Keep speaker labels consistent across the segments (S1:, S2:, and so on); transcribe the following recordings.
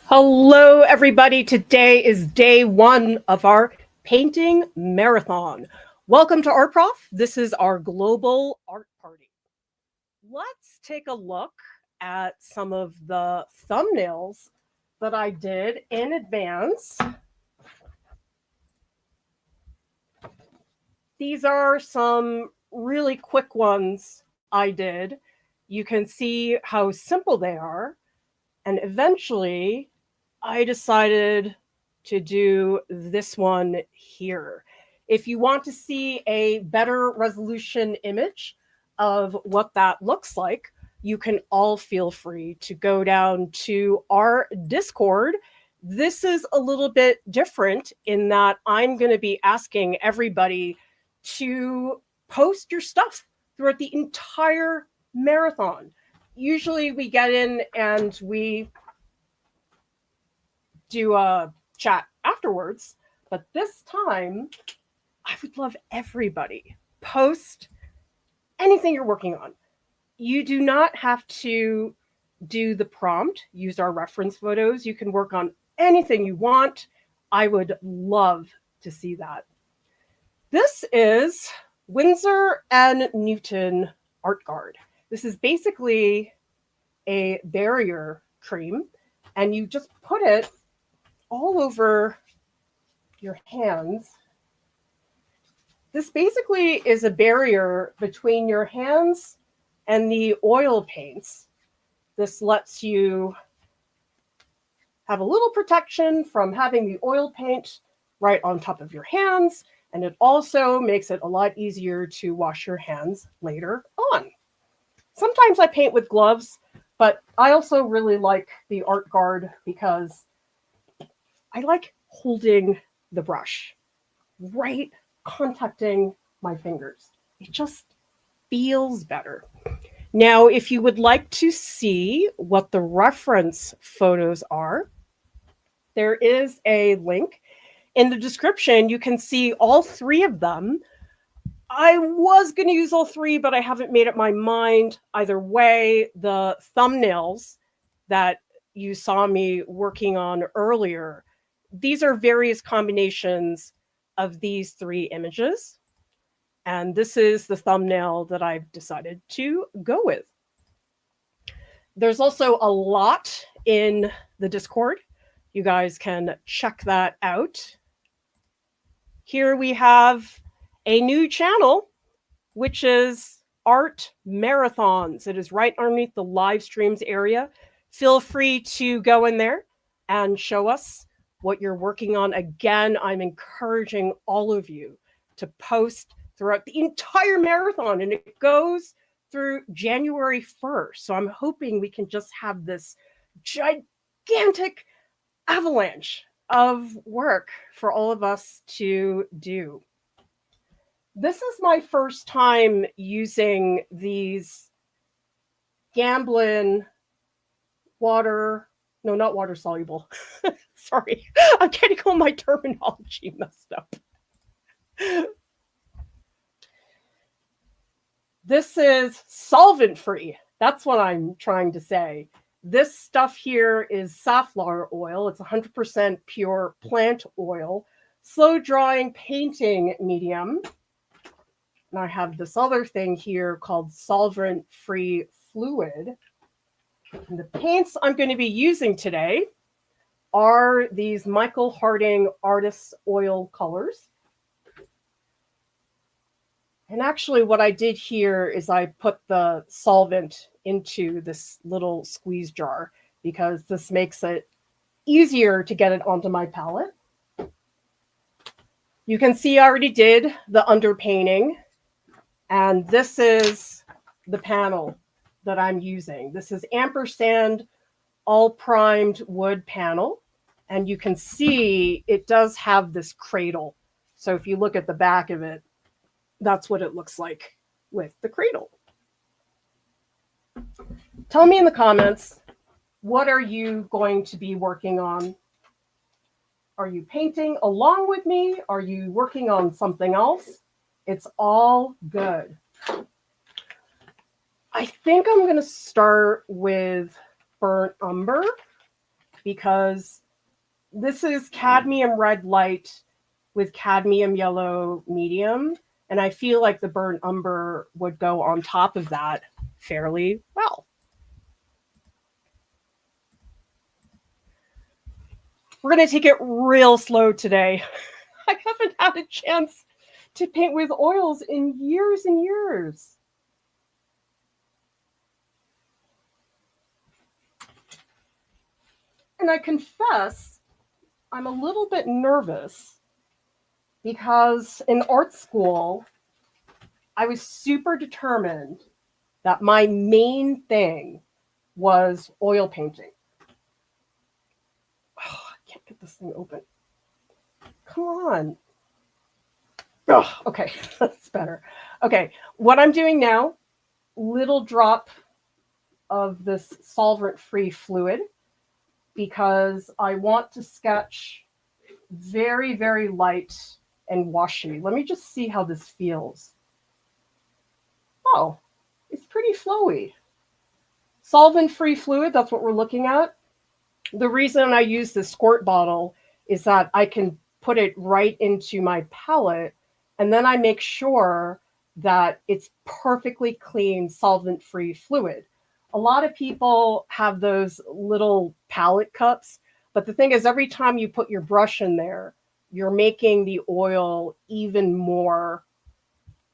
S1: Hello, everybody. Today is day one of our painting marathon. Welcome to Art Prof. This is our global art party. Let's take a look at some of the thumbnails that I did in advance. These are some really quick ones I did. You can see how simple they are. And eventually, I decided to do this one here. If you want to see a better resolution image of what that looks like, you can all feel free to go down to our Discord. This is a little bit different in that I'm going to be asking everybody to post your stuff throughout the entire marathon. Usually we get in and we do a chat afterwards, but this time I would love everybody post anything you're working on. You do not have to do the prompt, use our reference photos. You can work on anything you want. I would love to see that. This is Winsor and Newton Art Guard. This is basically a barrier cream, and you just put it all over your hands. This basically is a barrier between your hands and the oil paints. This lets you have a little protection from having the oil paint right on top of your hands, and it also makes it a lot easier to wash your hands later on. Sometimes I paint with gloves, but I also really like the Art Guard because I like holding the brush, right contacting my fingers. It just feels better. Now, if you would like to see what the reference photos are, there is a link in the description. You can see all three of them. I was going to use all three, but I haven't made up my mind. Either way, the thumbnails that you saw me working on earlier, these are various combinations of these three images. And this is the thumbnail that I've decided to go with. There's also a lot in the Discord. You guys can check that out. Here we have a new channel, which is Art Marathons. It is right underneath the live streams area. Feel free to go in there and show us what you're working on. Again, I'm encouraging all of you to post throughout the entire marathon, and it goes through January 1st. So I'm hoping we can just have this gigantic avalanche of work for all of us to do. This is my first time using these Gamblin not water soluble. Sorry, I'm getting all my terminology messed up. This is solvent free. That's what I'm trying to say. This stuff here is safflower oil. It's 100% pure plant oil, slow drying painting medium. And I have this other thing here called solvent free fluid. And the paints I'm going to be using today are these Michael Harding Artist's Oil colors. And actually what I did here is I put the solvent into this little squeeze jar because this makes it easier to get it onto my palette. You can see I already did the underpainting, and this is the panel that I'm using. This is ampersand all primed wood panel, and you can see it does have this cradle. So if you look at the back of it, that's what it looks like with the cradle. Tell me in the comments, what are you going to be working on? Are you painting along with me? Are you working on something else? It's all good. I think I'm going to start with burnt umber. because this is cadmium red light with cadmium yellow medium. And I feel like the burnt umber would go on top of that fairly well. We're going to take it real slow today. I haven't had a chance to paint with oils in years and years. And I confess, I'm a little bit nervous because in art school, I was super determined that my main thing was oil painting. Oh, I can't get this thing open. Come on. Oh, okay, that's better. Okay, what I'm doing now, little drop of this solvent-free fluid, because I want to sketch very, very light and washy. Let me just see how this feels. Oh, it's pretty flowy. Solvent-free fluid, that's what we're looking at. The reason I use the squirt bottle is that I can put it right into my palette, and then I make sure that it's perfectly clean, solvent-free fluid. A lot of people have those little palette cups, but the thing is, every time you put your brush in there, you're making the oil even more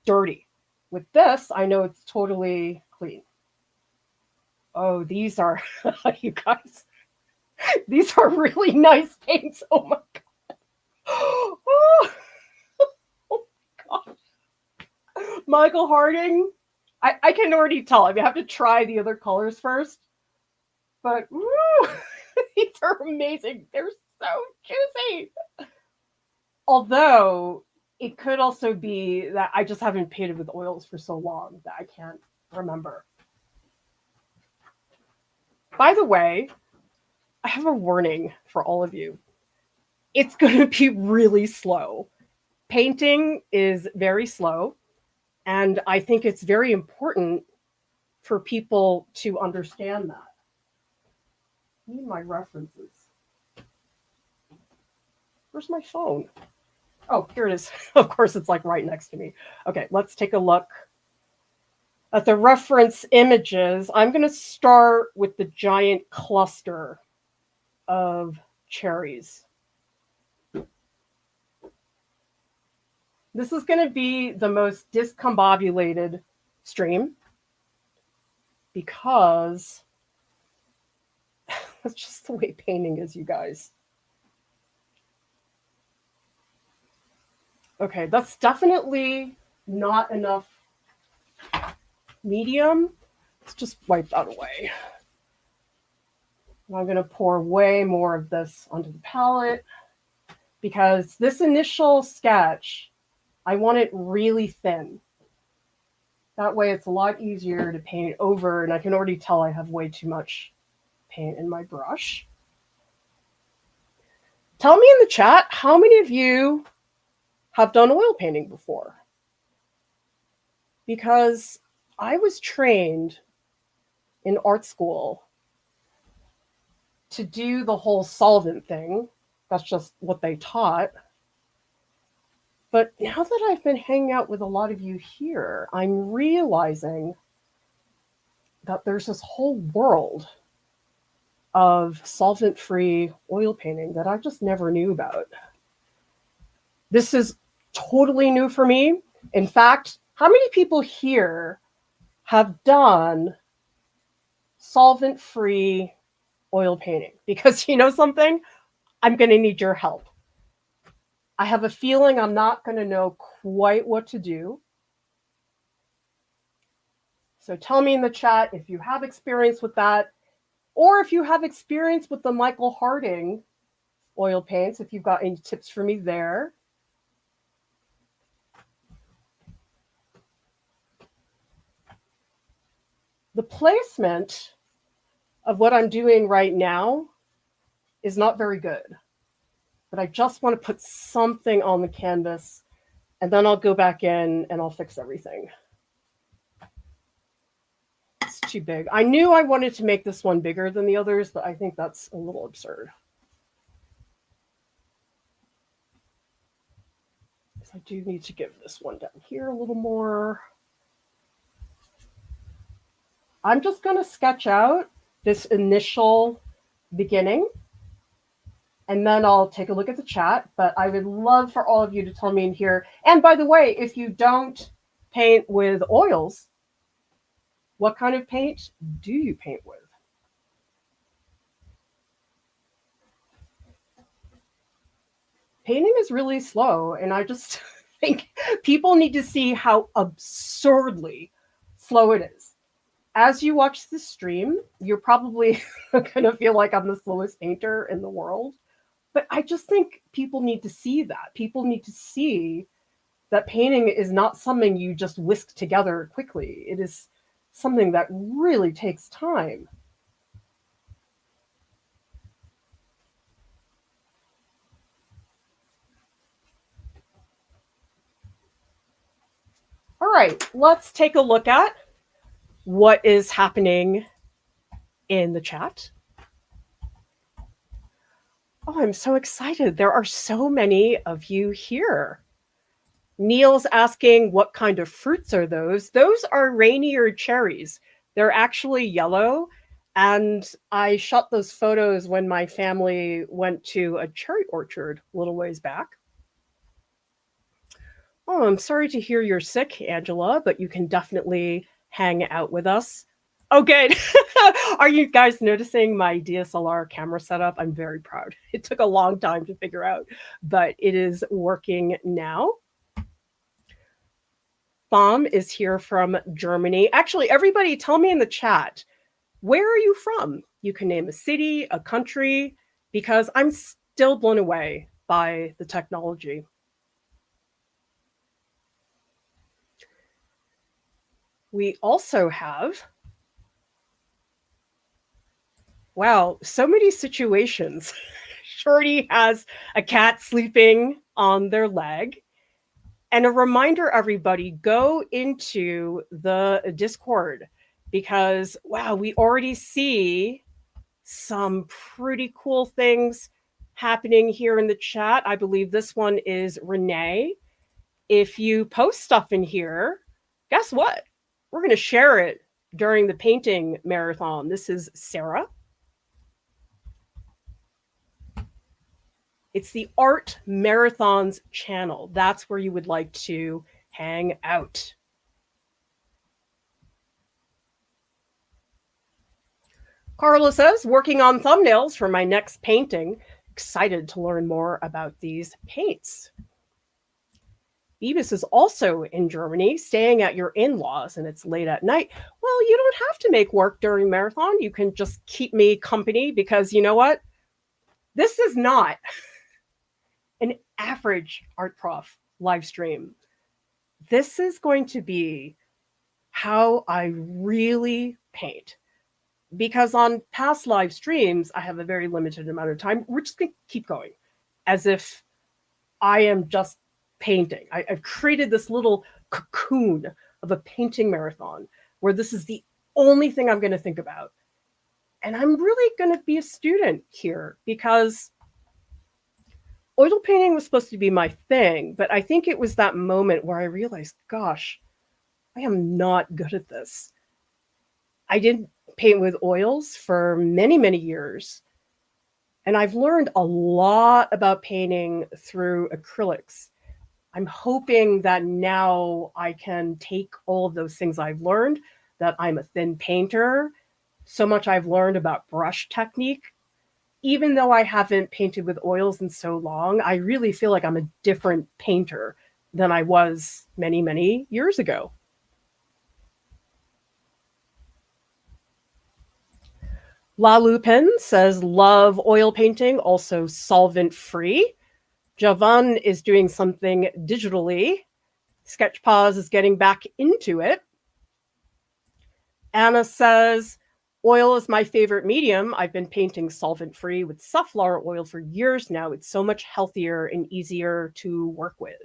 S1: dirty. With this, I know it's totally clean. Oh, these are, you guys, these are really nice paints. Oh my God. Oh, oh my God. Michael Harding, I can already tell. I mean, I have to try the other colors first. But woo, these are amazing. They're so juicy. Although it could also be that I just haven't painted with oils for so long that I can't remember. By the way, I have a warning for all of you. It's going to be really slow. Painting is very slow, and I think it's very important for people to understand that. I need my references. Where's my phone? Oh, here it is. Of course, it's like right next to me. Okay, let's take a look at the reference images. I'm going to start with the giant cluster of cherries. This is going to be the most discombobulated stream because that's just the way painting is, you guys. Okay, that's definitely not enough medium. Let's just wipe that away. I'm going to pour way more of this onto the palette because this initial sketch, I want it really thin. That way it's a lot easier to paint over, and I can already tell I have way too much paint in my brush. Tell me in the chat, how many of you have done oil painting before? Because I was trained in art school to do the whole solvent thing. That's just what they taught. But now that I've been hanging out with a lot of you here, I'm realizing that there's this whole world of solvent-free oil painting that I just never knew about. This is totally new for me. In fact, how many people here have done solvent-free oil painting? Because you know something? I'm going to need your help. I have a feeling I'm not going to know quite what to do. So tell me in the chat if you have experience with that, or if you have experience with the Michael Harding oil paints, if you've got any tips for me there. The placement of what I'm doing right now is not very good, but I just want to put something on the canvas, and then I'll go back in and I'll fix everything. Let's too big. I knew I wanted to make this one bigger than the others, but I think that's a little absurd. So I do need to give this one down here a little more. I'm just going to sketch out this initial beginning, and then I'll take a look at the chat. But I would love for all of you to tell me in here. And by the way, if you don't paint with oils, what kind of paint do you paint with? Painting is really slow, and I just think people need to see how absurdly slow it is. As you watch the stream, you're probably going to feel like I'm the slowest painter in the world. But I just think people need to see that. People need to see that painting is not something you just whisk together quickly. It is something that really takes time. All right, let's take a look at what is happening in the chat. Oh, I'm so excited. There are so many of you here. Neil's asking, what kind of fruits are those? Those are rainier cherries. They're actually yellow. And I shot those photos when my family went to a cherry orchard a little ways back. Oh, I'm sorry to hear you're sick, Angela, but you can definitely hang out with us. Oh, good. Are you guys noticing my DSLR camera setup? I'm very proud. It took a long time to figure out, but it is working now. Bom is here from Germany. Actually, everybody tell me in the chat, where are you from? You can name a city, a country, because I'm still blown away by the technology. We also have, wow, so many situations. Shorty has a cat sleeping on their leg. And a reminder, everybody, go into the Discord because, wow, we already see some pretty cool things happening here in the chat. I believe this one is Renee. If you post stuff in here, guess what? We're going to share it during the painting marathon. This is Sarah. It's the Art Marathons channel. That's where you would like to hang out. Carla says, working on thumbnails for my next painting. Excited to learn more about these paints. Ibis is also in Germany, staying at your in-laws, and it's late at night. Well, you don't have to make work during marathon. You can just keep me company because you know what? This is not an average Art Prof live stream. This is going to be how I really paint. Because on past live streams, I have a very limited amount of time. We're just going to keep going as if I am just painting. I've created this little cocoon of a painting marathon where this is the only thing I'm going to think about. And I'm really going to be a student here because oil painting was supposed to be my thing, but I think it was that moment where I realized, gosh, I am not good at this. I didn't paint with oils for many, many years. And I've learned a lot about painting through acrylics. I'm hoping that now I can take all of those things I've learned, that I'm a thin painter, so much I've learned about brush technique. Even though I haven't painted with oils in so long, I really feel like I'm a different painter than I was many, many years ago. La Lupin says, love oil painting, also solvent free. Javan is doing something digitally. Sketchpause is getting back into it. Anna says, oil is my favorite medium. I've been painting solvent-free with safflower oil for years now. It's so much healthier and easier to work with.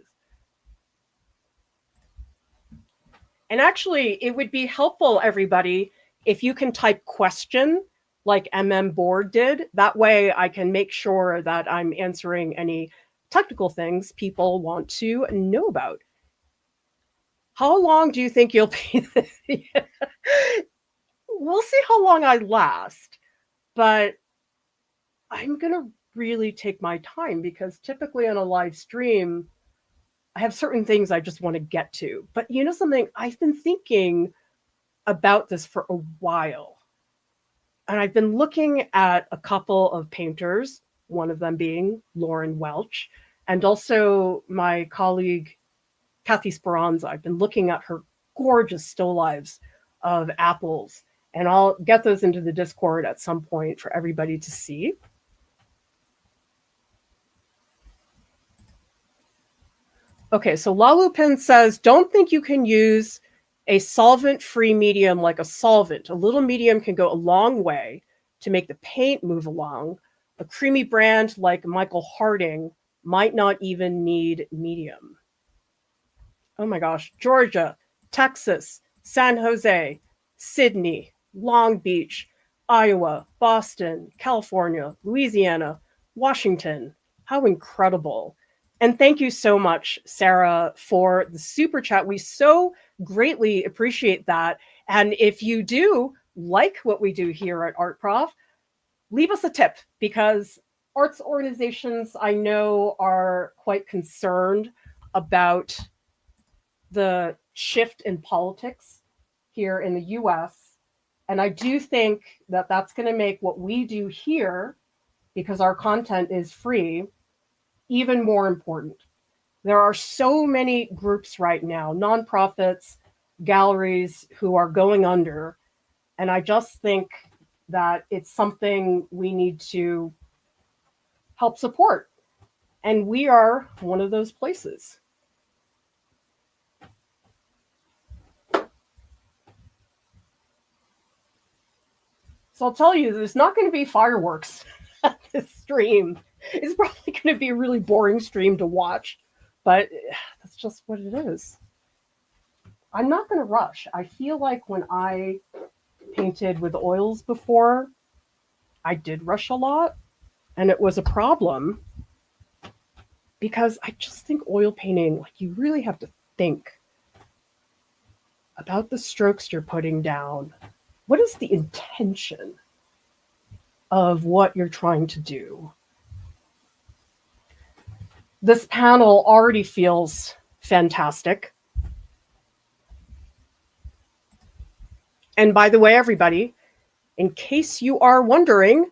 S1: And actually, it would be helpful, everybody, if you can type question like Board did, that way I can make sure that I'm answering any technical things people want to know about. How long do you think you'll be? We'll see how long I last, but I'm going to really take my time because typically on a live stream, I have certain things I just want to get to. But you know something? I've been thinking about this for a while. And I've been looking at a couple of painters, one of them being Lauren Welch, and also my colleague, Kathy Speranza. I've been looking at her gorgeous still lives of apples, and I'll get those into the Discord at some point for everybody to see. Okay, so Lalupin says, don't think you can use a solvent-free medium like a solvent. A little medium can go a long way to make the paint move along. A creamy brand like Michael Harding might not even need medium. Oh my gosh, Georgia, Texas, San Jose, Sydney, Long Beach, Iowa, Boston, California, Louisiana, Washington. How incredible. And thank you so much, Sarah, for the super chat. We so greatly appreciate that. And if you do like what we do here at Art Prof, leave us a tip, because arts organizations I know are quite concerned about the shift in politics here in the US. And I do think that that's going to make what we do here, because our content is free, even more important. There are so many groups right now, nonprofits, galleries, who are going under. And I just think that it's something we need to help support. And we are one of those places. So I'll tell you, there's not going to be fireworks at this stream. It's probably going to be a really boring stream to watch, but that's just what it is. I'm not going to rush. I feel like when I painted with oils before, I did rush a lot, and it was a problem because I just think oil painting, like, you really have to think about the strokes you're putting down. What is the intention of what you're trying to do? This panel already feels fantastic. And by the way, everybody, in case you are wondering,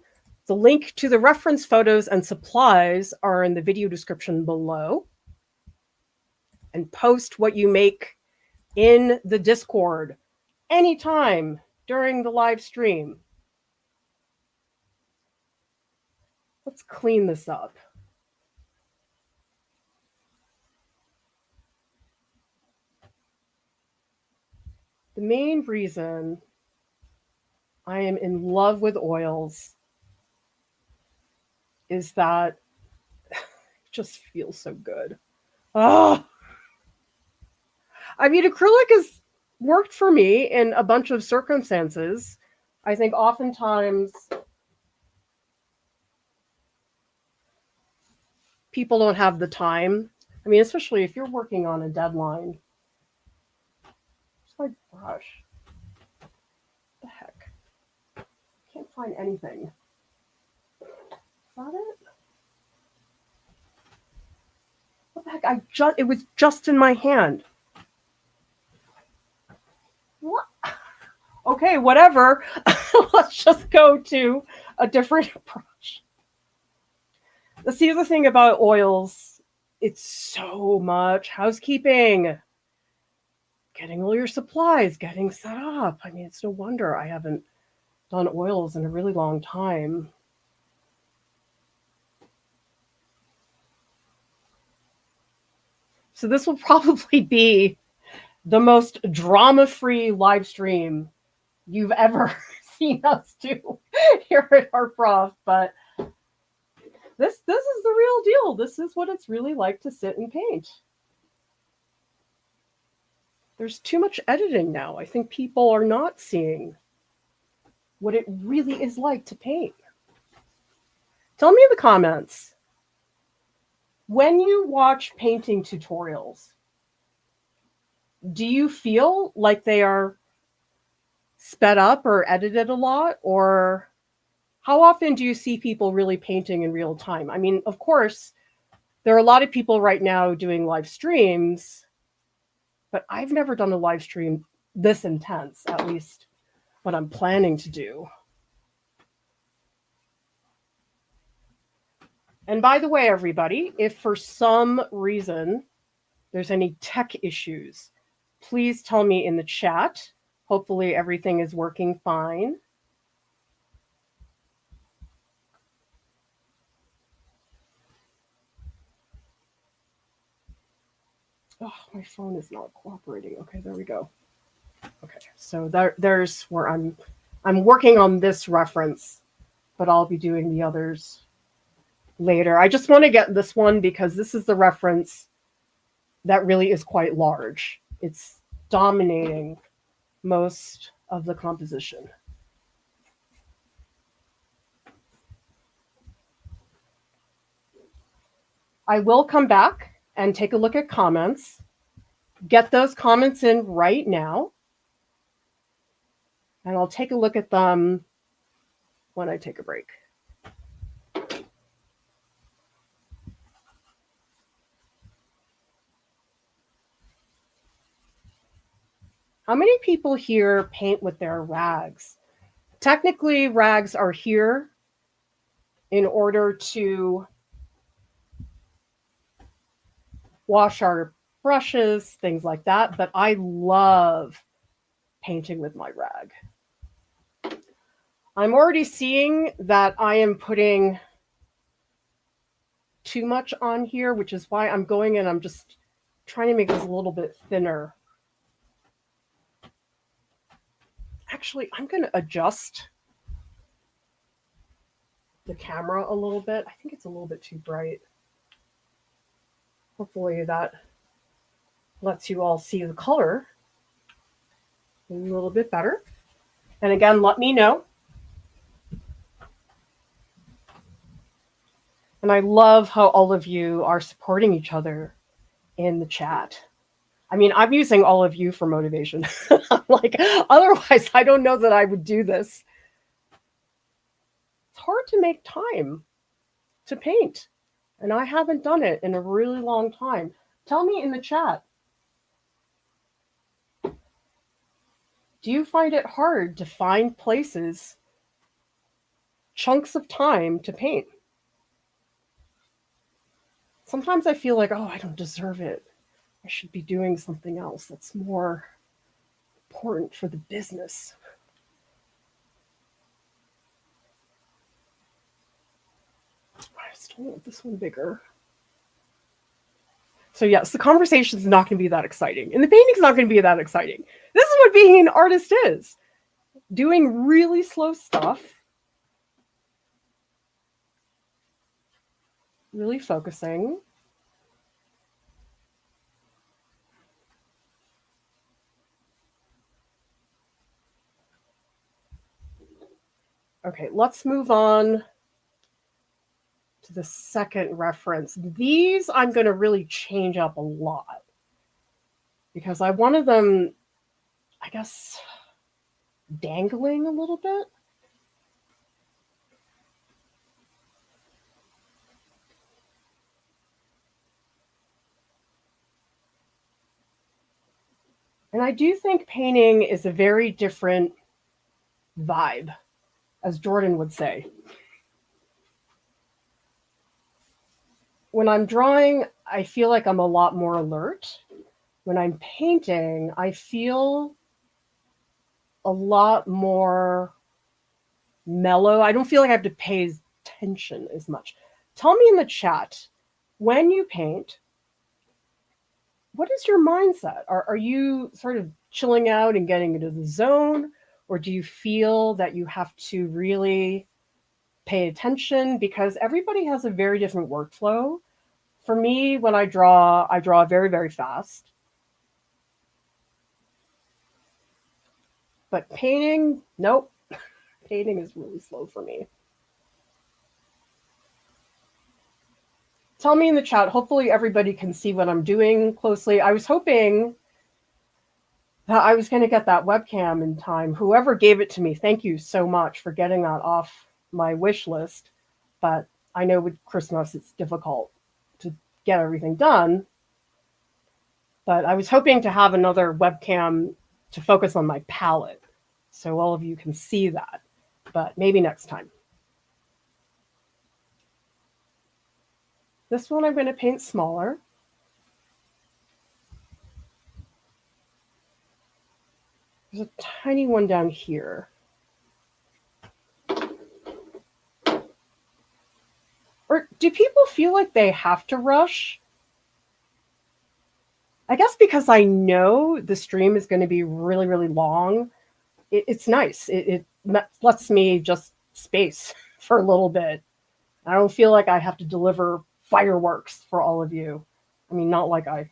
S1: the link to the reference photos and supplies are in the video description below. And post what you make in the Discord anytime during the live stream. Let's clean this up. The main reason I am in love with oils is that it just feels so good. Oh, I mean, acrylic has worked for me in a bunch of circumstances. I think oftentimes people don't have the time. I mean, especially if you're working on a deadline. Where's my brush? What the heck? Can't find anything. Is that it? What the heck? It was just in my hand. What? Okay, whatever. Let's just go to a different brush. That's the other thing about oils. It's so much housekeeping. Getting all your supplies, getting set up. I mean, it's no wonder I haven't done oils in a really long time. So this will probably be the most drama-free live stream you've ever seen us do here at Art Prof, but this is the real deal. This is what it's really like to sit and paint. There's too much editing now. I think people are not seeing what it really is like to paint. Tell me in the comments, when you watch painting tutorials, do you feel like they are sped up or edited a lot? Or how often do you see people really painting in real time? I mean, of course, there are a lot of people right now doing live streams, but I've never done a live stream this intense, at least what I'm planning to do. And by the way, everybody, if for some reason there's any tech issues, please tell me in the chat. Hopefully everything is working fine. Oh, my phone is not cooperating. Okay, there we go. Okay, so there's where I'm working on this reference, but I'll be doing the others later. I just want to get this one because this is the reference that really is quite large. It's dominating most of the composition. I will come back and take a look at comments. Get those comments in right now. And I'll take a look at them when I take a break. How many people here paint with their rags? Technically, rags are here in order to wash our brushes, things like that, but I love painting with my rag. I'm already seeing that I am putting too much on here, which is why I'm going in, I'm just trying to make this a little bit thinner. Actually, I'm going to adjust the camera a little bit. I think it's a little bit too bright. Hopefully that lets you all see the color a little bit better. And again, let me know. And I love how all of you are supporting each other in the chat. I mean, I'm using all of you for motivation. Like, otherwise, I don't know that I would do this. It's hard to make time to paint, and I haven't done it in a really long time. Tell me in the chat. Do you find it hard to find places, chunks of time to paint? Sometimes I feel like, oh, I don't deserve it. I should be doing something else that's more important for the business. I still want this one bigger. So yes, the conversation is not going to be that exciting. And the painting's not going to be that exciting. This is what being an artist is. Doing really slow stuff. Really focusing. Okay, let's move on to the second reference. These I'm going to really change up a lot because I wanted them, I guess, dangling a little bit. And I do think painting is a very different vibe, as Jordan would say. When I'm drawing, I feel like I'm a lot more alert. When I'm painting, I feel a lot more mellow. I don't feel like I have to pay attention as much. Tell me in the chat, when you paint, what is your mindset? Are you sort of chilling out and getting into the zone? Or do you feel that you have to really pay attention? Because everybody has a very different workflow. For me, when I draw very, very fast. But painting, nope. Painting is really slow for me. Tell me in the chat. Hopefully everybody can see what I'm doing closely. I was hoping that I was going to get that webcam in time. Whoever gave it to me, thank you so much for getting that off my wish list. But I know with Christmas it's difficult to get everything done. But I was hoping to have another webcam to focus on my palette so all of you can see that. But maybe next time. This one I'm going to paint smaller. There's a tiny one down here. Or do people feel like they have to rush? I guess because I know the stream is going to be really, really long, it's nice. It lets me just space for a little bit. I don't feel like I have to deliver fireworks for all of you. I mean, not like I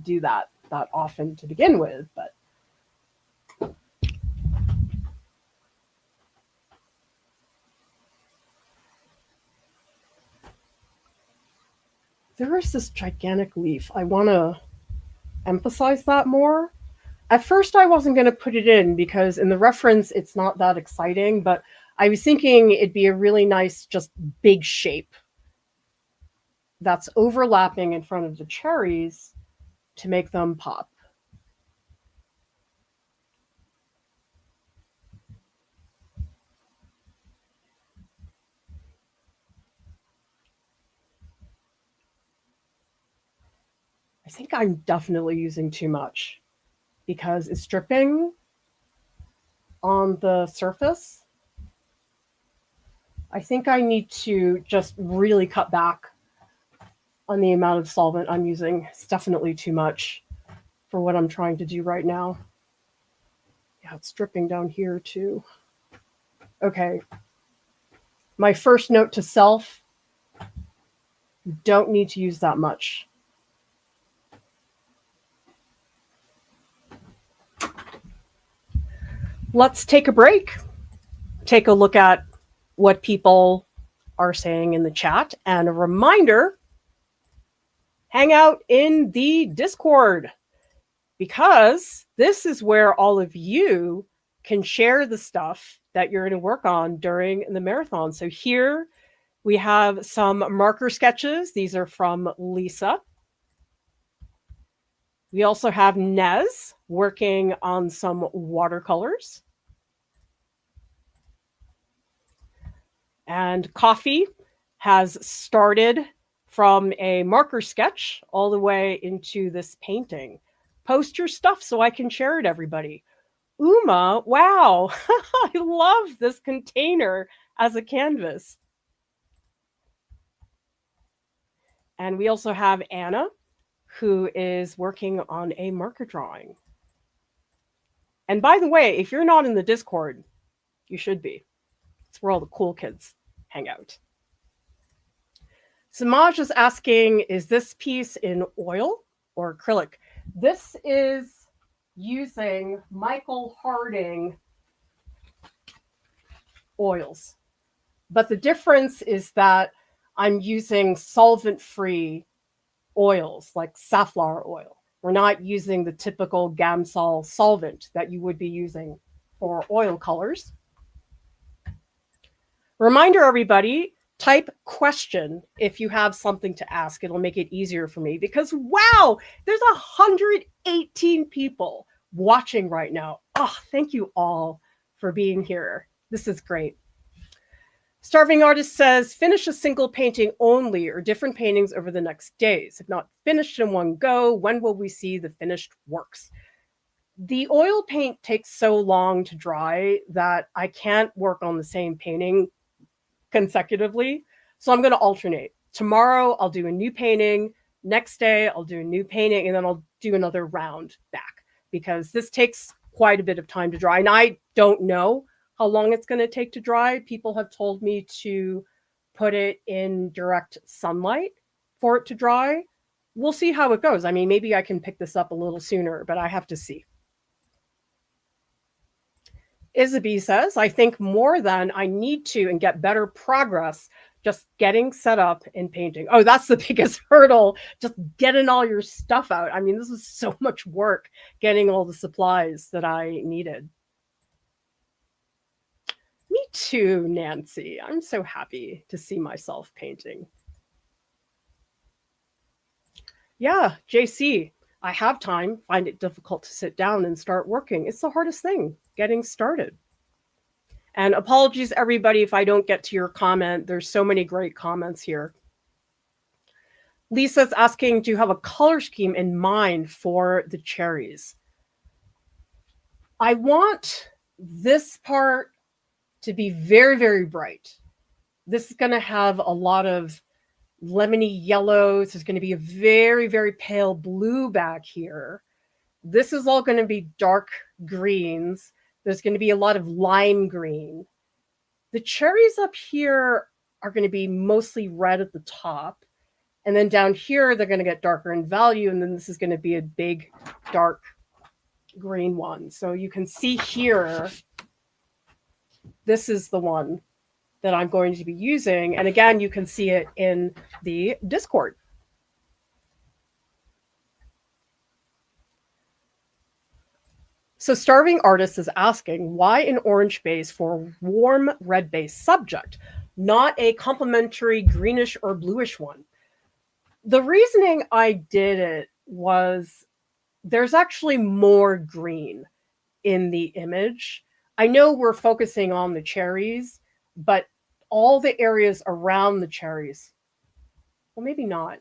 S1: do that often to begin with, but there is this gigantic leaf. I want to emphasize that more. At first, I wasn't going to put it in because in the reference, it's not that exciting, but I was thinking it'd be a really nice, just big shape that's overlapping in front of the cherries to make them pop. I think I'm definitely using too much because it's dripping on the surface. I think I need to just really cut back on the amount of solvent I'm using. It's definitely too much for what I'm trying to do right now. Yeah, it's dripping down here too. Okay. My first note to self, you don't need to use that much. Let's take a break. Take a look at what people are saying in the chat. And a reminder, hang out in the Discord, because this is where all of you can share the stuff that you're going to work on during the marathon. So here we have some marker sketches. These are from Lisa. We also have Nez working on some watercolors. And Coffee has started from a marker sketch all the way into this painting. Post your stuff so I can share it, everybody. Uma, wow, I love this container as a canvas. And we also have Anna, who is working on a marker drawing. And by the way, if you're not in the Discord, you should be. It's where all the cool kids hang out. Samaj is asking, is this piece in oil or acrylic? This is using Michael Harding oils. But the difference is that I'm using solvent-free oils like safflower oil. We're not using the typical Gamsol solvent that you would be using for oil colors. Reminder, everybody, type question if you have something to ask. It'll make it easier for me because, wow, there's 118 people watching right now. Oh, thank you all for being here. This is great. Starving Artist says, finish a single painting only or different paintings over the next days. If not finished in one go, when will we see the finished works? The oil paint takes so long to dry that I can't work on the same painting consecutively. So I'm going to alternate. Tomorrow, I'll do a new painting. Next day, I'll do a new painting, and then I'll do another round back because this takes quite a bit of time to dry. And I don't know how long it's going to take to dry. People have told me to put it in direct sunlight for it to dry. We'll see how it goes. I mean, maybe I can pick this up a little sooner, but I have to see. Isabel says, I think more than I need to and get better progress just getting set up in painting. Oh, that's the biggest hurdle, just getting all your stuff out. I mean, this is so much work getting all the supplies that I needed. Me too, Nancy. I'm so happy to see myself painting. Yeah, JC, I have time, find it difficult to sit down and start working. It's the hardest thing, getting started. And apologies, everybody, if I don't get to your comment. There's so many great comments here. Lisa's asking, do you have a color scheme in mind for the cherries? I want this part to be very, very bright. This is going to have a lot of lemony yellows. There's going to be a very, very pale blue back here. This is all going to be dark greens. There's going to be a lot of lime green. The cherries up here are going to be mostly red at the top. And then down here, they're going to get darker in value. And then this is going to be a big, dark green one. So you can see here, this is the one that I'm going to be using. And again, you can see it in the Discord. So Starving Artist is asking, why an orange base for a warm red base subject, not a complementary greenish or bluish one? The reasoning I did it was there's actually more green in the image. I know we're focusing on the cherries, but all the areas around the cherries, well, maybe not.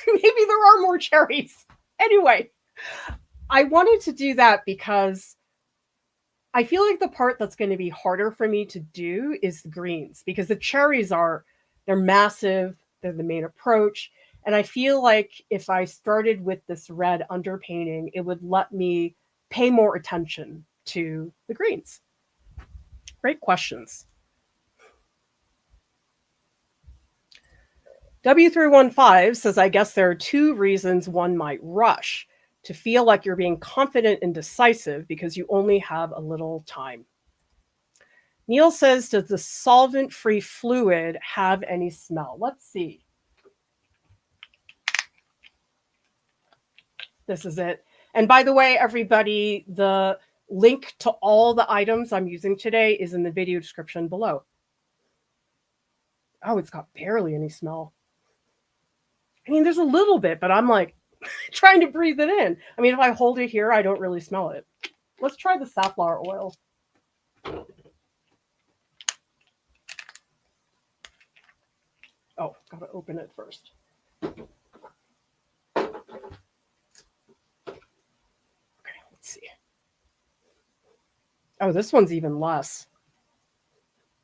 S1: Maybe there are more cherries. Anyway, I wanted to do that because I feel like the part that's going to be harder for me to do is the greens, because the cherries they're massive. They're the main approach. And I feel like if I started with this red underpainting, it would let me pay more attention to the greens. Great questions. W315 says, I guess there are two reasons one might rush: to feel like you're being confident and decisive because you only have a little time. Neil says, does the solvent-free fluid have any smell? Let's see. This is it. And by the way, everybody, the link to all the items I'm using today is in the video description below. Oh, it's got barely any smell. I mean, there's a little bit, but I'm like trying to breathe it in. I mean, if I hold it here, I don't really smell it. Let's try the safflower oil. Oh, gotta open it first. Okay, let's see. Oh, this one's even less.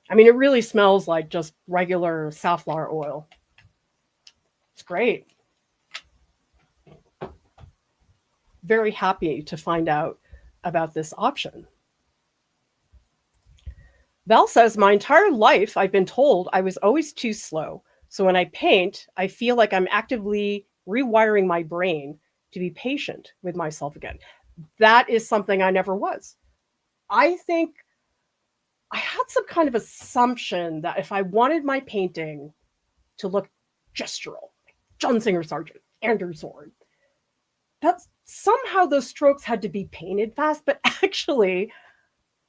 S1: I mean, it really smells like just regular safflower oil. It's great. Very happy to find out about this option. Val says, my entire life I've been told I was always too slow. So when I paint, I feel like I'm actively rewiring my brain to be patient with myself again. That is something I never was. I think I had some kind of assumption that if I wanted my painting to look gestural, like John Singer Sargent, Andrew Zorn, that's somehow those strokes had to be painted fast. But actually,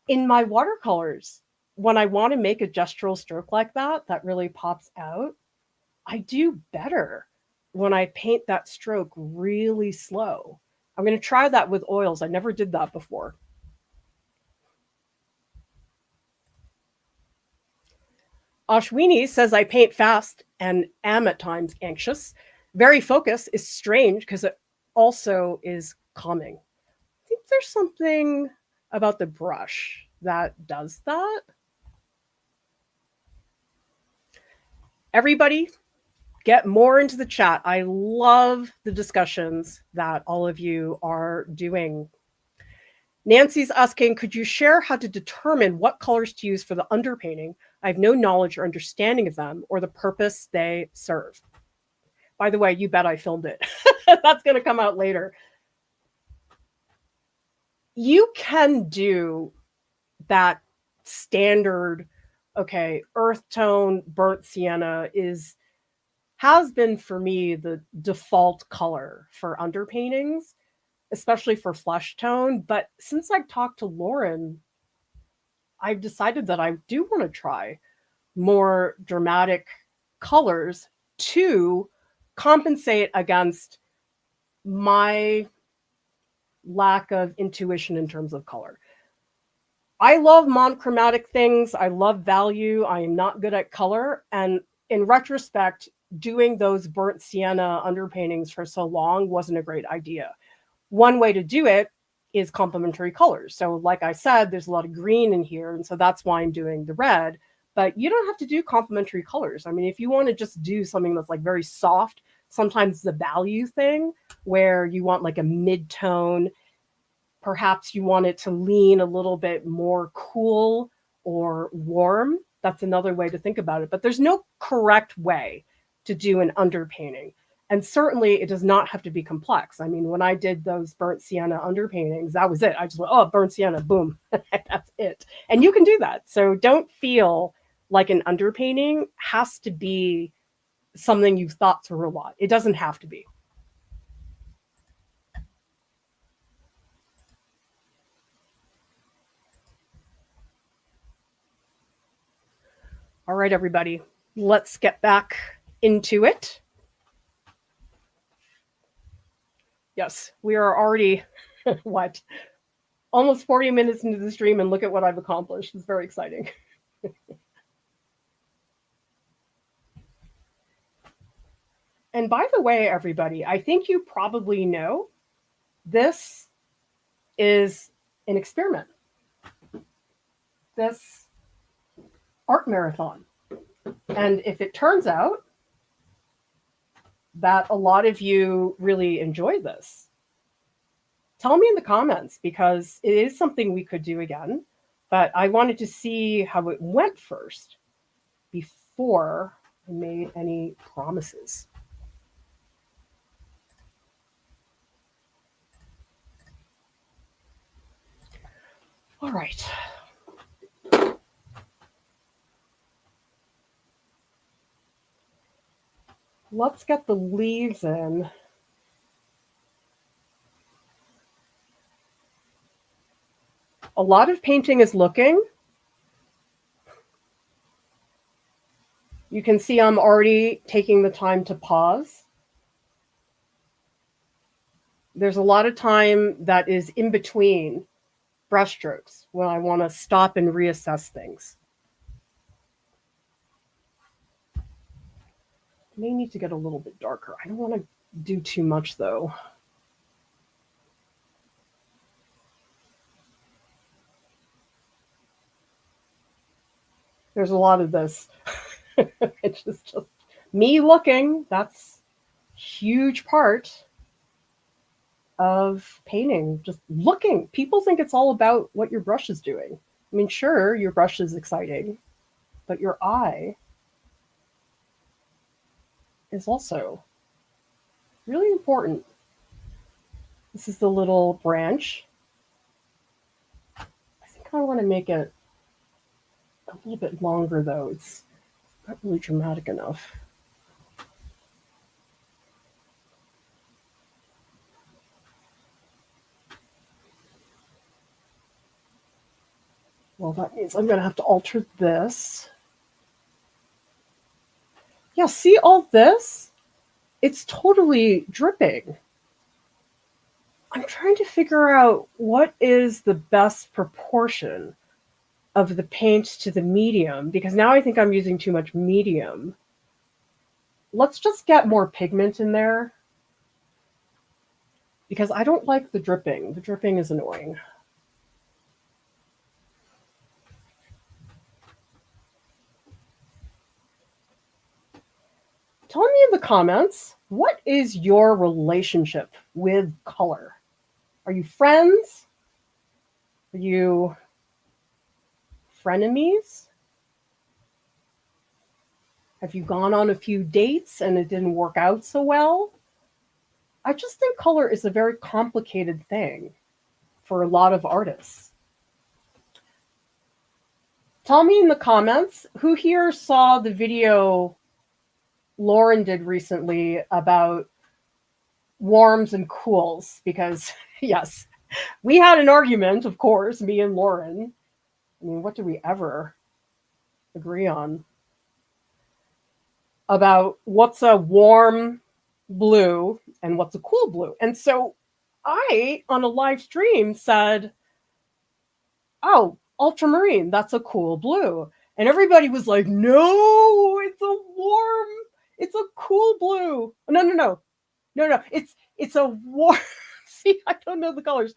S1: in my watercolors, when I want to make a gestural stroke like that, that really pops out, I do better when I paint that stroke really slow. I'm going to try that with oils. I never did that before. Ashwini says, I paint fast and am at times anxious. Very focused is strange because it also is calming. I think there's something about the brush that does that. Everybody, get more into the chat. I love the discussions that all of you are doing. Nancy's asking, could you share how to determine what colors to use for the underpainting? I have no knowledge or understanding of them or the purpose they serve. By the way, you bet I filmed it. That's going to come out later. You can do that standard, okay, earth tone, burnt sienna has been for me the default color for underpaintings, especially for flesh tone. But since I've talked to Lauren, I've decided that I do want to try more dramatic colors to compensate against my lack of intuition in terms of color. I love monochromatic things. I love value. I am not good at color. And in retrospect, doing those burnt sienna underpaintings for so long wasn't a great idea. One way to do it is complementary colors. So like I said, there's a lot of green in here. And so that's why I'm doing the red. But you don't have to do complementary colors. I mean, if you want to just do something that's like very soft, sometimes the value thing where you want like a mid-tone, perhaps you want it to lean a little bit more cool or warm. That's another way to think about it. But there's no correct way to do an underpainting. And certainly it does not have to be complex. I mean, when I did those burnt sienna underpaintings, that was it. I just went, oh, burnt sienna, boom, that's it. And you can do that. So don't feel like an underpainting has to be something you've thought through a lot. It doesn't have to be. All right, everybody, let's get back into it. Yes, we are already, what, almost 40 minutes into the stream, and look at what I've accomplished. It's very exciting. And by the way, everybody, I think you probably know this is an experiment. This art marathon. And if it turns out that a lot of you really enjoy this, tell me in the comments, because it is something we could do again. But I wanted to see how it went first before I made any promises. All right. Let's get the leaves in. A lot of painting is looking. You can see I'm already taking the time to pause. There's a lot of time that is in between brushstrokes when I want to stop and reassess things. May need to get a little bit darker. I don't want to do too much though. There's a lot of this. It's just me looking. That's a huge part of painting. Just looking. People think it's all about what your brush is doing. I mean, sure, your brush is exciting, but your eye is also really important. This is the little branch. I think I want to make it a little bit longer though. It's not really dramatic enough. Well, that means I'm going to have to alter this. Yeah, see all this? It's totally dripping. I'm trying to figure out what is the best proportion of the paint to the medium, because now I think I'm using too much medium. Let's just get more pigment in there, because I don't like the dripping. The dripping is annoying. Tell me in the comments, what is your relationship with color? Are you friends? Are you frenemies? Have you gone on a few dates and it didn't work out so well? I just think color is a very complicated thing for a lot of artists. Tell me in the comments, who here saw the video Lauren did recently about warms and cools? Because yes, we had an argument, of course, me and Lauren. I mean, what did we ever agree on? About what's a warm blue and what's a cool blue. And so I, on a live stream, said, oh, ultramarine, that's a cool blue. And everybody was like, no, it's a warm, it's a cool blue. No, it's a warm, see, I don't know the colors.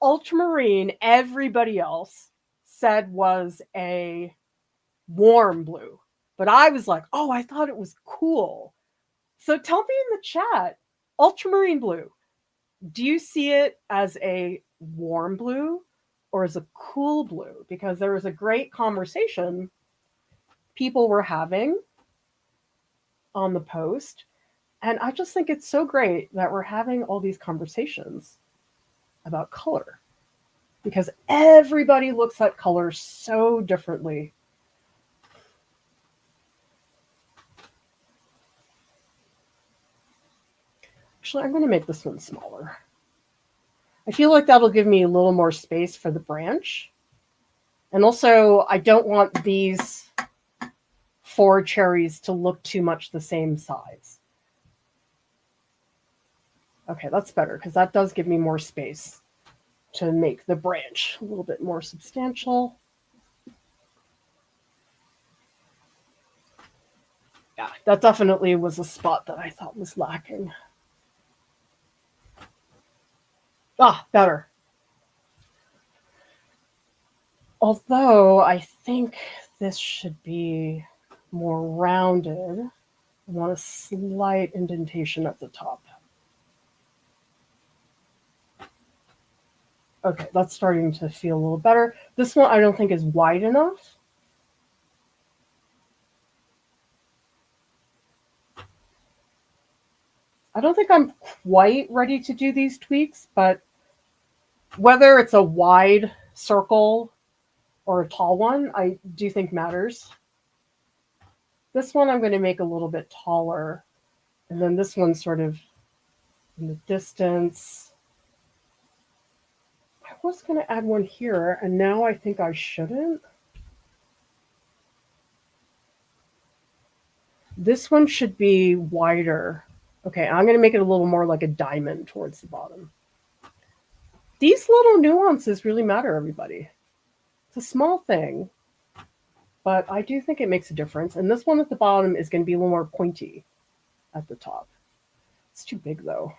S1: Ultramarine, everybody else said was a warm blue. But I was like, oh, I thought it was cool. So tell me in the chat, ultramarine blue, do you see it as a warm blue or as a cool blue? Because there was a great conversation people were having on the post. And I just think it's so great that we're having all these conversations about color, because everybody looks at color so differently. Actually, I'm going to make this one smaller. I feel like that'll give me a little more space for the branch. And also, I don't want these 4 cherries to look too much the same size. Okay, that's better, because that does give me more space to make the branch a little bit more substantial. Yeah, that definitely was a spot that I thought was lacking. Ah, better. Although I think this should be more rounded. I want a slight indentation at the top. Okay, that's starting to feel a little better. This one I don't think is wide enough. I don't think I'm quite ready to do these tweaks, but whether it's a wide circle or a tall one, I do think matters. This one I'm going to make a little bit taller, and then this one sort of in the distance. I was going to add one here, and now I think I shouldn't. This one should be wider. Okay, I'm going to make it a little more like a diamond towards the bottom. These little nuances really matter, everybody. It's a small thing, but I do think it makes a difference. And this one at the bottom is going to be a little more pointy at the top. It's too big, though.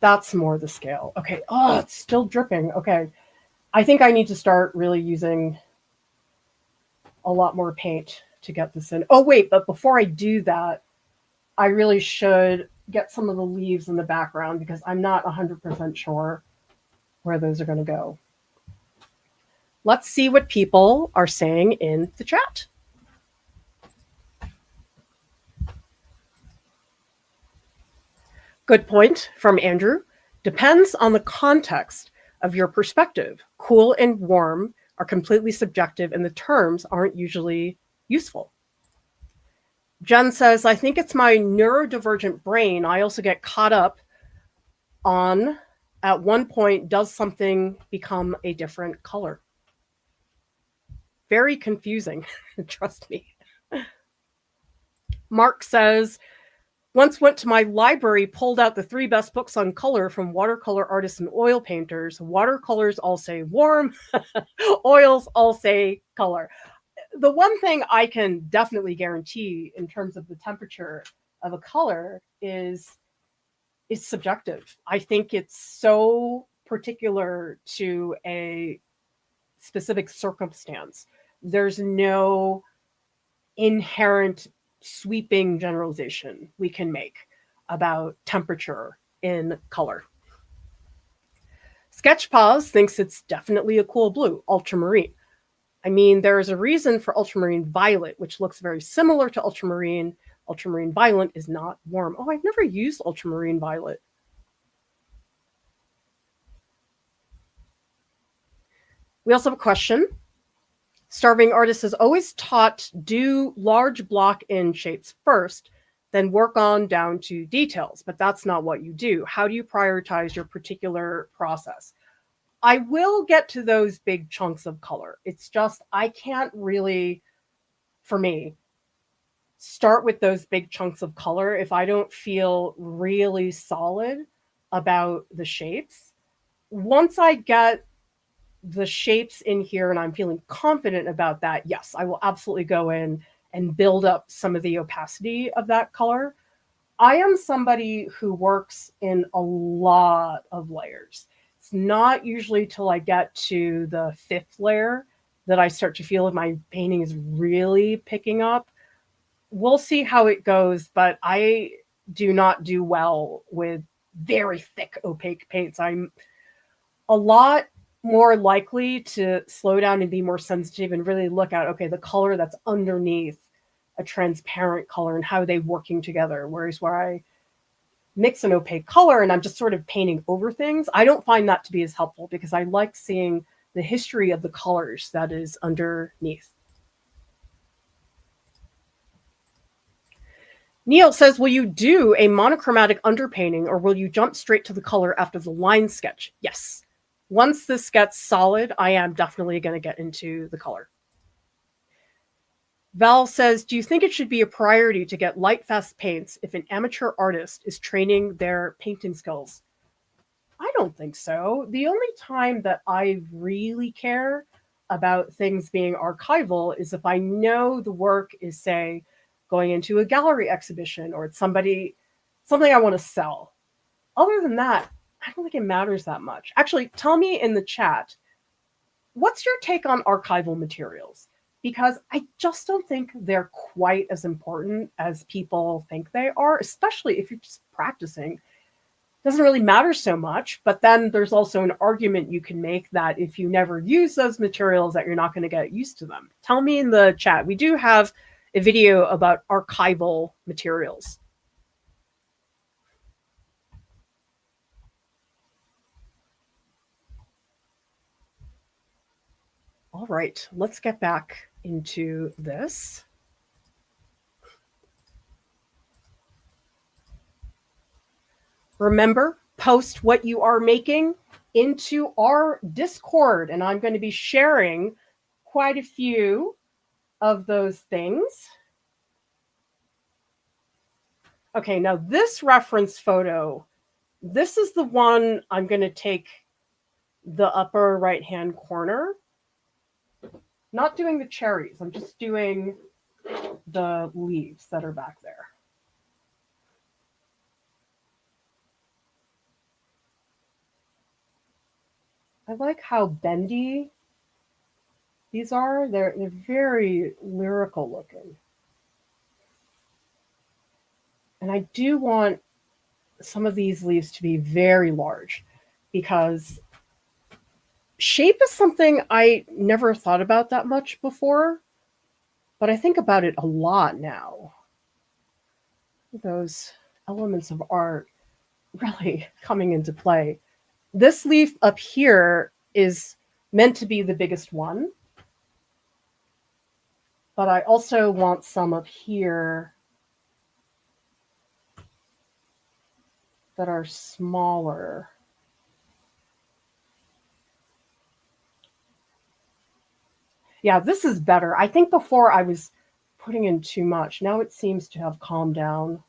S1: That's more the scale. Okay. Oh, it's still dripping. Okay. I think I need to start really using a lot more paint to get this in. Oh, wait, but before I do that, I really should get some of the leaves in the background, because I'm not 100% sure where those are going to go. Let's see what people are saying in the chat. Good point from Andrew. Depends on the context of your perspective. Cool and warm are completely subjective, and the terms aren't usually useful. Jen says, I think it's my neurodivergent brain. I also get caught up on, at one point, does something become a different color? Very confusing, trust me. Mark says, once went to my library, pulled out the 3 best books on color from watercolor artists and oil painters. Watercolors all say warm, oils all say color. The one thing I can definitely guarantee in terms of the temperature of a color is it's subjective. I think it's so particular to a specific circumstance. There's no inherent sweeping generalization we can make about temperature in color. Sketchpause thinks it's definitely a cool blue, ultramarine. I mean, there is a reason for ultramarine violet, which looks very similar to ultramarine, Ultramarine violet is not warm. Oh, I've never used ultramarine violet. We also have a question. Starving artist is always taught do large block in shapes first, then work on down to details, but that's not what you do. How do you prioritize your particular process? I will get to those big chunks of color. It's just I can't really, for me, start with those big chunks of color if I don't feel really solid about the shapes. Once I get the shapes in here and I'm feeling confident about that, yes, I will absolutely go in and build up some of the opacity of that color. I am somebody who works in a lot of layers. It's not usually till I get to the fifth layer that I start to feel if my painting is really picking up. We'll see how it goes, but I do not do well with very thick opaque paints. I'm a lot more likely to slow down and be more sensitive and really look at, okay, the color that's underneath a transparent color and how are they working together. Whereas where I mix an opaque color and I'm just sort of painting over things, I don't find that to be as helpful because I like seeing the history of the colors that is underneath. Neil says, will you do a monochromatic underpainting or will you jump straight to the color after the line sketch? Yes. Once this gets solid, I am definitely going to get into the color. Val says, do you think it should be a priority to get light fast paints if an amateur artist is training their painting skills? I don't think so. The only time that I really care about things being archival is if I know the work is, say, going into a gallery exhibition or it's something I want to sell. Other than that, I don't think it matters that much. Actually, tell me in the chat, what's your take on archival materials? Because I just don't think they're quite as important as people think they are, especially if you're just practicing. It doesn't really matter so much, but then there's also an argument you can make that if you never use those materials that you're not going to get used to them. Tell me in the chat. We do have a video about archival materials. All right, let's get back into this. Remember, post what you are making into our Discord, and I'm going to be sharing quite a few of those things. Okay, now this reference photo, this is the one I'm going to take the upper right-hand corner. Not doing the cherries, I'm just doing the leaves that are back there. I like how bendy these are. They're very lyrical looking. And I do want some of these leaves to be very large because shape is something I never thought about that much before, but I think about it a lot now. Those elements of art really coming into play. This leaf up here is meant to be the biggest one, but I also want some up here that are smaller. Yeah, this is better. I think before I was putting in too much. Now it seems to have calmed down.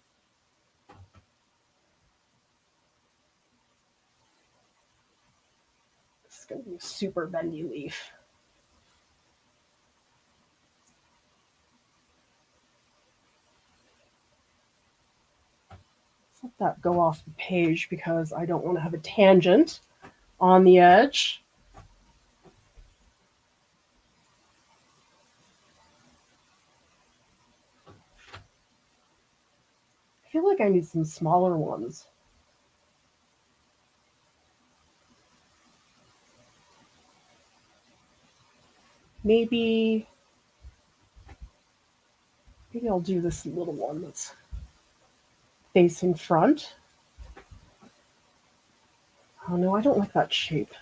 S1: This is going to be a super bendy leaf. Let's let that go off the page because I don't want to have a tangent on the edge. I feel like I need some smaller ones. Maybe maybe I'll do this little one that's facing front. Oh no, I don't like that shape.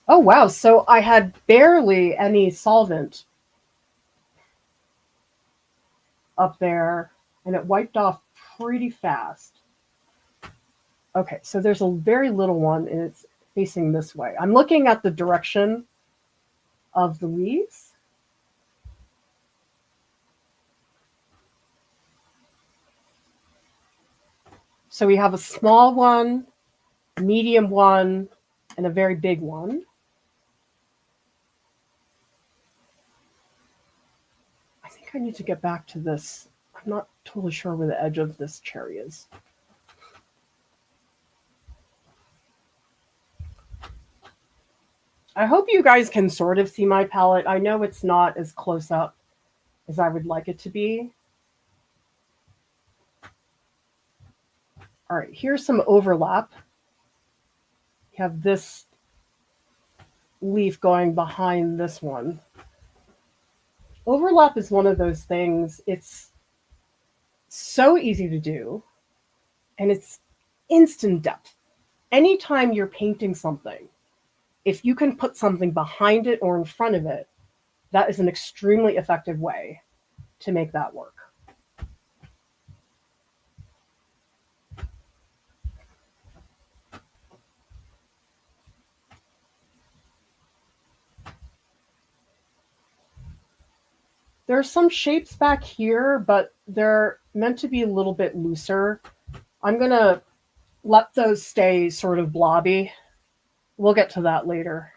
S1: Oh wow, so I had barely any solvent up there and it wiped off pretty fast. Okay, so there's a very little one and it's facing this way. I'm looking at the direction of the leaves. So we have a small one, medium one, and a very big one. I think I need to get back to this. I'm not totally sure where the edge of this cherry is. I hope you guys can sort of see my palette. I know it's not as close up as I would like it to be. All right, here's some overlap. You have this leaf going behind this one. Overlap is one of those things, it's so easy to do, and it's instant depth. Anytime you're painting something, if you can put something behind it or in front of it, that is an extremely effective way to make that work. There are some shapes back here, but they're meant to be a little bit looser. I'm going to let those stay sort of blobby. We'll get to that later.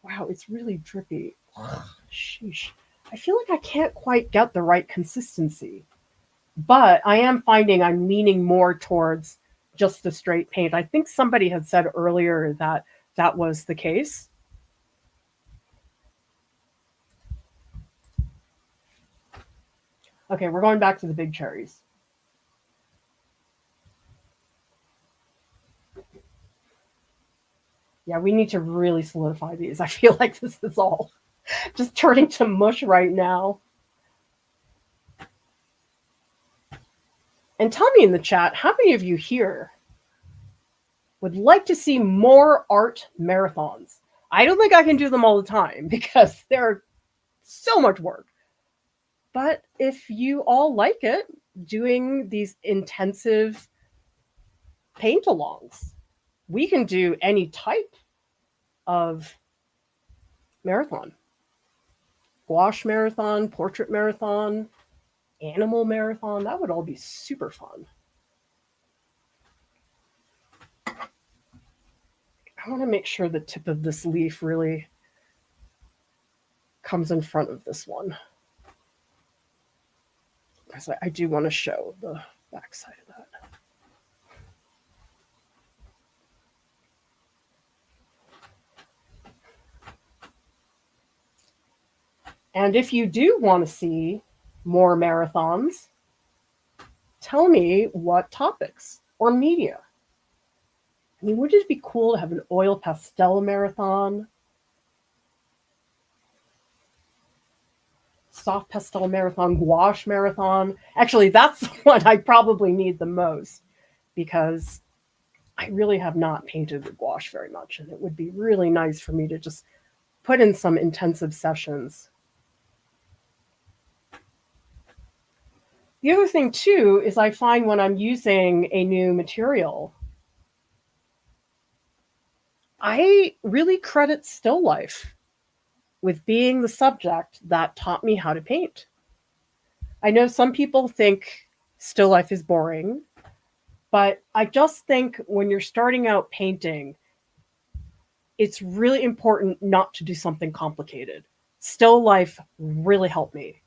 S1: Wow, it's really drippy. Sheesh. I feel like I can't quite get the right consistency, but I am finding I'm leaning more towards just the straight paint. I think somebody had said earlier that that was the case. Okay, we're going back to the big cherries. Yeah, we need to really solidify these. I feel like this is all just turning to mush right now. And tell me in the chat, how many of you here would like to see more art marathons? I don't think I can do them all the time because they're so much work. But if you all like it, doing these intensive paint-alongs, we can do any type of marathon. Gouache marathon, portrait marathon, animal marathon. That would all be super fun. I want to make sure the tip of this leaf really comes in front of this one, because I do want to show the back side of that. And if you do want to see more marathons, tell me what topics or media. I mean, would it be cool to have an oil pastel marathon? Soft pastel marathon, gouache marathon. Actually, that's the one I probably need the most because I really have not painted with gouache very much, and it would be really nice for me to just put in some intensive sessions. The other thing, too, is I find when I'm using a new material, I really credit still life with being the subject that taught me how to paint. I know some people think still life is boring, but I just think when you're starting out painting, it's really important not to do something complicated. Still life really helped me.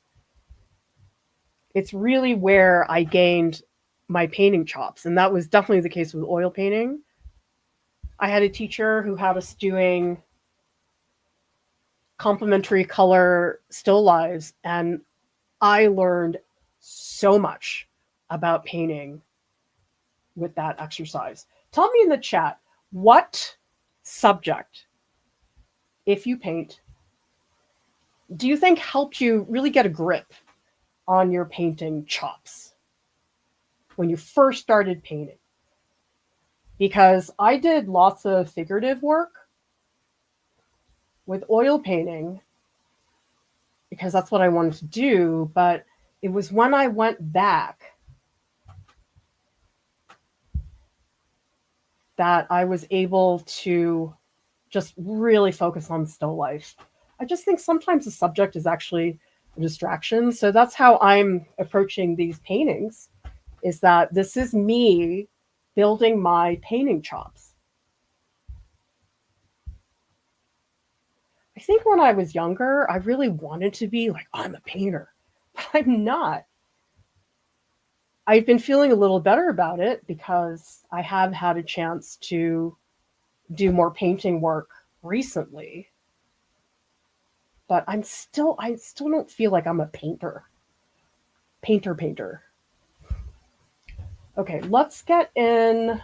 S1: It's really where I gained my painting chops, and that was definitely the case with oil painting. I had a teacher who had us doing complementary color still lives, and I learned so much about painting with that exercise. Tell me in the chat, what subject, if you paint, do you think helped you really get a grip on your painting chops when you first started painting. Because I did lots of figurative work with oil painting because that's what I wanted to do. But it was when I went back that I was able to just really focus on still life. I just think sometimes the subject is actually a distraction. So that's how I'm approaching these paintings, is that this is me building my painting chops. I think when I was younger, I really wanted to be like, I'm a painter, but I'm not. I've been feeling a little better about it because I have had a chance to do more painting work recently. But I still don't feel like I'm a painter. Painter. Okay, let's get in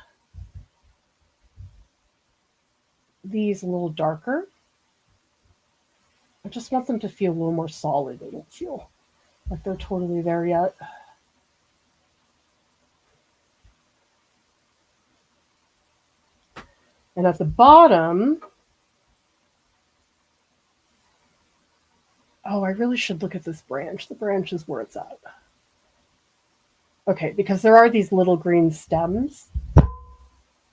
S1: these a little darker. I just want them to feel a little more solid. They don't feel like they're totally there yet. And at the bottom, oh, I really should look at this branch. The branch is where it's at. Okay, because there are these little green stems.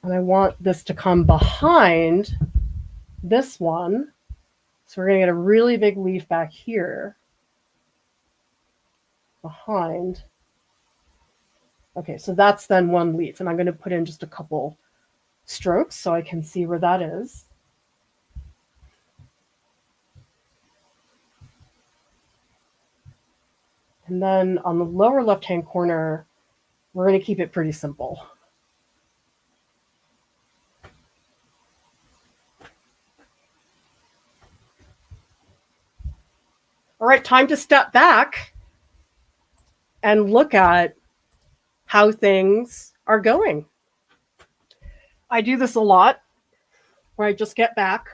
S1: And I want this to come behind this one. So we're going to get a really big leaf back here. Behind. Okay, so that's then one leaf. And I'm going to put in just a couple strokes so I can see where that is. And then on the lower left-hand corner, we're going to keep it pretty simple. All right, time to step back and look at how things are going. I do this a lot where I just get back.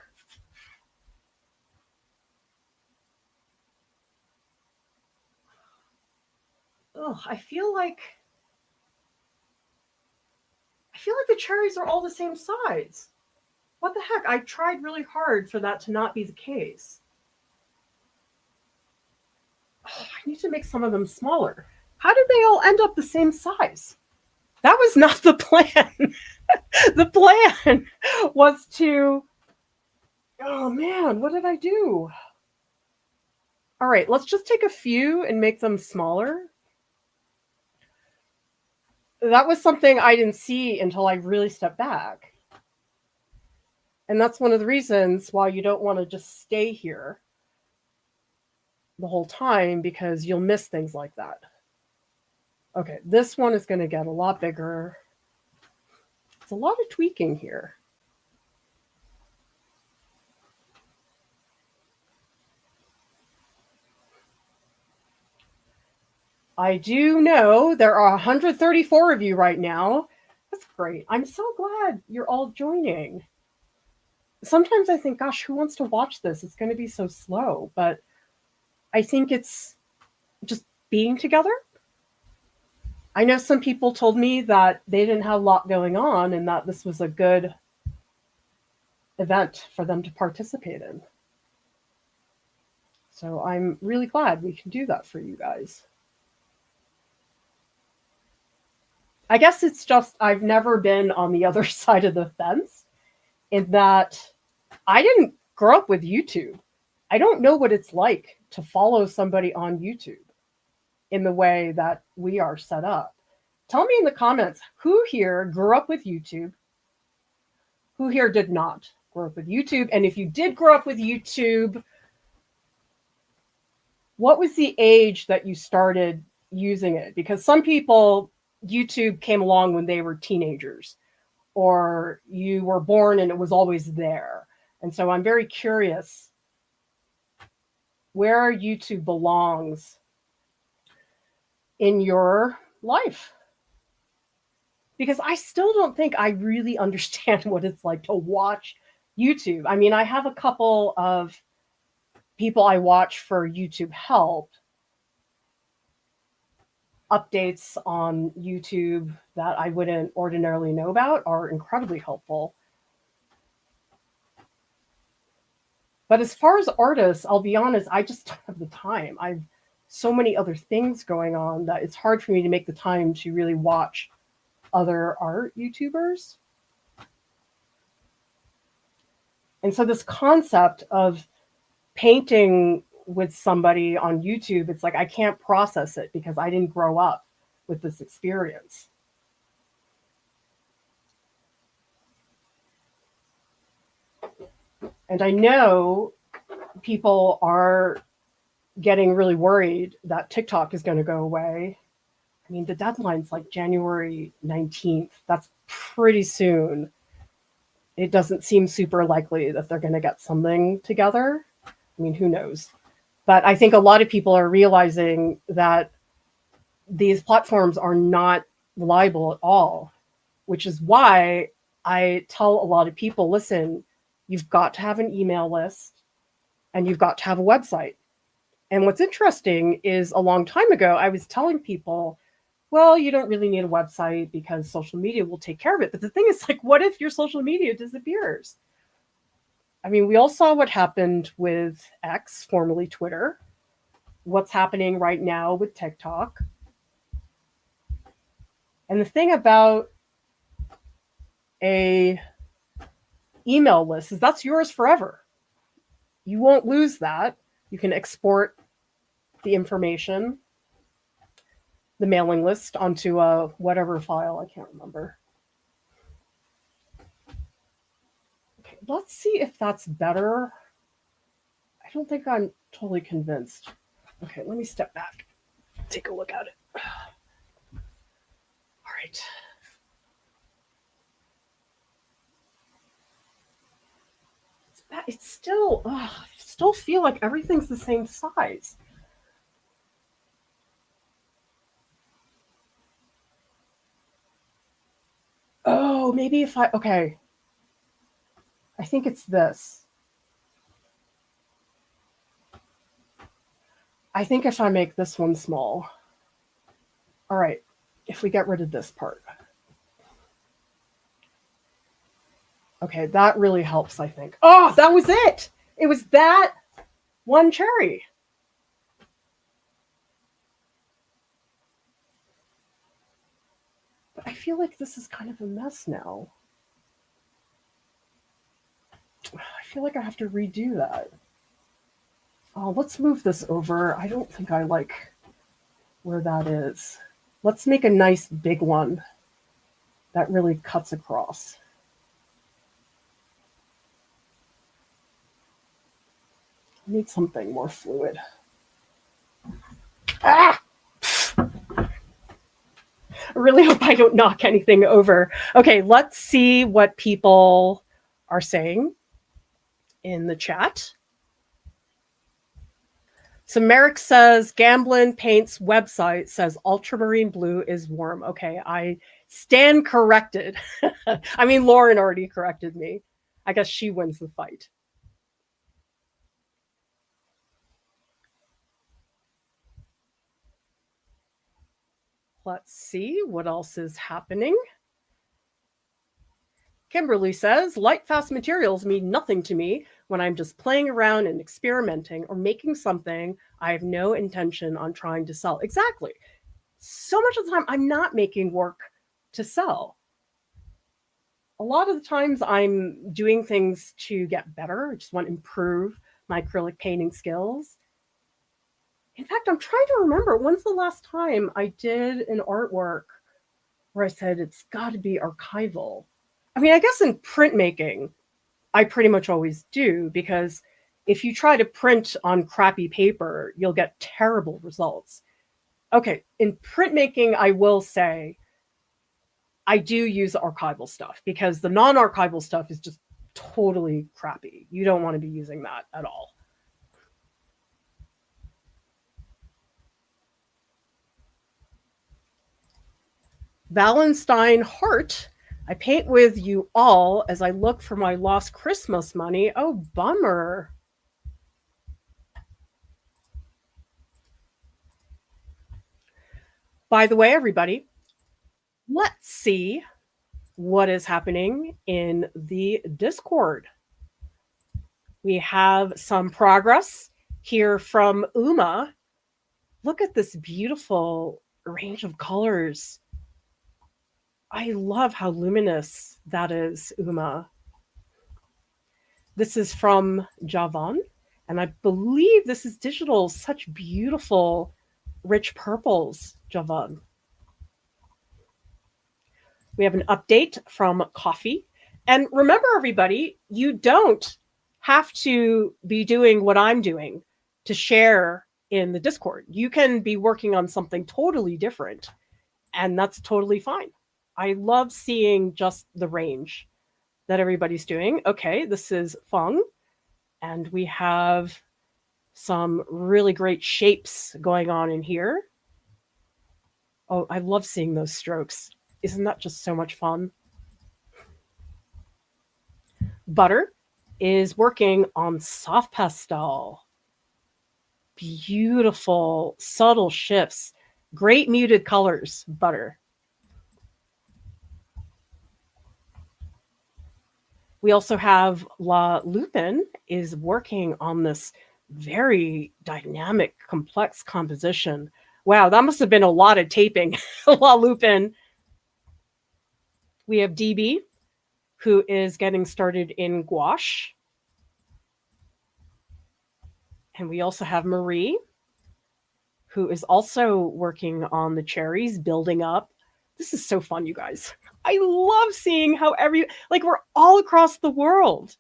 S1: Oh, I feel like the cherries are all the same size. What the heck? I tried really hard for that to not be the case. Oh, I need to make some of them smaller. How did they all end up the same size? That was not the plan. The plan was to, oh man, what did I do? All right, let's just take a few and make them smaller. That was something I didn't see until I really stepped back. And that's one of the reasons why you don't want to just stay here the whole time, because you'll miss things like that. Okay, this one is going to get a lot bigger. It's a lot of tweaking here. I do know there are 134 of you right now. That's great. I'm so glad you're all joining. Sometimes I think, gosh, who wants to watch this? It's going to be so slow. But I think it's just being together. I know some people told me that they didn't have a lot going on and that this was a good event for them to participate in. So I'm really glad we can do that for you guys. I guess it's just I've never been on the other side of the fence, in that I didn't grow up with YouTube. I don't know what it's like to follow somebody on YouTube in the way that we are set up. Tell me in the comments, who here grew up with YouTube? Who here did not grow up with YouTube? And if you did grow up with YouTube, what was the age that you started using it? Because some people, YouTube came along when they were teenagers, or you were born and it was always there. And so I'm very curious where YouTube belongs in your life. Because I still don't think I really understand what it's like to watch YouTube. I mean, I have a couple of people I watch for YouTube help, updates on YouTube that I wouldn't ordinarily know about are incredibly helpful. But as far as artists, I'll be honest, I just don't have the time. I've so many other things going on that it's hard for me to make the time to really watch other art YouTubers. And so this concept of painting with somebody on YouTube, it's like I can't process it because I didn't grow up with this experience. And I know people are getting really worried that TikTok is going to go away. I mean, the deadline's like January 19th. That's pretty soon. It doesn't seem super likely that they're going to get something together. I mean, who knows? But I think a lot of people are realizing that these platforms are not reliable at all, which is why I tell a lot of people, listen, you've got to have an email list and you've got to have a website. And what's interesting is a long time ago, I was telling people, well, you don't really need a website because social media will take care of it. But the thing is, like, what if your social media disappears? I mean, we all saw what happened with X, formerly Twitter, what's happening right now with TikTok. And the thing about a email list is that's yours forever. You won't lose that. You can export the information, the mailing list, onto a whatever file, I can't remember. Okay, let's see if that's better. I don't think I'm totally convinced. Okay, let me step back, take a look at it. All right. It's still feel like everything's the same size. Oh, maybe if okay. I think it's this. I think if I make this one small. All right, if we get rid of this part. Okay, that really helps, I think. Oh, that was it. It was that one cherry. But I feel like this is kind of a mess now. I feel like I have to redo that. Oh, let's move this over. I don't think I like where that is. Let's make a nice big one that really cuts across. I need something more fluid. Ah! I really hope I don't knock anything over. Okay, let's see what people are saying in the chat. So Merrick says, Gamblin Paints website says ultramarine blue is warm. Okay, I stand corrected. I mean, Lauren already corrected me. I guess she wins the fight. Let's see what else is happening. Kimberly says, light fast materials mean nothing to me when I'm just playing around and experimenting or making something I have no intention on trying to sell. Exactly. So much of the time, I'm not making work to sell. A lot of the times I'm doing things to get better. I just want to improve my acrylic painting skills. In fact, I'm trying to remember, when's the last time I did an artwork where I said it's got to be archival? I mean, I guess in printmaking, I pretty much always do, because if you try to print on crappy paper, you'll get terrible results. Okay, in printmaking, I will say I do use archival stuff because the non-archival stuff is just totally crappy. You don't want to be using that at all. Valenstein Hart, I paint with you all as I look for my lost Christmas money. Oh, bummer. By the way, everybody, let's see what is happening in the Discord. We have some progress here from Uma. Look at this beautiful range of colors. I love how luminous that is, Uma. This is from Javan, and I believe this is digital. Such beautiful, rich purples, Javan. We have an update from Coffee. And remember, everybody, you don't have to be doing what I'm doing to share in the Discord. You can be working on something totally different, and that's totally fine. I love seeing just the range that everybody's doing. Okay, this is Feng, and we have some really great shapes going on in here. Oh, I love seeing those strokes. Isn't that just so much fun? Butter is working on soft pastel. Beautiful, subtle shifts. Great muted colors, Butter. We also have La Lupin is working on this very dynamic, complex composition. Wow, that must have been a lot of taping. La Lupin. We have DB, who is getting started in gouache. And we also have Marie, who is also working on the cherries, building up. This is so fun, you guys. I love seeing how we're all across the world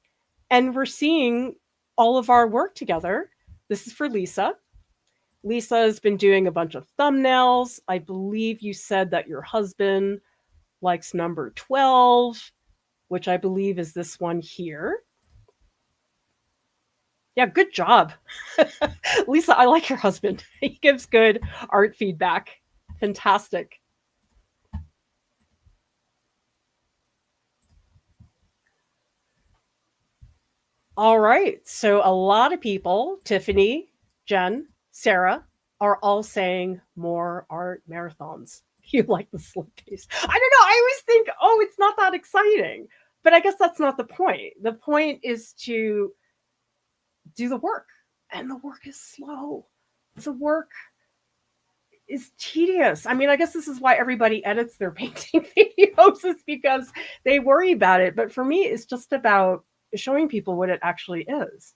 S1: and we're seeing all of our work together. This is for Lisa. Lisa has been doing a bunch of thumbnails. I believe you said that your husband likes number 12, which I believe is this one here. Yeah, good job. Lisa, I like your husband. He gives good art feedback. Fantastic. All right. So a lot of people, Tiffany, Jen, Sarah, are all saying more art marathons. You like the slip piece. I don't know. I always think, oh, it's not that exciting. But I guess that's not the point. The point is to do the work. And the work is slow. The work is tedious. I mean, I guess this is why everybody edits their painting videos, is because they worry about it. But for me, it's just about showing people what it actually is.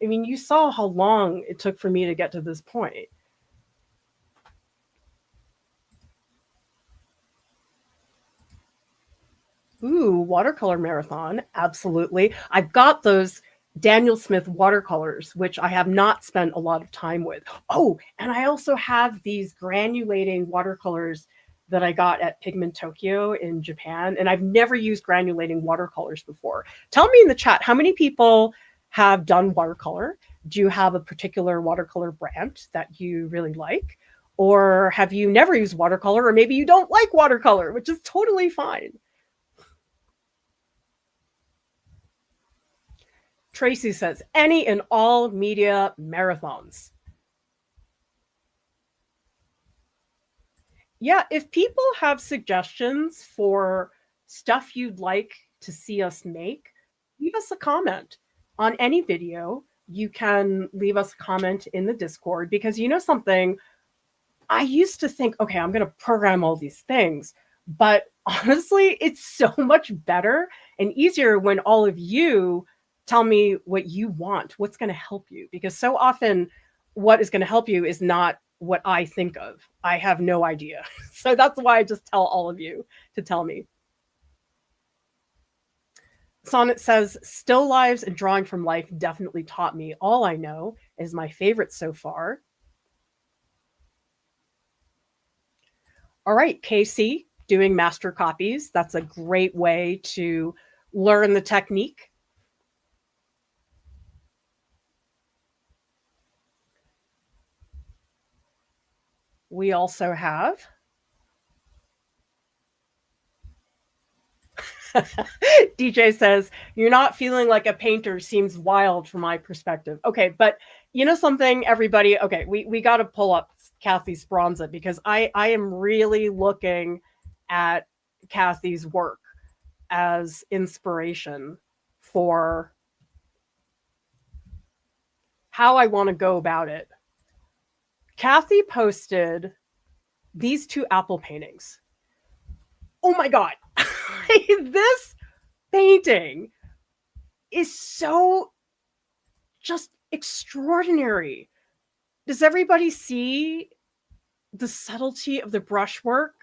S1: I mean, you saw how long it took for me to get to this point. Ooh, watercolor marathon. Absolutely. I've got those Daniel Smith watercolors, which I have not spent a lot of time with. Oh, and I also have these granulating watercolors that I got at Pigment Tokyo in Japan. And I've never used granulating watercolors before. Tell me in the chat, how many people have done watercolor? Do you have a particular watercolor brand that you really like? Or have you never used watercolor? Or maybe you don't like watercolor, which is totally fine. Tracy says, any and all media marathons. Yeah, if people have suggestions for stuff you'd like to see us make, leave us a comment on any video. You can leave us a comment in the Discord, because you know something, I used to think, okay, I'm going to program all these things. But honestly, it's so much better and easier when all of you tell me what you want, what's going to help you. Because so often what is going to help you is not what I think of. I have no idea. So that's why I just tell all of you to tell me. Sonnet says, still lives and drawing from life definitely taught me. All I know is my favorite so far. All right, Casey, doing master copies. That's a great way to learn the technique. We also have DJ says, you're not feeling like a painter seems wild from my perspective. Okay, but you know something, everybody? Okay, we got to pull up Kathy Speranza because I am really looking at Kathy's work as inspiration for how I want to go about it. Kathy posted these two apple paintings. Oh my God. This painting is so just extraordinary. Does everybody see the subtlety of the brushwork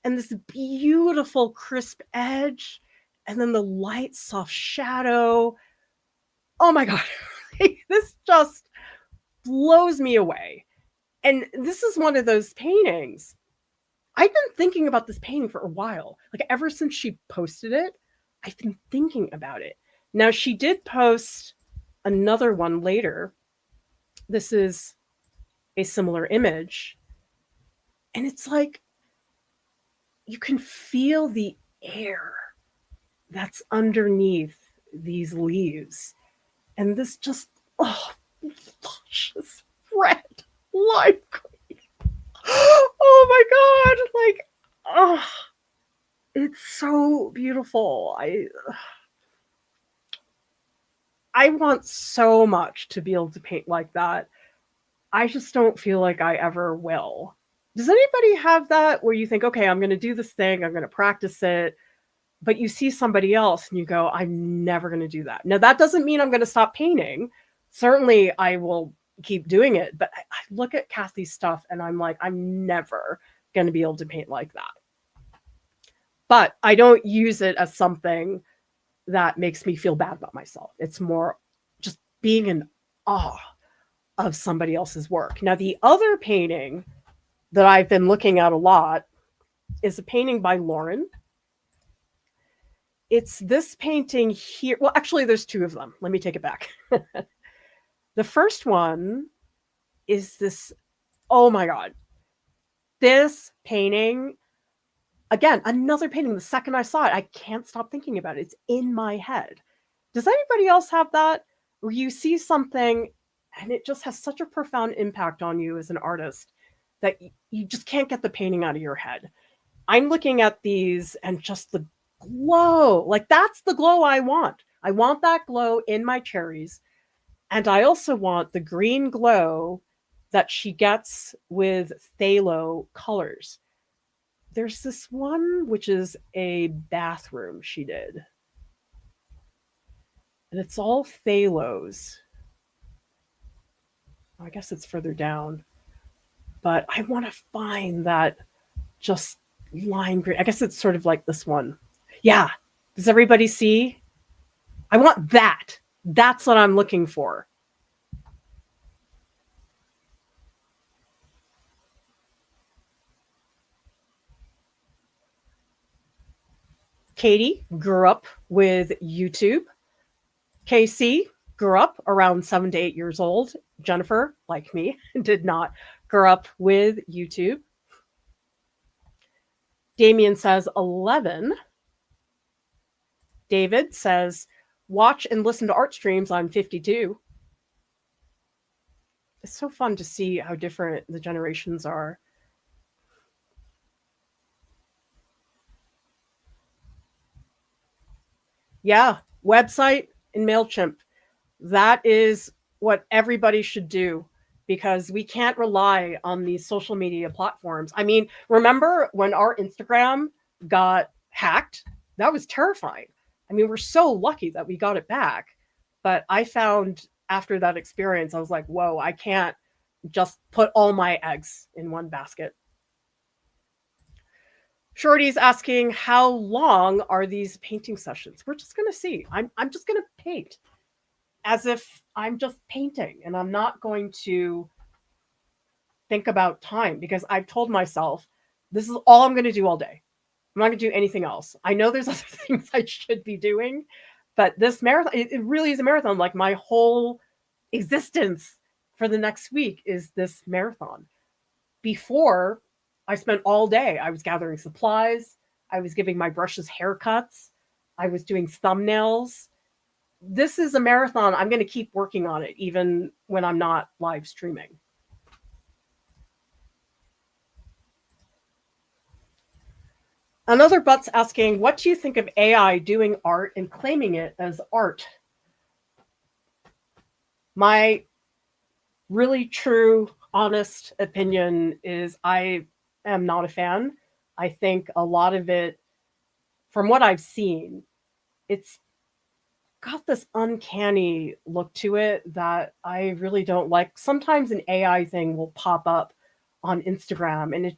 S1: and this beautiful crisp edge and then the light soft shadow? Oh my God. This just blows me away. And this is one of those paintings. I've been thinking about this painting for a while. Like ever since she posted it, I've been thinking about it. Now she did post another one later. This is a similar image. And it's like you can feel the air that's underneath these leaves. And this just, oh, luscious red lime green. Oh my God. Like, oh, it's so beautiful. I want so much to be able to paint like that. I just don't feel like I ever will. Does anybody have that where you think, okay, I'm going to do this thing, I'm going to practice it, but you see somebody else and you go, I'm never going to do that. Now, that doesn't mean I'm going to stop painting. Certainly, I will keep doing it, but I look at Kathy's stuff and I'm like, I'm never going to be able to paint like that. But I don't use it as something that makes me feel bad about myself. It's more just being in awe of somebody else's work. Now, the other painting that I've been looking at a lot is a painting by Lauren. It's this painting here. Well, actually, there's two of them. Let me take it back. The first one is this. Oh my God. This painting, again, another painting. The second I saw it, I can't stop thinking about it. It's in my head. Does anybody else have that? Where you see something and it just has such a profound impact on you as an artist that you just can't get the painting out of your head. I'm looking at these and just the glow, like that's the glow I want. I want that glow in my cherries. And I also want the green glow that she gets with phthalo colors. There's this one, which is a bathroom she did. And it's all phthalos. I guess it's further down. But I want to find that just lime green. I guess it's sort of like this one. Yeah. Does everybody see? I want that. That's what I'm looking for. Katie grew up with YouTube. KC grew up around 7 to 8 years old. Jennifer, like me, did not grow up with YouTube. Damien says 11. David says, watch and listen to art streams. I'm 52. It's so fun to see how different the generations are. Yeah, website and MailChimp. That is what everybody should do because we can't rely on these social media platforms. I mean, remember when our Instagram got hacked? That was terrifying. I mean, we're so lucky that we got it back. But I found after that experience, I was like, whoa, I can't just put all my eggs in one basket. Shorty's asking, how long are these painting sessions? We're just going to see. I'm just going to paint as if I'm just painting and I'm not going to think about time because I've told myself this is all I'm going to do all day. I'm not going to do anything else. I know there's other things I should be doing, but this marathon, it really is a marathon. Like my whole existence for the next week is this marathon. Before, I spent all day, I was gathering supplies, I was giving my brushes haircuts, I was doing thumbnails. This is a marathon. I'm going to keep working on it, even when I'm not live streaming. Another butt's asking, what do you think of AI doing art and claiming it as art? My really true, honest opinion is I am not a fan. I think a lot of it, from what I've seen, it's got this uncanny look to it that I really don't like. Sometimes an AI thing will pop up on Instagram, and I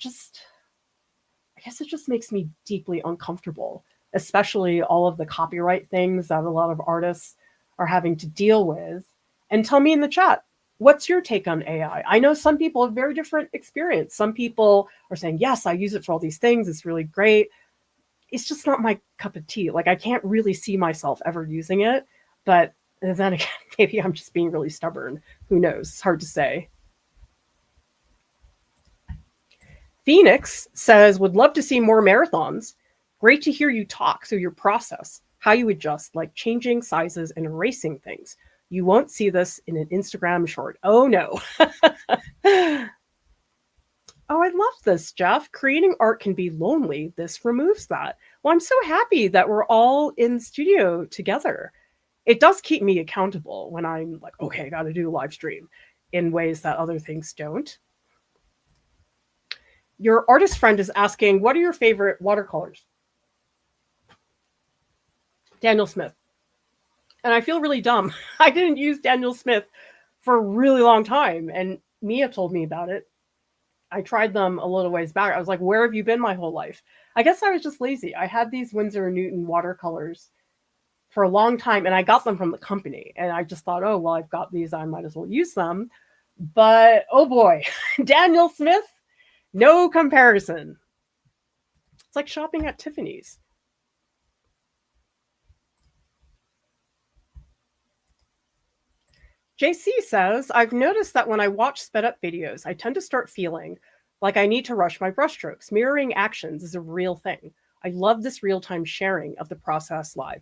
S1: guess it just makes me deeply uncomfortable, especially all of the copyright things that a lot of artists are having to deal with. And tell me in the chat, what's your take on AI? I know some people have very different experience. Some people are saying, yes, I use it for all these things. It's really great. It's just not my cup of tea. Like, I can't really see myself ever using it. But then again, maybe I'm just being really stubborn. Who knows? It's hard to say. Phoenix says, would love to see more marathons. Great to hear you talk through your process, how you adjust, like changing sizes and erasing things. You won't see this in an Instagram short. Oh, no. Oh, I love this, Jeff. Creating art can be lonely. This removes that. Well, I'm so happy that we're all in studio together. It does keep me accountable when I'm like, okay, I got to do a live stream in ways that other things don't. Your artist friend is asking, what are your favorite watercolors? Daniel Smith. And I feel really dumb. I didn't use Daniel Smith for a really long time. And Mia told me about it. I tried them a little ways back. I was like, where have you been my whole life? I guess I was just lazy. I had these Winsor & Newton watercolors for a long time, and I got them from the company. And I just thought, oh, well, I've got these. I might as well use them. But, oh boy, Daniel Smith, no comparison. It's like shopping at Tiffany's. JC says, I've noticed that when I watch sped up videos, I tend to start feeling like I need to rush my brushstrokes. Mirroring actions is a real thing. I love this real-time sharing of the process live.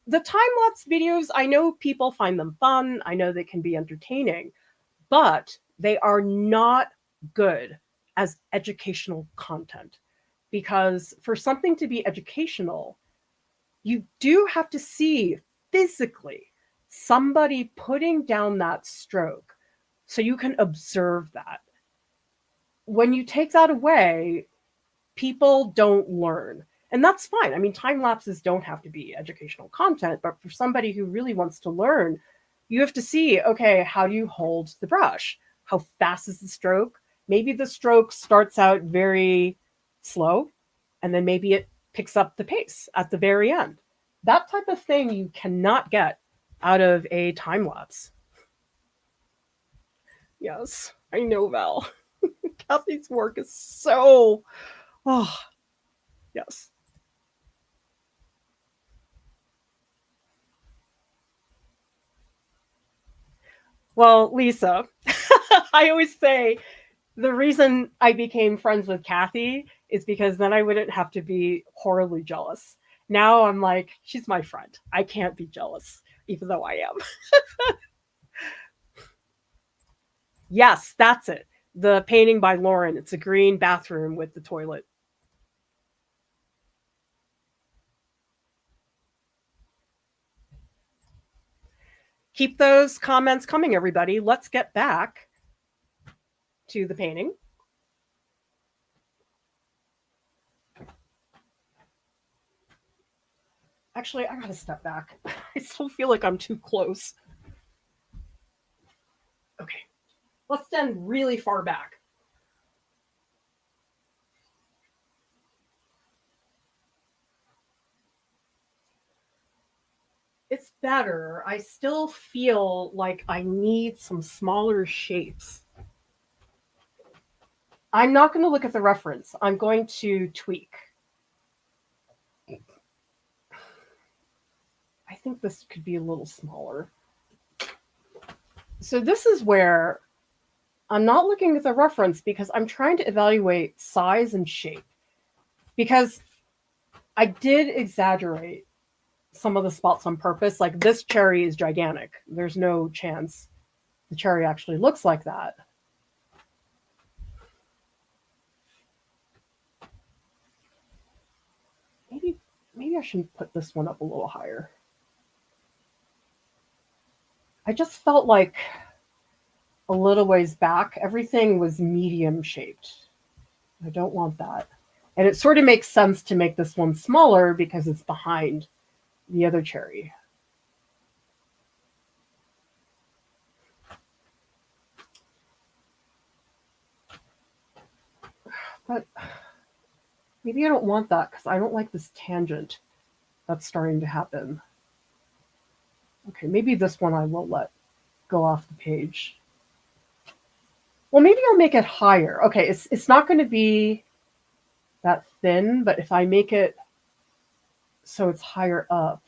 S1: The time-lapse videos, I know people find them fun. I know they can be entertaining, but they are not good as educational content, because for something to be educational, you do have to see physically somebody putting down that stroke so you can observe that. When you take that away, people don't learn. And that's fine. I mean, time lapses don't have to be educational content, but for somebody who really wants to learn, you have to see, okay, how do you hold the brush? How fast is the stroke? Maybe the stroke starts out very slow, and then maybe it picks up the pace at the very end. That type of thing you cannot get out of a time lapse. Yes, I know, Val. Kathy's work is so, oh, yes. Well, Lisa, I always say the reason I became friends with Kathy is because then I wouldn't have to be horribly jealous. Now I'm like, she's my friend. I can't be jealous, even though I am. Yes, that's it. The painting by Lauren. It's a green bathroom with the toilet. Keep those comments coming, everybody. Let's get back to the painting. Actually, I gotta step back. I still feel like I'm too close. Okay, let's stand really far back. It's better. I still feel like I need some smaller shapes. I'm not going to look at the reference. I'm going to tweak. I think this could be a little smaller. So this is where I'm not looking at the reference because I'm trying to evaluate size and shape. Because I did exaggerate some of the spots on purpose. Like this cherry is gigantic. There's no chance the cherry actually looks like that. Maybe I should put this one up a little higher. I just felt like a little ways back, everything was medium shaped. I don't want that. And it sort of makes sense to make this one smaller because it's behind the other cherry. But maybe I don't want that because I don't like this tangent that's starting to happen. Okay, maybe this one I will let go off the page. Well, maybe I'll make it higher. Okay, it's not going to be that thin, but if I make it so it's higher up.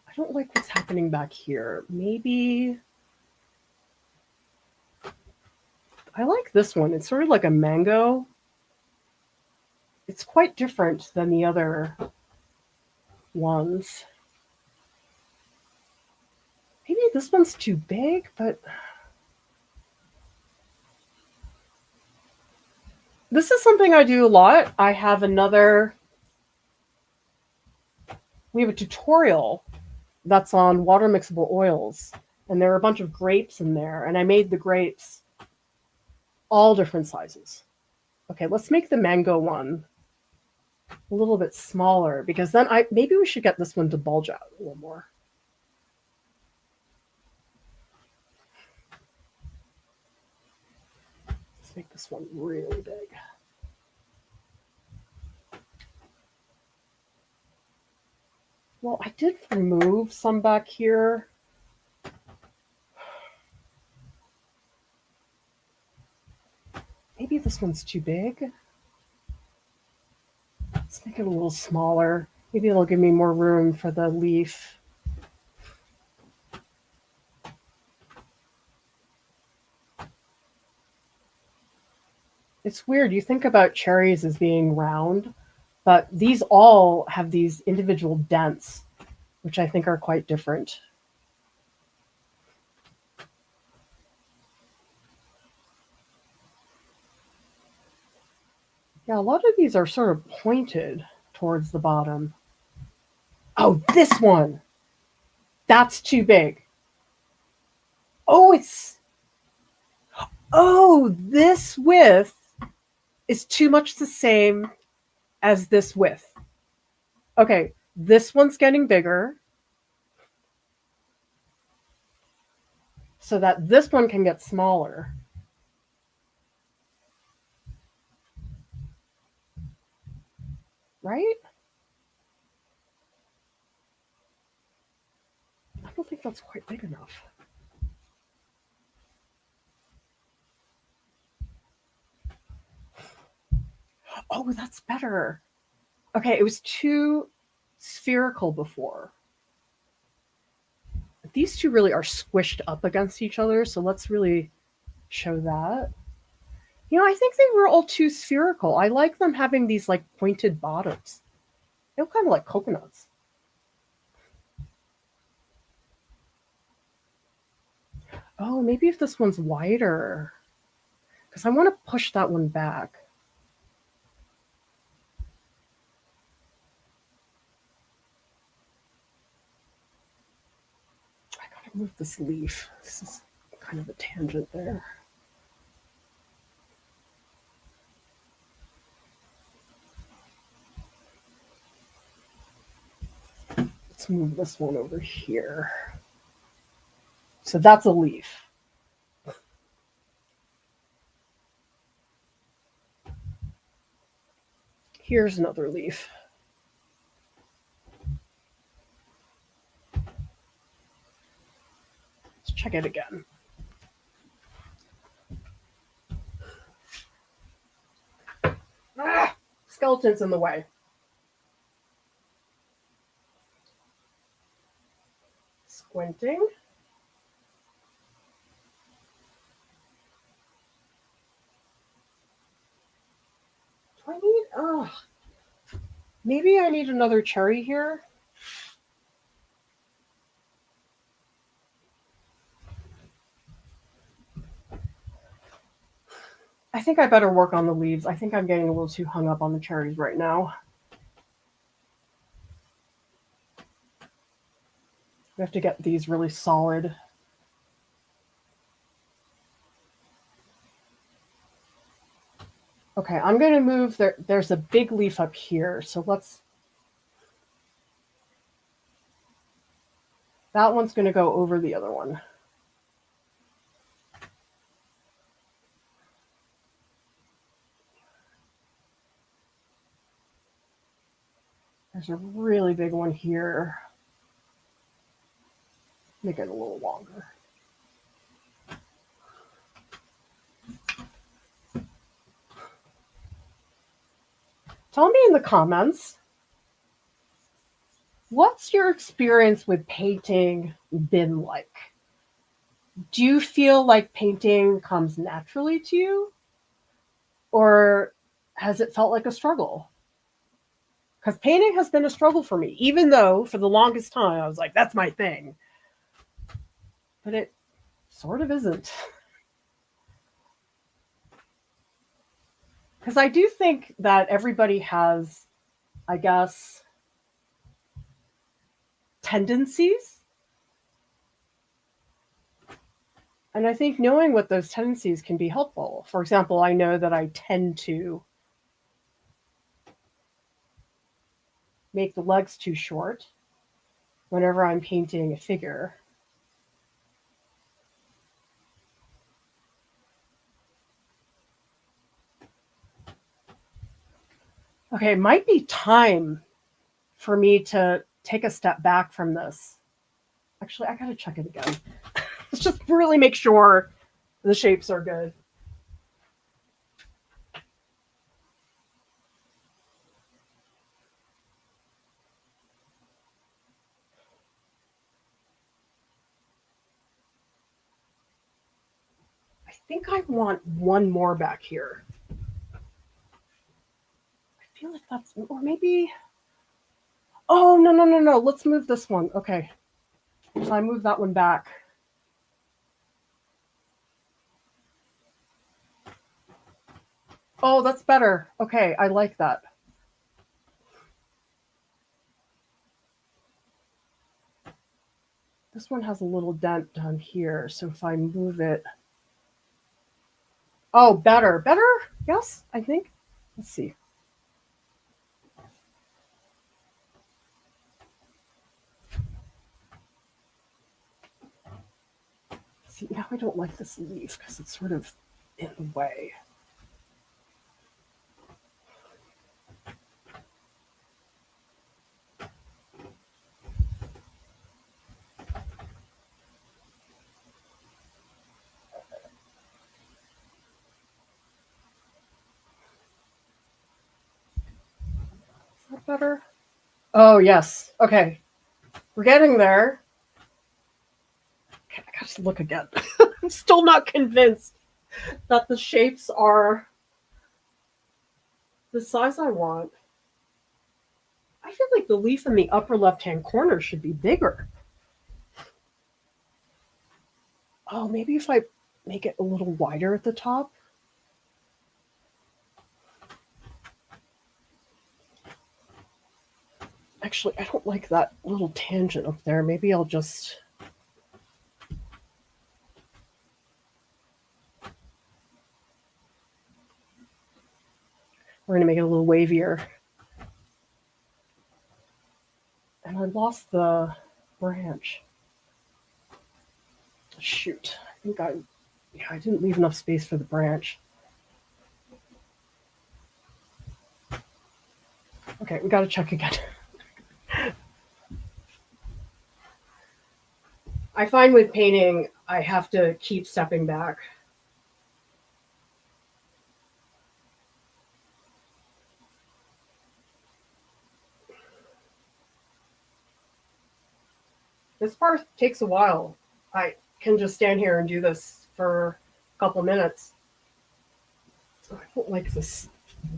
S1: I don't like what's happening back here. Maybe I like this one. It's sort of like a mango. It's quite different than the other ones. Maybe this one's too big, but this is something I do a lot. I have we have a tutorial that's on water mixable oils, and there are a bunch of grapes in there, and I made the grapes all different sizes. Okay, let's make the mango one a little bit smaller because then maybe we should get this one to bulge out a little more. Let's make this one really big. Well, I did remove some back here. Maybe this one's too big. Let's make it a little smaller. Maybe it'll give me more room for the leaf. It's weird. You think about cherries as being round, but these all have these individual dents, which I think are quite different. Yeah, a lot of these are sort of pointed towards the bottom. Oh, this one. That's too big. Oh, this width is too much the same as this width. Okay, this one's getting bigger so that this one can get smaller. Right? I don't think that's quite big enough. Oh, that's better. Okay, it was too spherical before. These two really are squished up against each other, so let's really show that. You know, I think they were all too spherical. I like them having these like pointed bottoms. They look kind of like coconuts. Oh, maybe if this one's wider, because I want to push that one back. I gotta move this leaf. This is kind of a tangent there. Let's move this one over here. So that's a leaf. Here's another leaf. Let's check it again. Ah, skeleton's in the way. Squinting. Do I need, maybe I need another cherry here. I think I better work on the leaves. I think I'm getting a little too hung up on the cherries right now. We have to get these really solid. Okay, I'm going to move there. There's a big leaf up here. So that one's going to go over the other one. There's a really big one here. Make it a little longer. Tell me in the comments, what's your experience with painting been like? Do you feel like painting comes naturally to you? Or has it felt like a struggle? Because painting has been a struggle for me, even though for the longest time I was like, that's my thing. But it sort of isn't. Because I do think that everybody has, I guess, tendencies. And I think knowing what those tendencies can be helpful. For example, I know that I tend to make the legs too short whenever I'm painting a figure. Okay, it might be time for me to take a step back from this. Actually, I gotta check it again. Let's just really make sure the shapes are good. I think I want one more back here. I feel like that's, or maybe, oh, no. Let's move this one. Okay. So I move that one back. Oh, that's better. Okay, I like that. This one has a little dent down here, so if I move it... Oh, better. Better? Yes, I think. Let's see. See, now I don't like this leaf because it's sort of in the way. Is that better? Oh, yes. Okay. We're getting there. Okay, I gotta look again. I'm still not convinced that the shapes are the size I want. I feel like the leaf in the upper left-hand corner should be bigger. Oh, maybe if I make it a little wider at the top. Actually, I don't like that little tangent up there. Maybe I'll just... We're going to make it a little wavier. And I lost the branch. Shoot. I think I didn't leave enough space for the branch. Okay, we got to check again. I find with painting, I have to keep stepping back. This part takes a while. I can just stand here and do this for a couple minutes. I don't like this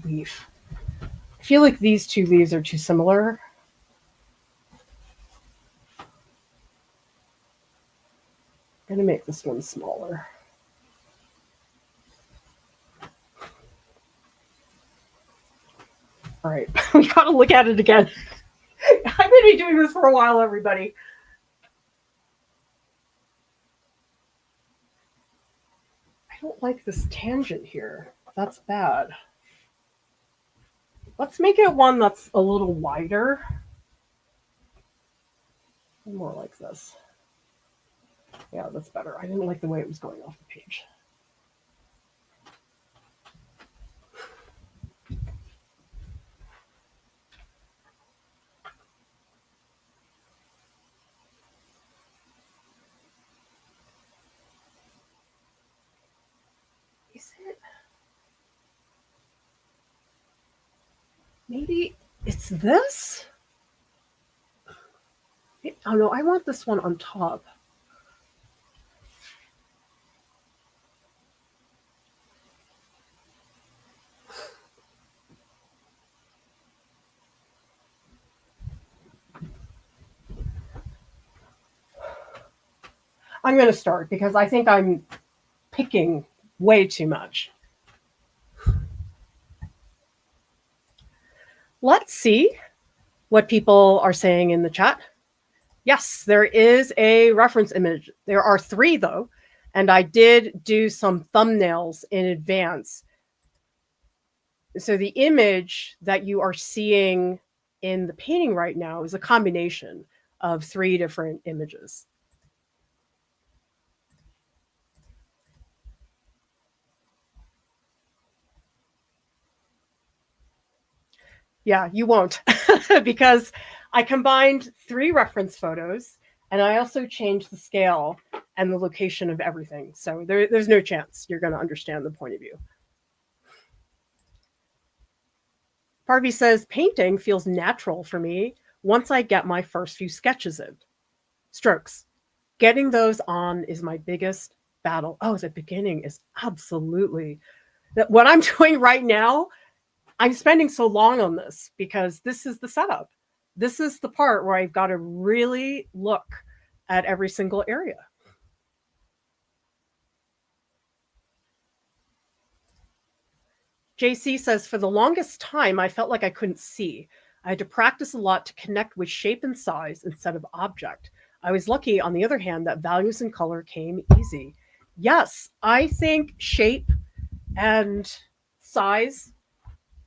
S1: leaf. I feel like these two leaves are too similar. I'm going to make this one smaller. All right, we got to look at it again. I'm going to be doing this for a while, everybody. I don't like this tangent here. That's bad. Let's make it one that's a little wider. More like this. Yeah, that's better. I didn't like the way it was going off the page. Is it? Maybe it's this? Oh no, I want this one on top. I'm going to start because I think I'm picking way too much. Let's see what people are saying in the chat. Yes, there is a reference image. There are 3 though, and I did do some thumbnails in advance. So the image that you are seeing in the painting right now is a combination of 3 different images. Yeah, you won't because I combined 3 reference photos and I also changed the scale and the location of everything. So there's no chance you're going to understand the point of view. Harvey says, painting feels natural for me once I get my first few sketches in. Strokes. Getting those on is my biggest battle. Oh, the beginning is absolutely what I'm doing right now. I'm spending so long on this because this is the setup. This is the part where I've got to really look at every single area. JC says, for the longest time, I felt like I couldn't see. I had to practice a lot to connect with shape and size instead of object. I was lucky, on the other hand, that values and color came easy. Yes, I think shape and size,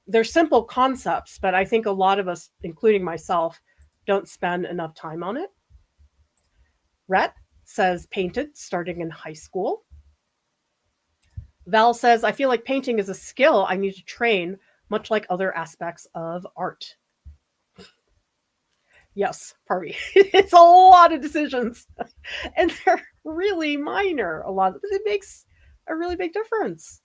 S1: they're simple concepts, but I think a lot of us, including myself, don't spend enough time on it. Rhett says painted starting in high school. Val says, I feel like painting is a skill I need to train, much like other aspects of art. Yes, Parvy. It's a lot of decisions, and they're really minor. A lot of it makes a really big difference.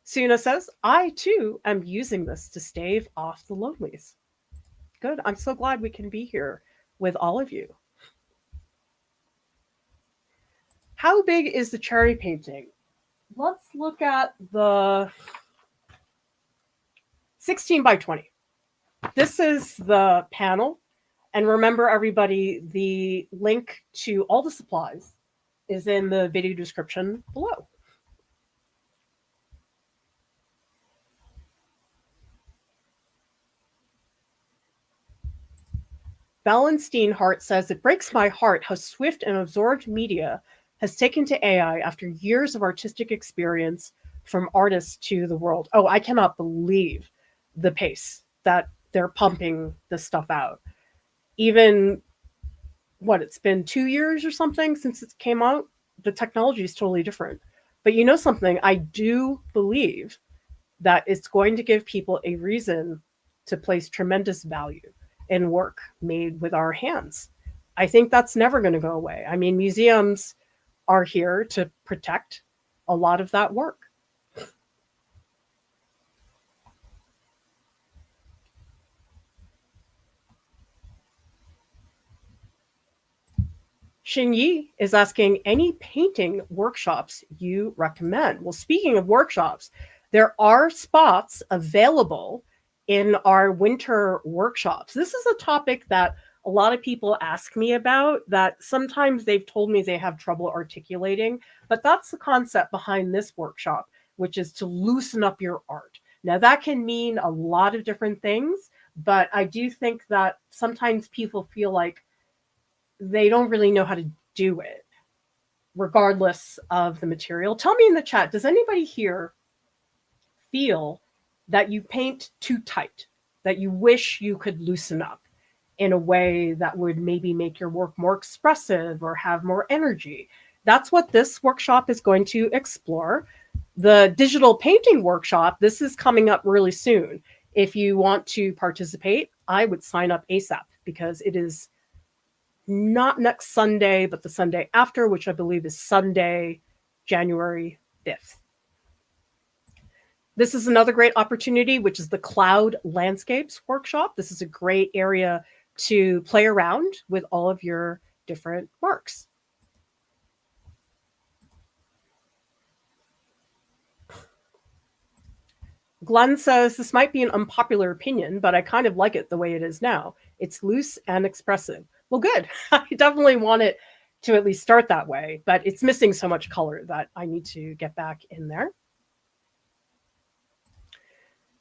S1: Suna says, I too am using this to stave off the lonelies. Good. I'm so glad we can be here with all of you. How big is the cherry painting? Let's look at the 16 by 20. This is the panel. And remember, everybody, the link to all the supplies is in the video description below. Valenstein Hart says, it breaks my heart how swift and absorbed media has taken to AI after years of artistic experience from artists to the world. Oh, I cannot believe the pace that they're pumping this stuff out. Even, it's been 2 years or something since it came out? The technology is totally different. But you know something? I do believe that it's going to give people a reason to place tremendous value in work made with our hands. I think that's never going to go away. I mean, museums are here to protect a lot of that work. Xin Yi is asking, any painting workshops you recommend? Well, speaking of workshops, There are spots available in our winter workshops. This is a topic that a lot of people ask me about, that sometimes they've told me they have trouble articulating, but that's the concept behind this workshop, which is to loosen up your art. Now, that can mean a lot of different things, but I do think that sometimes people feel like they don't really know how to do it, regardless of the material. Tell me in the chat, does anybody here feel that you paint too tight, that you wish you could loosen up in a way that would maybe make your work more expressive or have more energy? That's what this workshop is going to explore. The digital painting workshop, this is coming up really soon. If you want to participate, I would sign up ASAP, because it is not next Sunday, but the Sunday after, which I believe is Sunday, January 5th. This is another great opportunity, which is the Cloud Landscapes workshop. This is a great area to play around with all of your different marks. Glenn says, this might be an unpopular opinion, but I kind of like it the way it is now. It's loose and expressive. Well, good. I definitely want it to at least start that way, but it's missing so much color that I need to get back in there.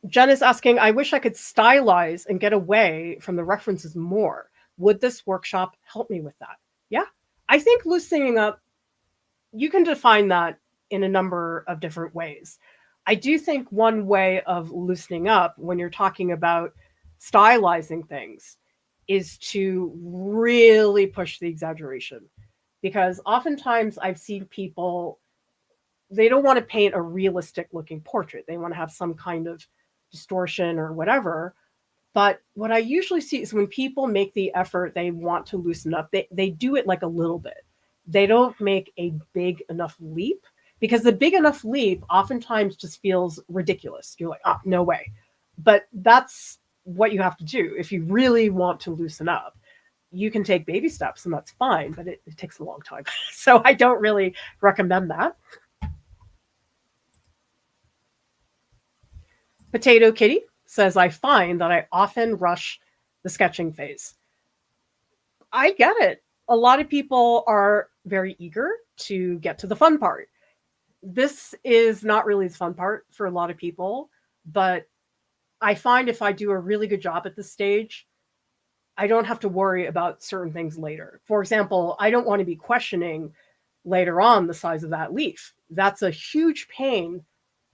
S1: Jen is asking, I wish I could stylize and get away from the references more. Would this workshop help me with that? Yeah, I think loosening up, you can define that in a number of different ways. I do think one way of loosening up when you're talking about stylizing things is to really push the exaggeration, because oftentimes I've seen people, they don't want to paint a realistic looking portrait. They want to have some kind of distortion or whatever. But what I usually see is when people make the effort, they want to loosen up, they do it like a little bit. They don't make a big enough leap, because the big enough leap oftentimes just feels ridiculous. You're like, oh, no way. But that's what you have to do. If you really want to loosen up, you can take baby steps, and that's fine, but it takes a long time. So I don't really recommend that. Potato Kitty says, I find that I often rush the sketching phase. I get it. A lot of people are very eager to get to the fun part. This is not really the fun part for a lot of people, but I find if I do a really good job at this stage, I don't have to worry about certain things later. For example, I don't want to be questioning later on the size of that leaf. That's a huge pain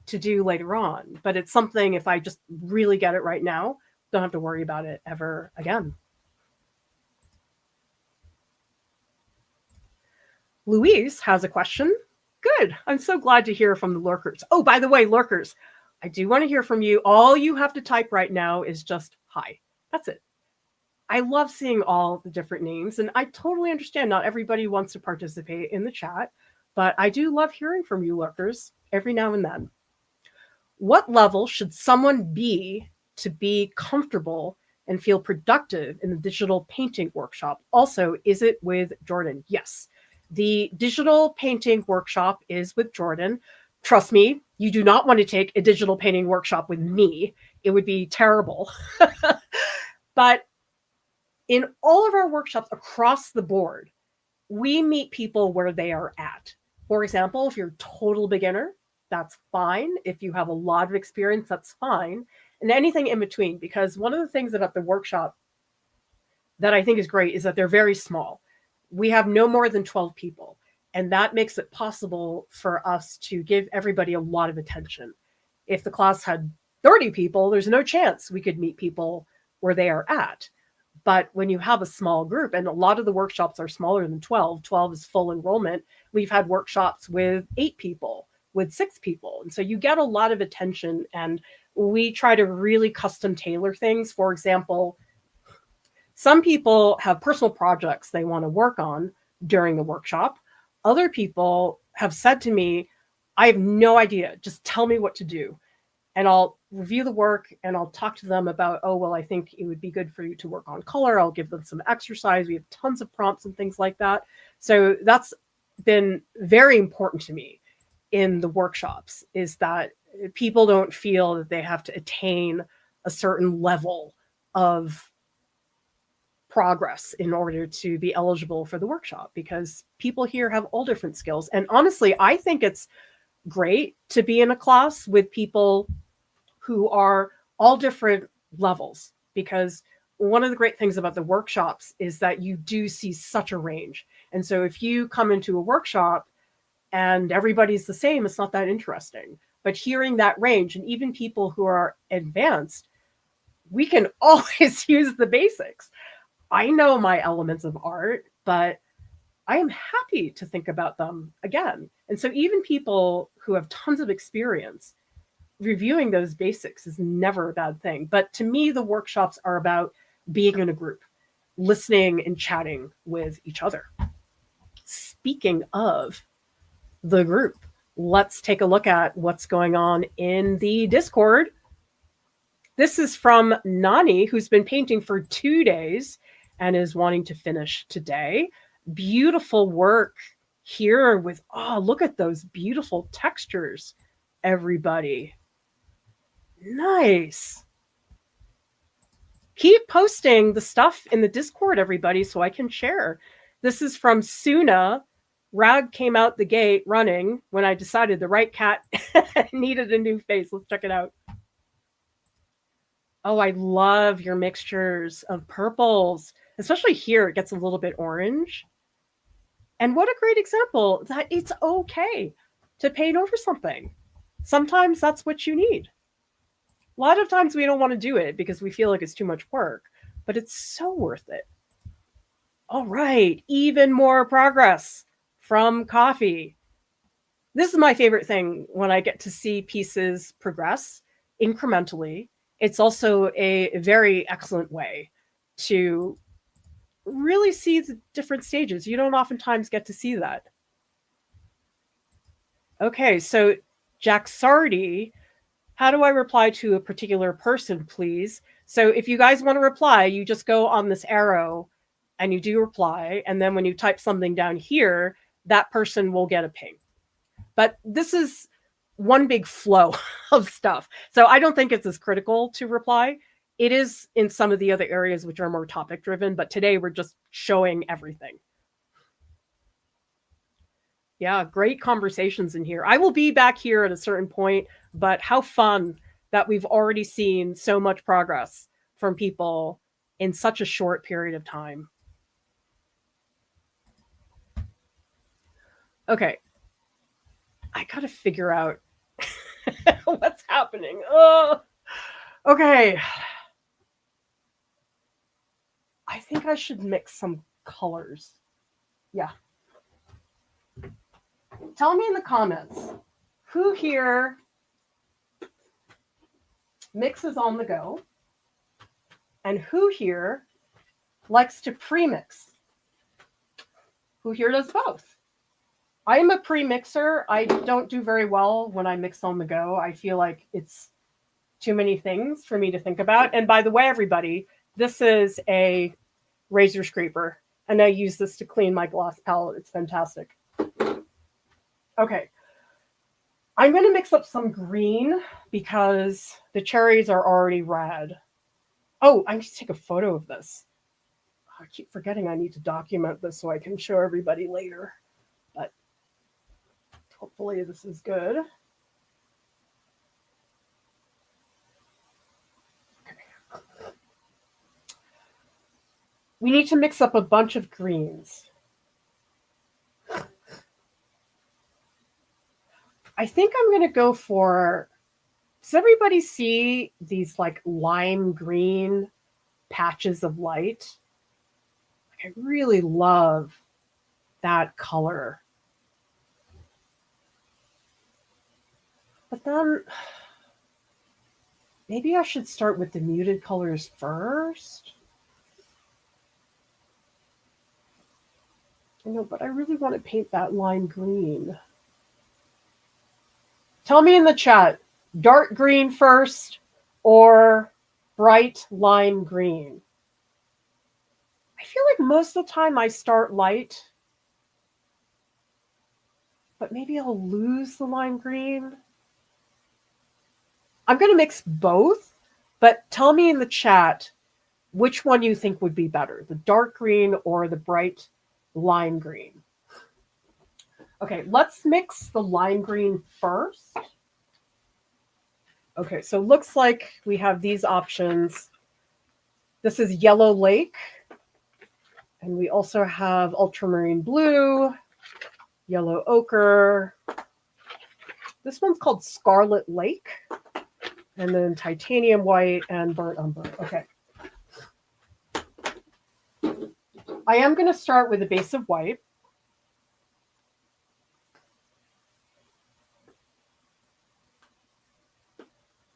S1: to do later on, but it's something, if I just really get it right now, don't have to worry about it ever again. Louise has a question. Good. I'm so glad to hear from the lurkers. Oh, by the way, lurkers, I do want to hear from you. All you have to type right now is just hi. That's it. I love seeing all the different names, and I totally understand not everybody wants to participate in the chat, but I do love hearing from you lurkers every now and then. What level should someone be to be comfortable and feel productive in the digital painting workshop? Also, is it with Jordan? Yes. The digital painting workshop is with Jordan. Trust me, you do not want to take a digital painting workshop with me. It would be terrible. But in all of our workshops across the board, we meet people where they are at. For example, if you're a total beginner, that's fine. If you have a lot of experience, that's fine. And anything in between, because one of the things about the workshop that I think is great is that they're very small. We have no more than 12 people, and that makes it possible for us to give everybody a lot of attention. If the class had 30 people, there's no chance we could meet people where they are at. But when you have a small group, and a lot of the workshops are smaller than 12, 12 is full enrollment. We've had workshops with 8 people, with 6 people. And so you get a lot of attention, and we try to really custom tailor things. For example, some people have personal projects they want to work on during the workshop. Other people have said to me, I have no idea, just tell me what to do. And I'll review the work, and I'll talk to them about, oh, well, I think it would be good for you to work on color. I'll give them some exercise. We have tons of prompts and things like that. So that's been very important to me in the workshops, is that people don't feel that they have to attain a certain level of progress in order to be eligible for the workshop, because people here have all different skills. And honestly, I think it's great to be in a class with people who are all different levels, because one of the great things about the workshops is that you do see such a range. And so if you come into a workshop and everybody's the same, it's not that interesting. But hearing that range, and even people who are advanced, we can always use the basics. I know my elements of art, but I am happy to think about them again. And so even people who have tons of experience, reviewing those basics is never a bad thing. But to me, the workshops are about being in a group, listening and chatting with each other. Speaking of the group, let's take a look at what's going on in the Discord. This is from Nani, who's been painting for 2 days and is wanting to finish today. Beautiful work here with, oh, look at those beautiful textures, everybody. Nice. Keep posting the stuff in the Discord, everybody, so I can share. This is from Suna. Rag came out the gate running when I decided the right cat needed a new face. Let's check it out. Oh, I love your mixtures of purples, especially here. It gets a little bit orange. And what a great example that it's okay to paint over something. Sometimes that's what you need. A lot of times we don't want to do it because we feel like it's too much work, but it's so worth it. All right, even more progress from Coffee. This is my favorite thing when I get to see pieces progress incrementally. It's also a very excellent way to really see the different stages. You don't oftentimes get to see that. Okay, so Jack Sardi, how do I reply to a particular person, please? So if you guys want to reply, you just go on this arrow and you do reply. And then when you type something down here, that person will get a ping. But this is one big flow of stuff. So I don't think it's as critical to reply. It is in some of the other areas which are more topic driven, but today we're just showing everything. Yeah, great conversations in here. I will be back here at a certain point, but how fun that we've already seen so much progress from people in such a short period of time. Okay, I gotta figure out what's happening. Oh, okay. I think I should mix some colors. Yeah. Tell me in the comments, who here mixes on the go and who here likes to pre-mix? Who here does both? I am a pre-mixer. I don't do very well when I mix on the go. I feel like it's too many things for me to think about. And by the way, everybody, this is a razor scraper, and I use this to clean my gloss palette. It's fantastic. Okay. I'm going to mix up some green because the cherries are already red. Oh, I need to take a photo of this. I keep forgetting I need to document this so I can show everybody later. But hopefully this is good. Okay. We need to mix up a bunch of greens. I think I'm going to go for, does everybody see these like lime green patches of light? I really love that color. But then maybe I should start with the muted colors first. I know, but I really want to paint that lime green. Tell me in the chat, dark green first or bright lime green? I feel like most of the time I start light, but maybe I'll lose the lime green. I'm going to mix both, but tell me in the chat which one you think would be better, the dark green or the bright lime green. Okay, let's mix the lime green first. Okay, so looks like we have these options. This is Yellow Lake. And we also have ultramarine blue, yellow ochre. This one's called Scarlet Lake. And then titanium white and burnt umber. Okay. I am going to start with a base of white.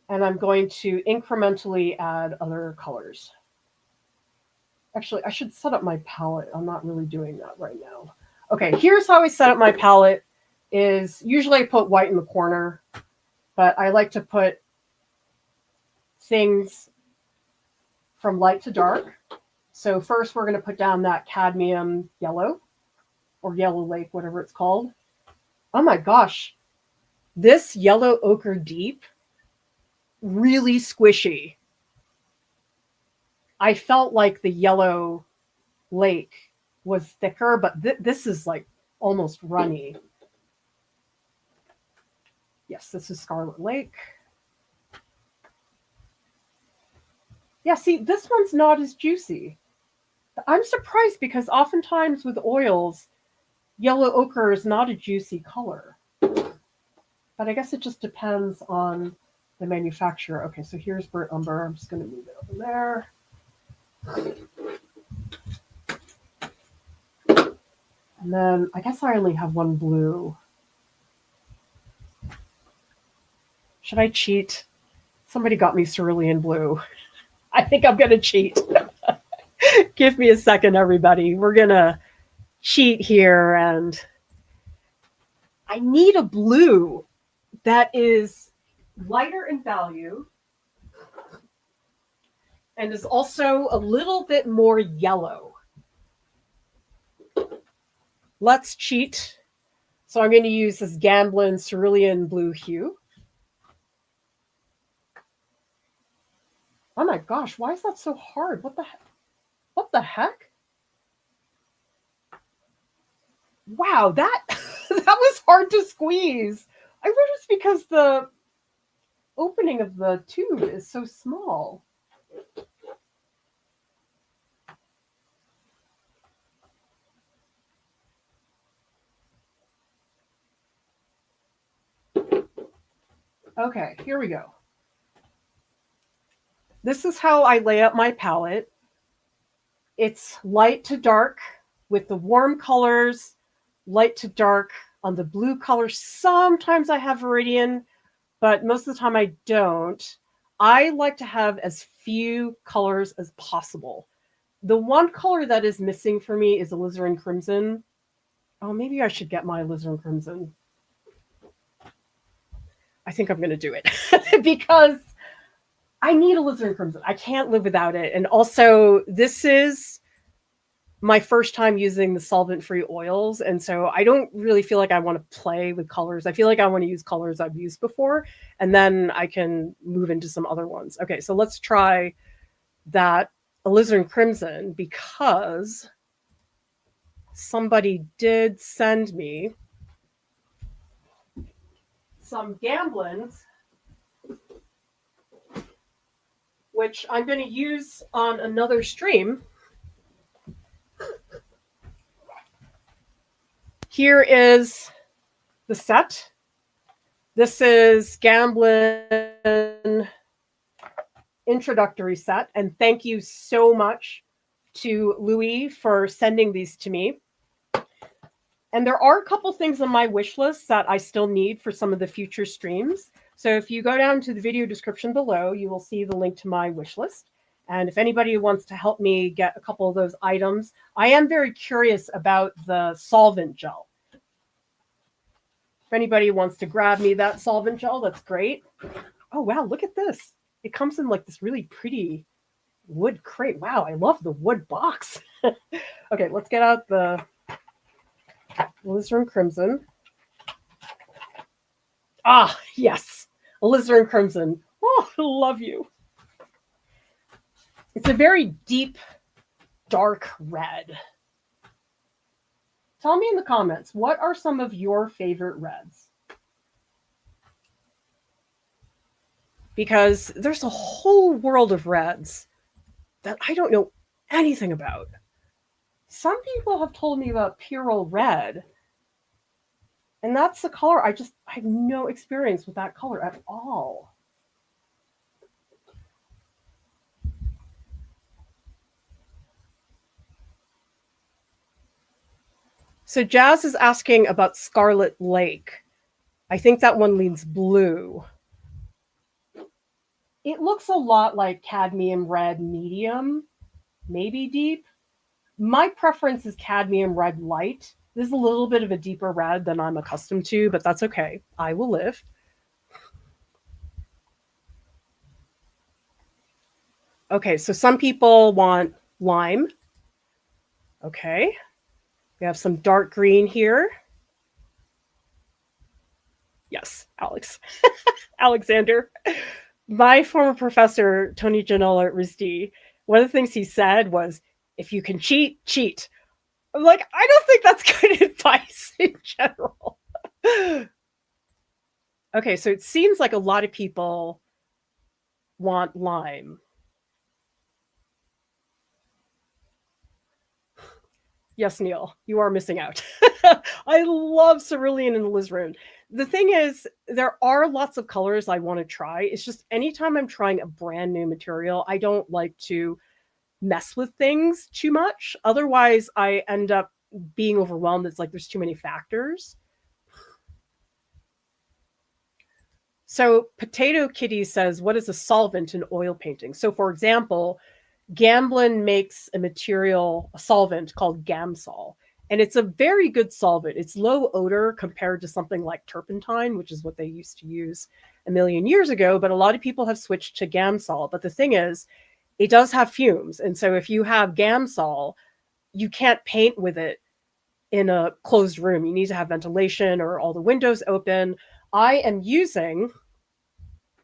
S1: And I'm going to incrementally add other colors. Actually, I should set up my palette. I'm not really doing that right now. Okay, here's how I set up my palette. Is usually I put white in the corner, but I like to put things from light to dark. So first we're going to put down that cadmium yellow, or Yellow Lake, whatever it's called. Oh my gosh, this yellow ochre deep, really squishy. I felt like the Yellow Lake was thicker, but this is like almost runny. Yes, this is Scarlet Lake. Yeah, see, this one's not as juicy. I'm surprised because oftentimes with oils, yellow ochre is not a juicy color. But I guess it just depends on the manufacturer. Okay, so here's burnt umber. I'm just going to move it over there. And then I guess I only have one blue. Should I cheat? Somebody got me cerulean blue. I think I'm going to cheat. Give me a second, everybody. We're going to cheat here. And I need a blue that is lighter in value and is also a little bit more yellow. Let's cheat. So I'm going to use this Gamblin cerulean blue hue. Oh my gosh, why is that so hard? What the heck? What the heck? Wow, that that was hard to squeeze. I wonder it's because the opening of the tube is so small. Okay, here we go. This is how I lay out my palette. It's light to dark with the warm colors, light to dark on the blue colors. Sometimes I have Viridian, but most of the time I don't. I like to have as few colors as possible. The one color that is missing for me is alizarin crimson. Oh, maybe I should get my alizarin crimson. I think I'm going to do it because I need alizarin crimson. I can't live without it. And also, this is my first time using the solvent-free oils. And so I don't really feel like I want to play with colors. I feel like I want to use colors I've used before, and then I can move into some other ones. Okay, so let's try that alizarin crimson because somebody did send me some Gamblins, which I'm going to use on another stream. Here is the set. This is Gamblin introductory set. And thank you so much to Louis for sending these to me. And there are a couple things on my wish list that I still need for some of the future streams. So if you go down to the video description below, you will see the link to my wish list. And if anybody wants to help me get a couple of those items, I am very curious about the solvent gel. If anybody wants to grab me that solvent gel, that's great. Oh, wow, look at this. It comes in like this really pretty wood crate. Wow, I love the wood box. Okay, let's get out the alizarin crimson. Ah, yes, alizarin crimson. Love you. It's a very deep, dark red. Tell me in the comments, what are some of your favorite reds? Because there's a whole world of reds that I don't know anything about. Some people have told me about Pyrrole Red, and that's the color I have no experience with that color at all. So Jazz is asking about Scarlet Lake. I think that one leans blue. It looks a lot like cadmium red medium, maybe deep. My preference is cadmium red light. This is a little bit of a deeper red than I'm accustomed to, but that's okay. I will live. Okay, so some people want lime. Okay. We have some dark green here. Yes, Alex. Alexander. My former professor, Tony Gianola at RISD, one of the things he said was, if you can cheat, cheat. I'm like, I don't think that's good advice in general. Okay, so it seems like a lot of people want lime. Yes, Neil, you are missing out. I love cerulean and alizarin. The thing is, there are lots of colors I want to try. It's just anytime I'm trying a brand new material, I don't like to mess with things too much. Otherwise, I end up being overwhelmed. It's like there's too many factors. So Potato Kitty says, what is a solvent in oil painting? So for example, Gamblin makes a material, a solvent called Gamsol, and it's a very good solvent. It's low odor compared to something like turpentine, which is what they used to use a million years ago, but a lot of people have switched to Gamsol. But the thing is, it does have fumes, and so if you have Gamsol, you can't paint with it in a closed room. You need to have ventilation or all the windows open. I am using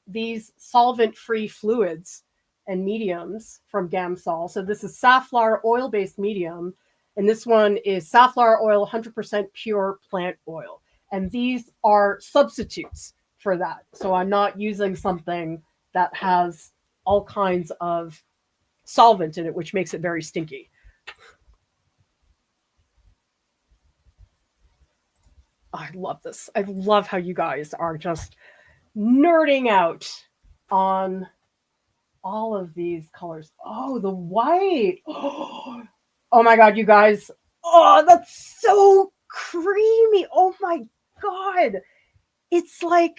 S1: these solvent-free fluids and mediums from Gamsol. So this is safflower oil-based medium, and this one is safflower oil, 100% pure plant oil. And these are substitutes for that. So I'm not using something that has all kinds of solvent in it, which makes it very stinky. I love this. I love how you guys are just nerding out on all of these colors. Oh, the white. Oh my God, you guys. Oh, that's so creamy. Oh my God. It's like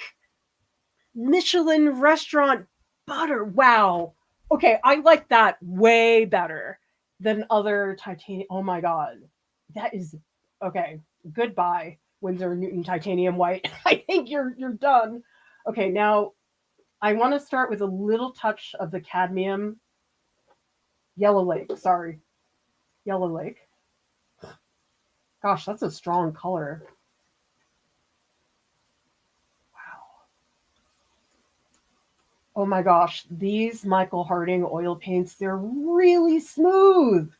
S1: Michelin restaurant butter. Wow. Okay, I like that way better than other titanium. Oh my God. That is okay. Goodbye, Winsor Newton titanium white. I think you're done. Okay, now I want to start with a little touch of the cadmium. Yellow Lake, sorry. Yellow Lake. Gosh, that's a strong color. Wow. Oh my gosh, these Michael Harding oil paints, they're really smooth.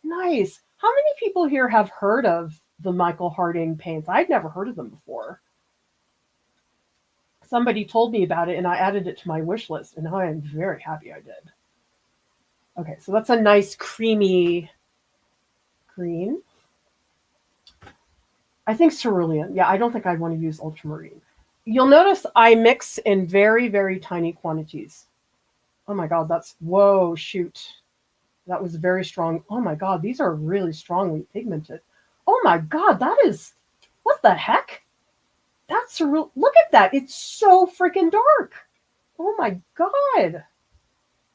S1: Nice. How many people here have heard of the Michael Harding paints? I'd never heard of them before. Somebody told me about it and I added it to my wish list, and I am very happy I did. Okay, so that's a nice creamy green. I think cerulean. Yeah, I don't think I'd want to use ultramarine. You'll notice I mix in very, very tiny quantities. Oh my God, that's, whoa, shoot. That was very strong. Oh my God, these are really strongly pigmented. Oh my God, that is, what the heck? That's surreal. Look at that. It's so freaking dark. Oh my God.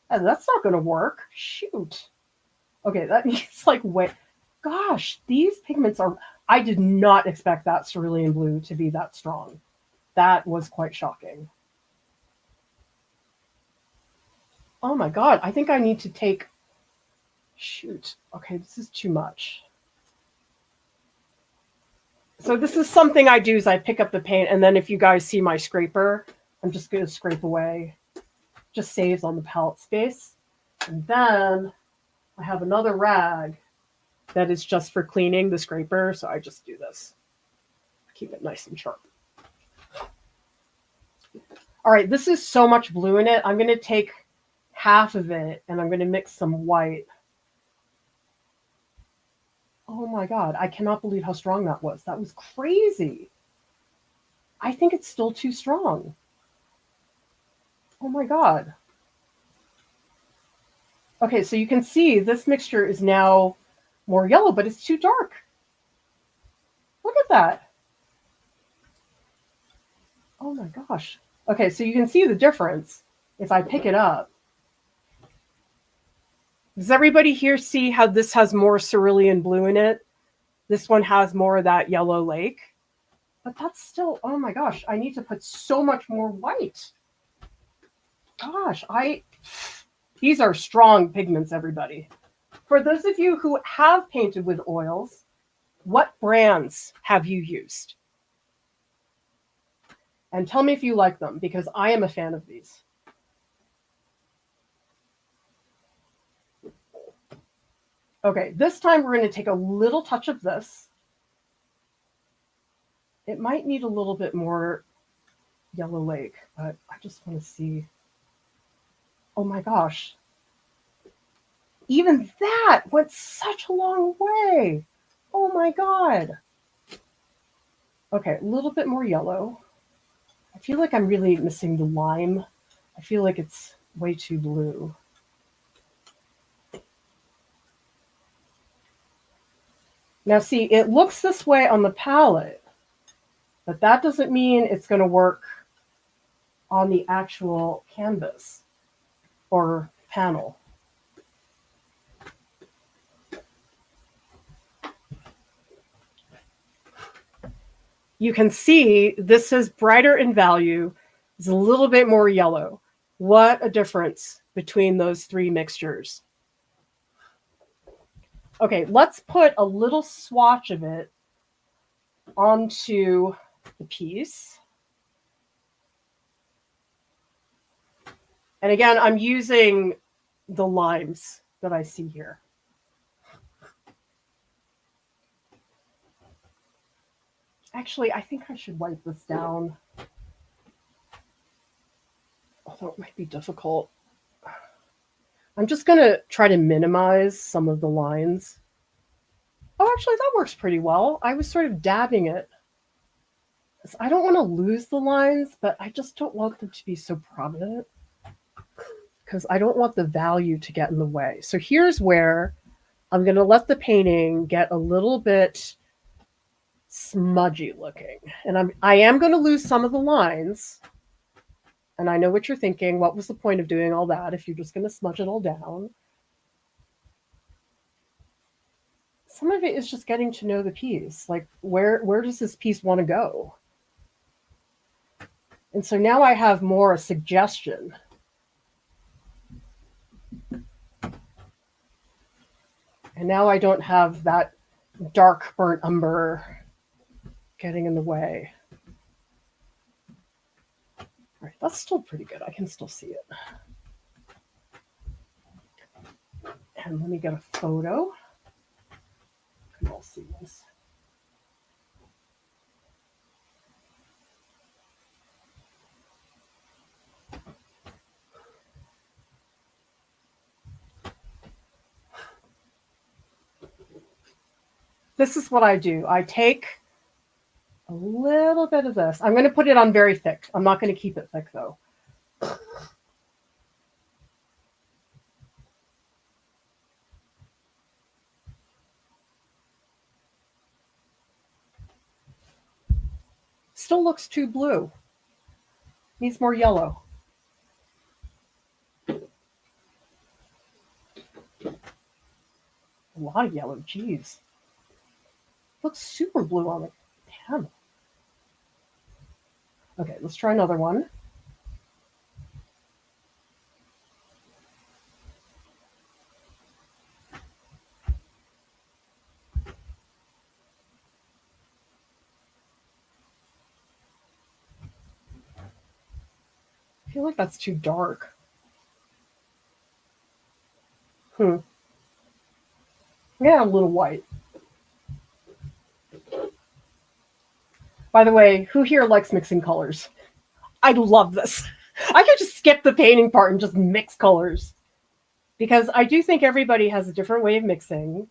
S1: That's not going to work. Shoot. Okay, that needs like wait. Gosh, these pigments are, I did not expect that cerulean blue to be that strong. That was quite shocking. Oh my God, I think I need to take, shoot. Okay, this is too much. So this is something I do is I pick up the paint, and then if you guys see my scraper, I'm just going to scrape away, just saves on the palette space. And then I have another rag that is just for cleaning the scraper, so I just do this. Keep it nice and sharp. All right, this is so much blue in it. I'm going to take half of it and I'm going to mix some white. Oh my God, I cannot believe how strong that was. That was crazy. I think it's still too strong. Oh my God. Okay, so you can see this mixture is now more yellow, but it's too dark. Look at that. Oh my gosh. Okay, so you can see the difference if I pick it up. Does everybody here see how this has more cerulean blue in it? This one has more of that yellow lake. But that's still, oh my gosh, I need to put so much more white. Gosh, these are strong pigments, everybody. For those of you who have painted with oils, what brands have you used? And tell me if you like them, because I am a fan of these. Okay, this time we're going to take a little touch of this. It might need a little bit more yellow lake, but I just want to see. Oh my gosh. Even that went such a long way. Oh my God. Okay, a little bit more yellow. I feel like I'm really missing the lime. I feel like it's way too blue. Now see, it looks this way on the palette, but that doesn't mean it's going to work on the actual canvas or panel. You can see this is brighter in value. It's a little bit more yellow. What a difference between those three mixtures. Okay, let's put a little swatch of it onto the piece. And again, I'm using the limes that I see here. Actually, I think I should wipe this down. Although it might be difficult. I'm just going to try to minimize some of the lines. Oh, actually, that works pretty well. I was sort of dabbing it. I don't want to lose the lines, but I just don't want them to be so prominent because I don't want the value to get in the way. So here's where I'm going to let the painting get a little bit smudgy looking. And I am going to lose some of the lines. And I know what you're thinking. What was the point of doing all that if you're just going to smudge it all down? Some of it is just getting to know the piece. Like, where does this piece want to go? And so now I have more a suggestion. And now I don't have that dark burnt umber getting in the way. All right, that's still pretty good. I can still see it. And let me get a photo. You can all see this. This is what I do. I take a little bit of this. I'm going to put it on very thick. I'm not going to keep it thick, though. Still looks too blue. Needs more yellow. A lot of yellow, geez. Looks super blue on the panel. Okay, let's try another one. feel like that's too dark. Yeah, a little white. By the way, who here likes mixing colors? I love this. I could just skip the painting part and just mix colors. Because I do think everybody has a different way of mixing.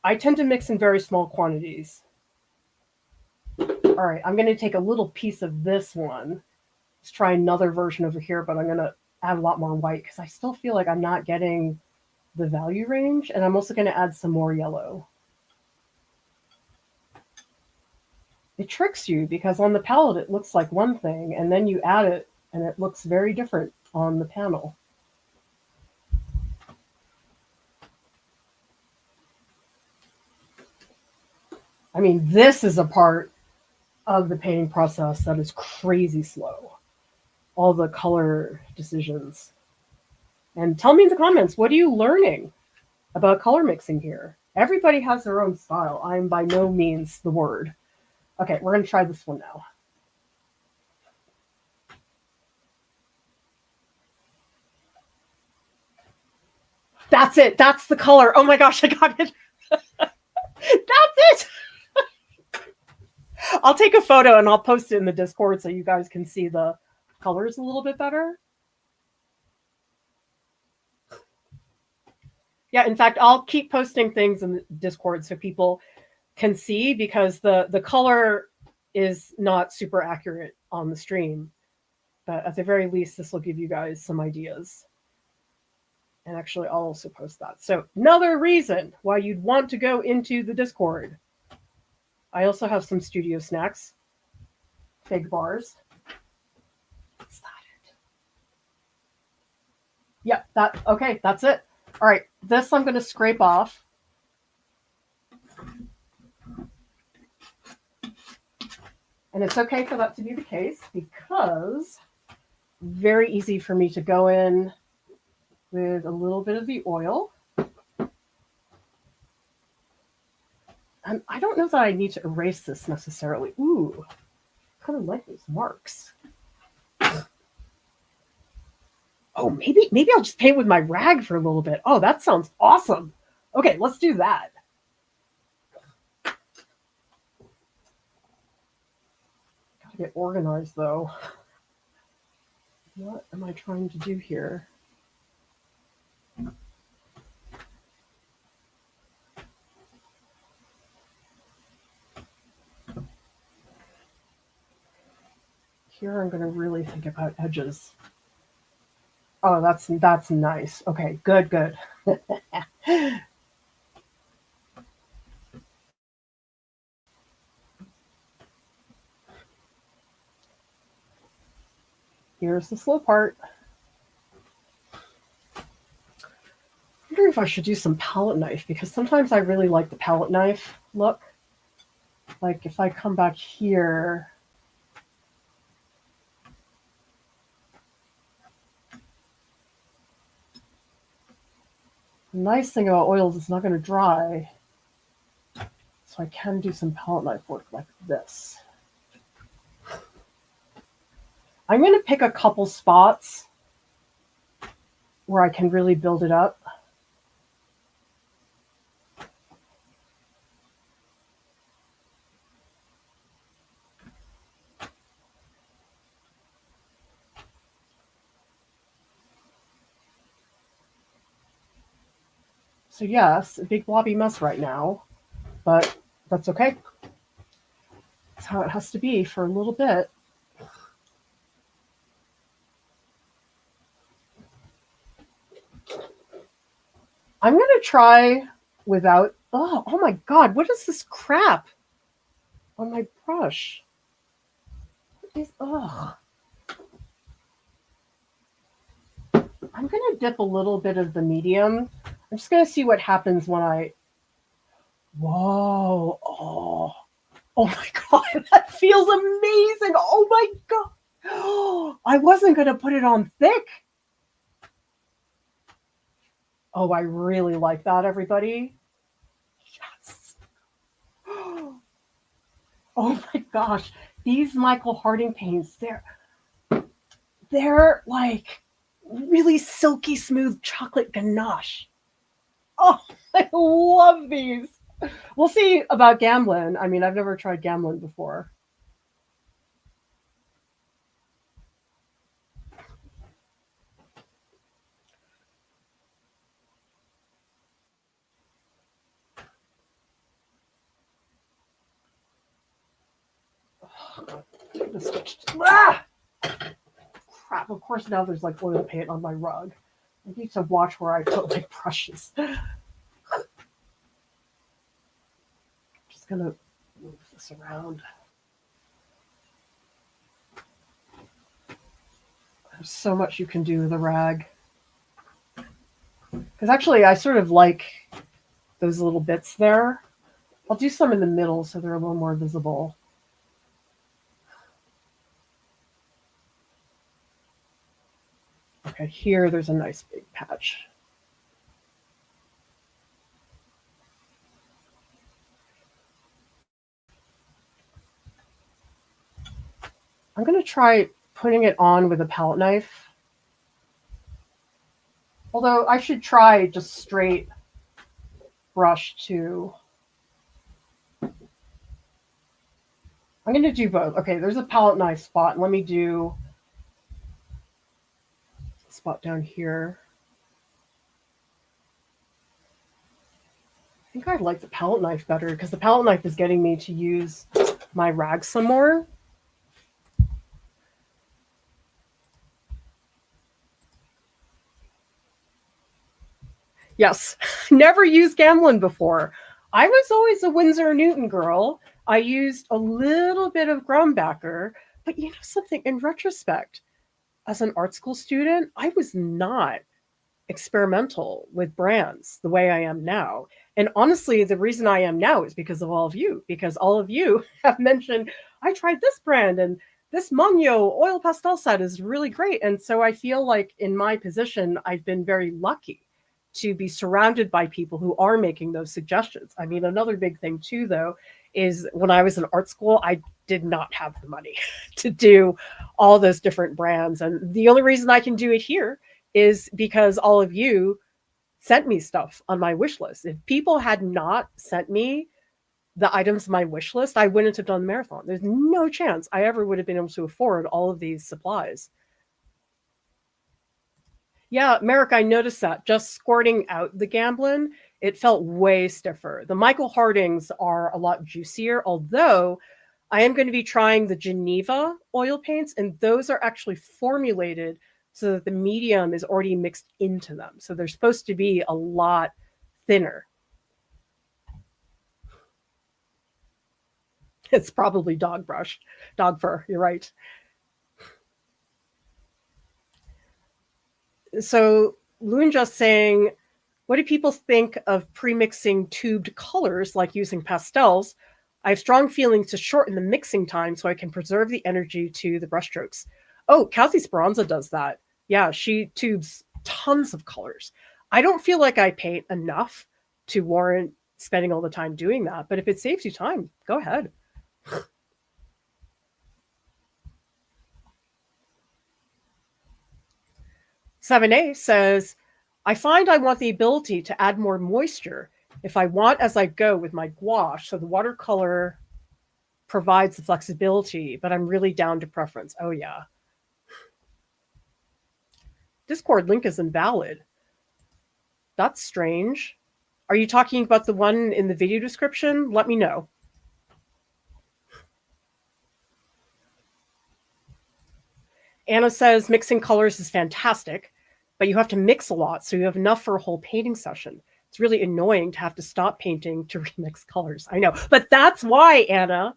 S1: I tend to mix in very small quantities. All right, I'm going to take a little piece of this one. Let's try another version over here, but I'm going to add a lot more white because I still feel like I'm not getting the value range. And I'm also going to add some more yellow. It tricks you because on the palette it looks like one thing, and then you add it and it looks very different on the panel. I mean, this is a part of the painting process that is crazy slow. All the color decisions. And tell me in the comments, what are you learning about color mixing here? Everybody has their own style. I'm by no means the word. Okay, we're going to try this one now. That's it. That's the color. Oh my gosh, I got it. That's it. I'll take a photo and I'll post it in the Discord so you guys can see the colors a little bit better. Yeah, in fact, I'll keep posting things in the Discord so people can see, because the color is not super accurate on the stream. But at the very least, this will give you guys some ideas. And actually, I'll also post that. So another reason why you'd want to go into the Discord. I also have some studio snacks. Fig bars. Is that it? Yep, okay, that's it. All right, this I'm going to scrape off. And it's okay for that to be the case because very easy for me to go in with a little bit of the oil. And I don't know that I need to erase this necessarily. Ooh, I kind of like those marks. Oh, maybe I'll just paint with my rag for a little bit. Oh, that sounds awesome. Okay, let's do that. Gotta get organized though. What am I trying to do here? Here I'm going to really think about edges. Oh, that's nice. Okay, good. Here's the slow part. I wonder if I should use some palette knife, because sometimes I really like the palette knife look. Like if I come back here, the nice thing about oils is it's not going to dry. So I can do some palette knife work like this. I'm going to pick a couple spots where I can really build it up. So yes, a big blobby mess right now, but that's okay. That's how it has to be for a little bit. I'm going to try without, oh my God, what is this crap on my brush? What is, I'm going to dip a little bit of the medium. I'm just going to see what happens when I, whoa, oh my God, that feels amazing. Oh my God. I wasn't going to put it on thick. Oh, I really like that, everybody. Yes. Oh my gosh. These Michael Harding paints, They're like really silky smooth chocolate ganache. Oh, I love these. We'll see about Gamblin. I mean, I've never tried Gamblin before. Ah! Crap, of course now there's like oil paint on my rug. I need to watch where I put like brushes. Just gonna move this around. There's so much you can do with a rag. Because actually I sort of like those little bits there. I'll do some in the middle so they're a little more visible. Okay, here there's a nice big patch. I'm going to try putting it on with a palette knife. Although I should try just straight brush too. I'm going to do both. Okay, there's a palette knife spot. Let me do a spot down here. I think I like the palette knife better because the palette knife is getting me to use my rag some more. Yes, never used Gamblin before. I was always a Winsor Newton girl. I used a little bit of Grumbacher, but you know something, in retrospect, as an art school student, I was not experimental with brands the way I am now. And honestly, the reason I am now is because of all of you, because all of you have mentioned, I tried this brand and this Monyo oil pastel set is really great. And so I feel like in my position, I've been very lucky to be surrounded by people who are making those suggestions. I mean, another big thing too, though, is when I was in art school, I did not have the money to do all those different brands. And the only reason I can do it here is because all of you sent me stuff on my wish list. If people had not sent me the items on my wish list, I wouldn't have done the marathon. There's no chance I ever would have been able to afford all of these supplies. Yeah, Merrick, I noticed that. Just squirting out the Gamblin, it felt way stiffer. The Michael Hardings are a lot juicier, although I am going to be trying the Geneva oil paints, and those are actually formulated so that the medium is already mixed into them. So they're supposed to be a lot thinner. It's probably dog fur. You're right. So Loon just saying, what do people think of pre-mixing tubed colors like using pastels? I have strong feelings to shorten the mixing time so I can preserve the energy to the brushstrokes. Oh, Kathy Speranza does that. Yeah, she tubes tons of colors. I don't feel like I paint enough to warrant spending all the time doing that, but if it saves you time, go ahead. 7A says, I find I want the ability to add more moisture if I want as I go with my gouache. So the watercolor provides the flexibility, but I'm really down to preference. Oh, yeah. Discord link is invalid. That's strange. Are you talking about the one in the video description? Let me know. Anna says mixing colors is fantastic, but you have to mix a lot so you have enough for a whole painting session. It's really annoying to have to stop painting to remix colors. I know, but that's why, Anna,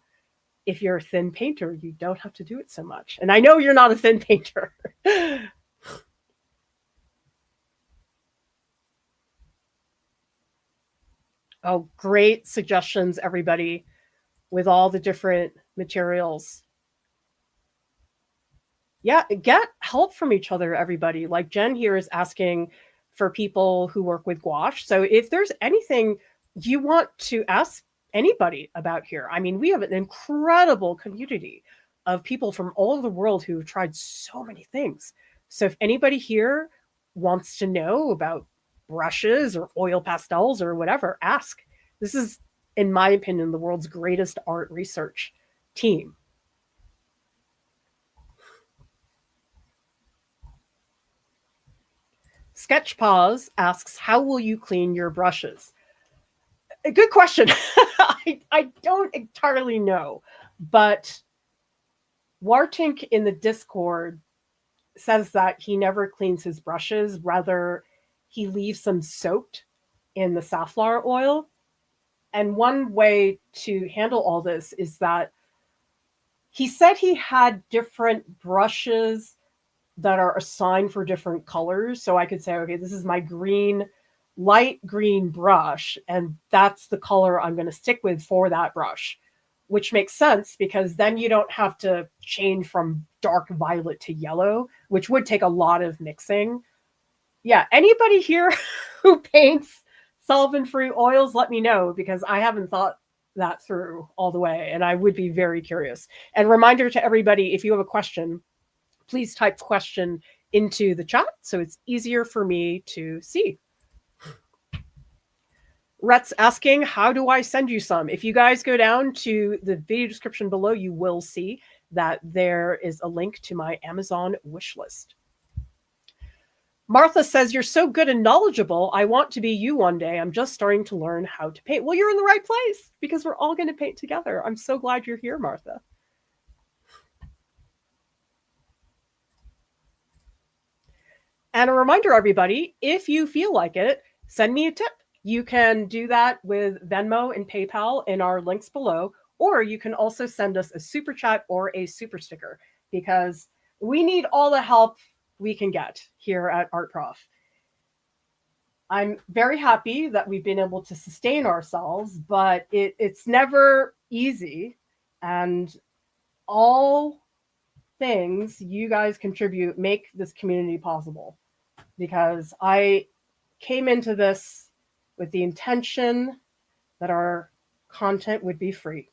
S1: if you're a thin painter, you don't have to do it so much. And I know you're not a thin painter. Oh, great suggestions, everybody, with all the different materials. Yeah, get help from each other, everybody. Like Jen here is asking for people who work with gouache. So if there's anything you want to ask anybody about here, I mean, we have an incredible community. of people from all over the world who have tried so many things. So if anybody here wants to know about brushes or oil pastels or whatever, ask. This is, in my opinion, the world's greatest art research team. Sketch Pause asks, how will you clean your brushes? A good question. I don't entirely know, but Wartink in the Discord says that he never cleans his brushes. Rather, he leaves them soaked in the safflower oil. And one way to handle all this is that he said he had different brushes that are assigned for different colors. So I could say, okay, this is my green, light green brush, and that's the color I'm going to stick with for that brush, which makes sense because then you don't have to change from dark violet to yellow, which would take a lot of mixing. Yeah, anybody here who paints solvent-free oils, let me know, because I haven't thought that through all the way, and I would be very curious. And reminder to everybody, if you have a question, please type question into the chat so it's easier for me to see. Rhett's asking, how do I send you some? If you guys go down to the video description below, you will see that there is a link to my Amazon wish list. Martha says, you're so good and knowledgeable. I want to be you one day. I'm just starting to learn how to paint. Well, you're in the right place because we're all going to paint together. I'm so glad you're here, Martha. And a reminder, everybody, if you feel like it, send me a tip. You can do that with Venmo and PayPal in our links below, or you can also send us a super chat or a super sticker because we need all the help we can get here at Art Prof. I'm very happy that we've been able to sustain ourselves, but it's never easy. And all things you guys contribute make this community possible, because I came into this with the intention that our content would be free.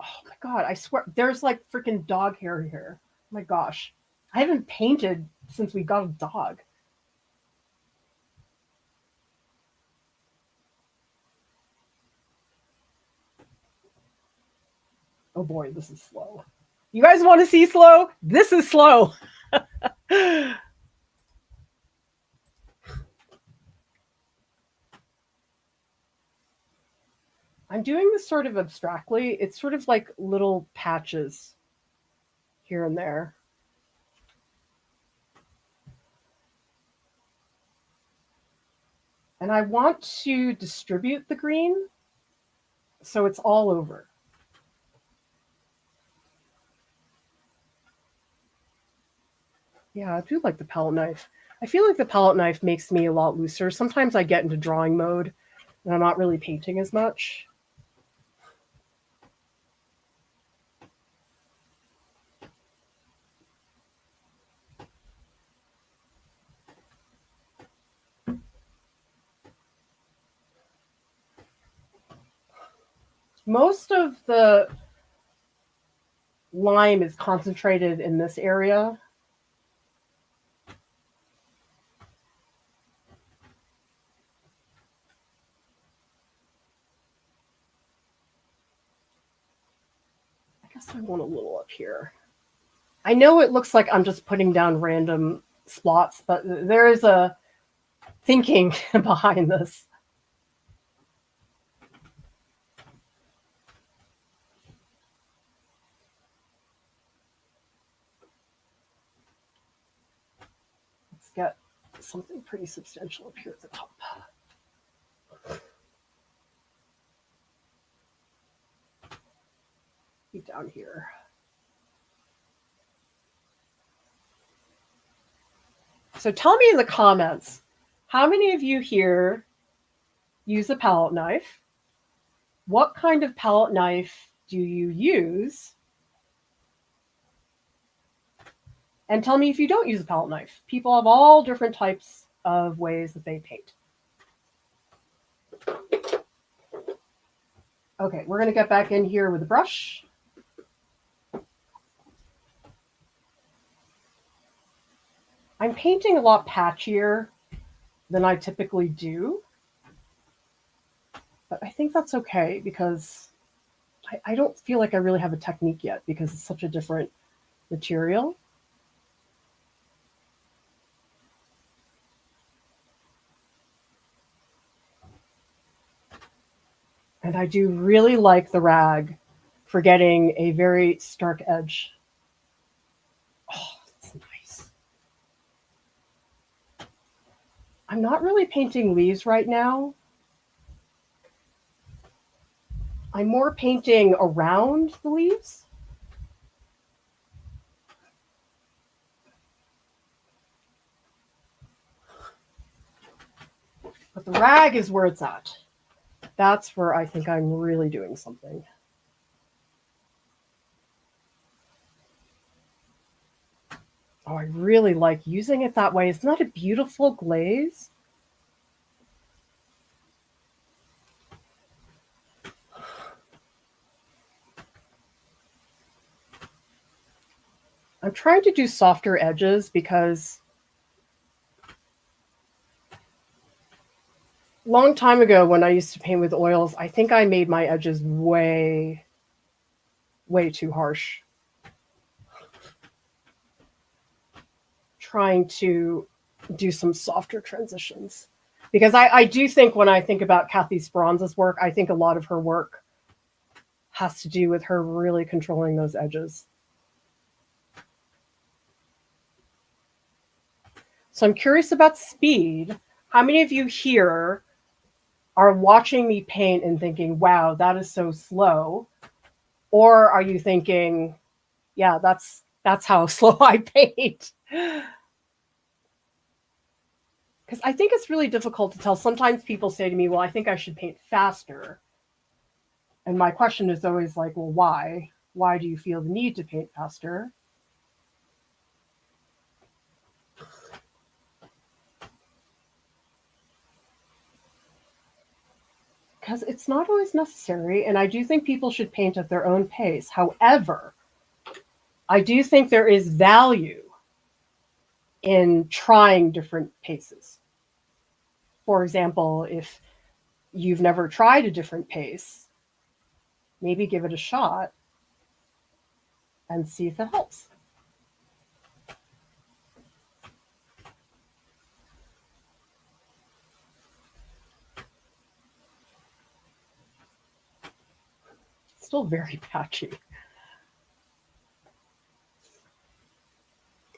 S1: Oh my God, I swear, there's like freaking dog hair here. Oh my gosh. I haven't painted since we got a dog. Oh boy, this is slow. You guys want to see slow? This is slow. I'm doing this sort of abstractly. It's sort of like little patches here and there. And I want to distribute the green so it's all over. Yeah, I do like the palette knife. I feel like the palette knife makes me a lot looser. Sometimes I get into drawing mode and I'm not really painting as much. Most of the lime is concentrated in this area. I guess I want a little up here. I know it looks like I'm just putting down random spots, but there is a thinking behind this. Let's get something pretty substantial up here at the top. Keep down here. So tell me in the comments, how many of you here use a palette knife? What kind of palette knife do you use? And tell me if you don't use a palette knife. People have all different types of ways that they paint. Okay, we're going to get back in here with a brush. I'm painting a lot patchier than I typically do, but I think that's okay because I don't feel like I really have a technique yet because it's such a different material. And I do really like the rag for getting a very stark edge. Oh, that's nice. I'm not really painting leaves right now. I'm more painting around the leaves. But the rag is where it's at. That's where I think I'm really doing something. Oh, I really like using it that way. Isn't that a beautiful glaze? I'm trying to do softer edges because long time ago when I used to paint with oils, I think I made my edges way too harsh. Trying to do some softer transitions. Because I do think when I think about Kathy Speranza's work, I think a lot of her work has to do with her really controlling those edges. So I'm curious about speed. How many of you here are watching me paint and thinking, wow, that is so slow? Or are you thinking, yeah, that's how slow I paint? Because I think it's really difficult to tell. Sometimes people say to me, well, I think I should paint faster. And my question is always like, well, why? Why do you feel the need to paint faster? Because it's not always necessary. And I do think people should paint at their own pace. However, I do think there is value in trying different paces. For example, if you've never tried a different pace, maybe give it a shot and see if it helps. Still very patchy.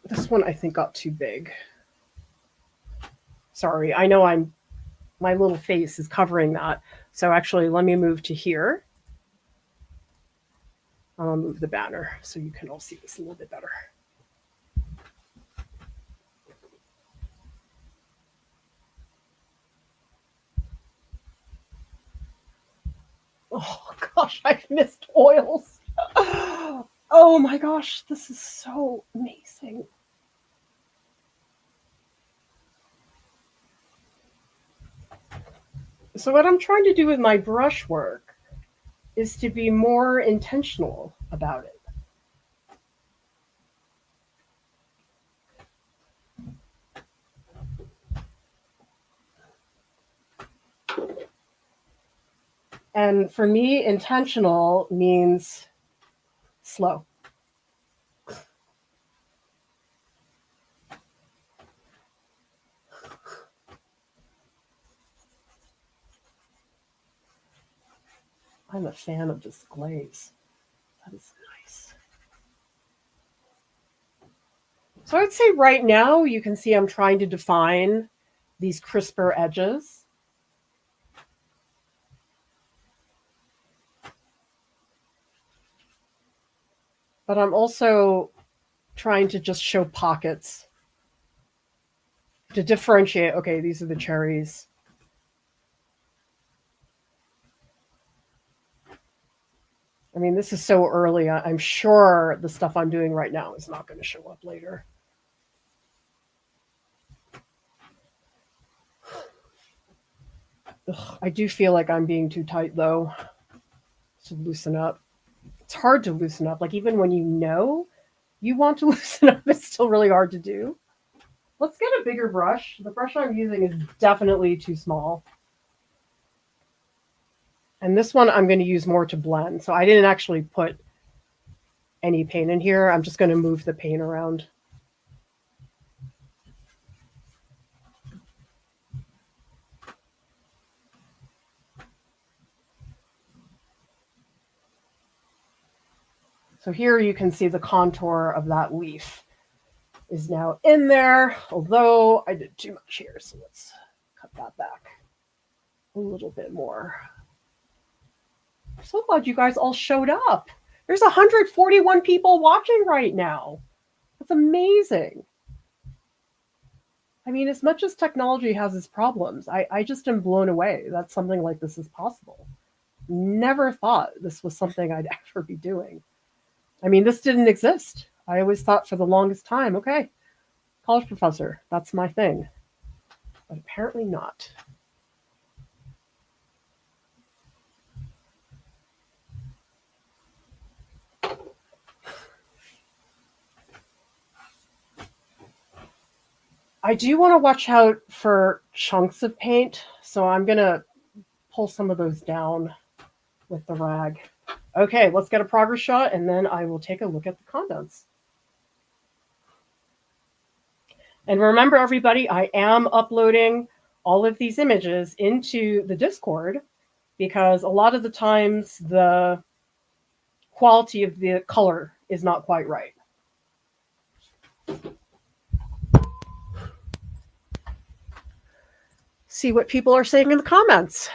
S1: This one I think got too big. Sorry, I know my little face is covering that. So actually, let me move to here. I'll move the banner so you can all see this a little bit better. Oh gosh, I've missed oils. Oh my gosh, this is so amazing. So what I'm trying to do with my brushwork is to be more intentional about it. And for me, intentional means slow. I'm a fan of this glaze. That is nice. So I'd say right now, you can see I'm trying to define these crisper edges. But I'm also trying to just show pockets to differentiate. Okay, these are the cherries. I mean, this is so early. I'm sure the stuff I'm doing right now is not going to show up later. Ugh, I do feel like I'm being too tight, though. to loosen up. It's hard to loosen up. Like even when you know you want to loosen up, it's still really hard to do. Let's get a bigger brush. The brush I'm using is definitely too small. And this one I'm going to use more to blend. So I didn't actually put any paint in here. I'm just going to move the paint around. So here you can see the contour of that leaf is now in there, although I did too much here. So let's cut that back a little bit more. I'm so glad you guys all showed up. There's 141 people watching right now. That's amazing. I mean, as much as technology has its problems, I just am blown away that something like this is possible. Never thought this was something I'd ever be doing. I mean, this didn't exist. I always thought for the longest time, okay, college professor, that's my thing. But apparently not. I do want to watch out for chunks of paint, so I'm going to pull some of those down with the rag. Okay, let's get a progress shot, and then I will take a look at the contents. And remember, everybody, I am uploading all of these images into the Discord because a lot of the times the quality of the color is not quite right. See what people are saying in the comments.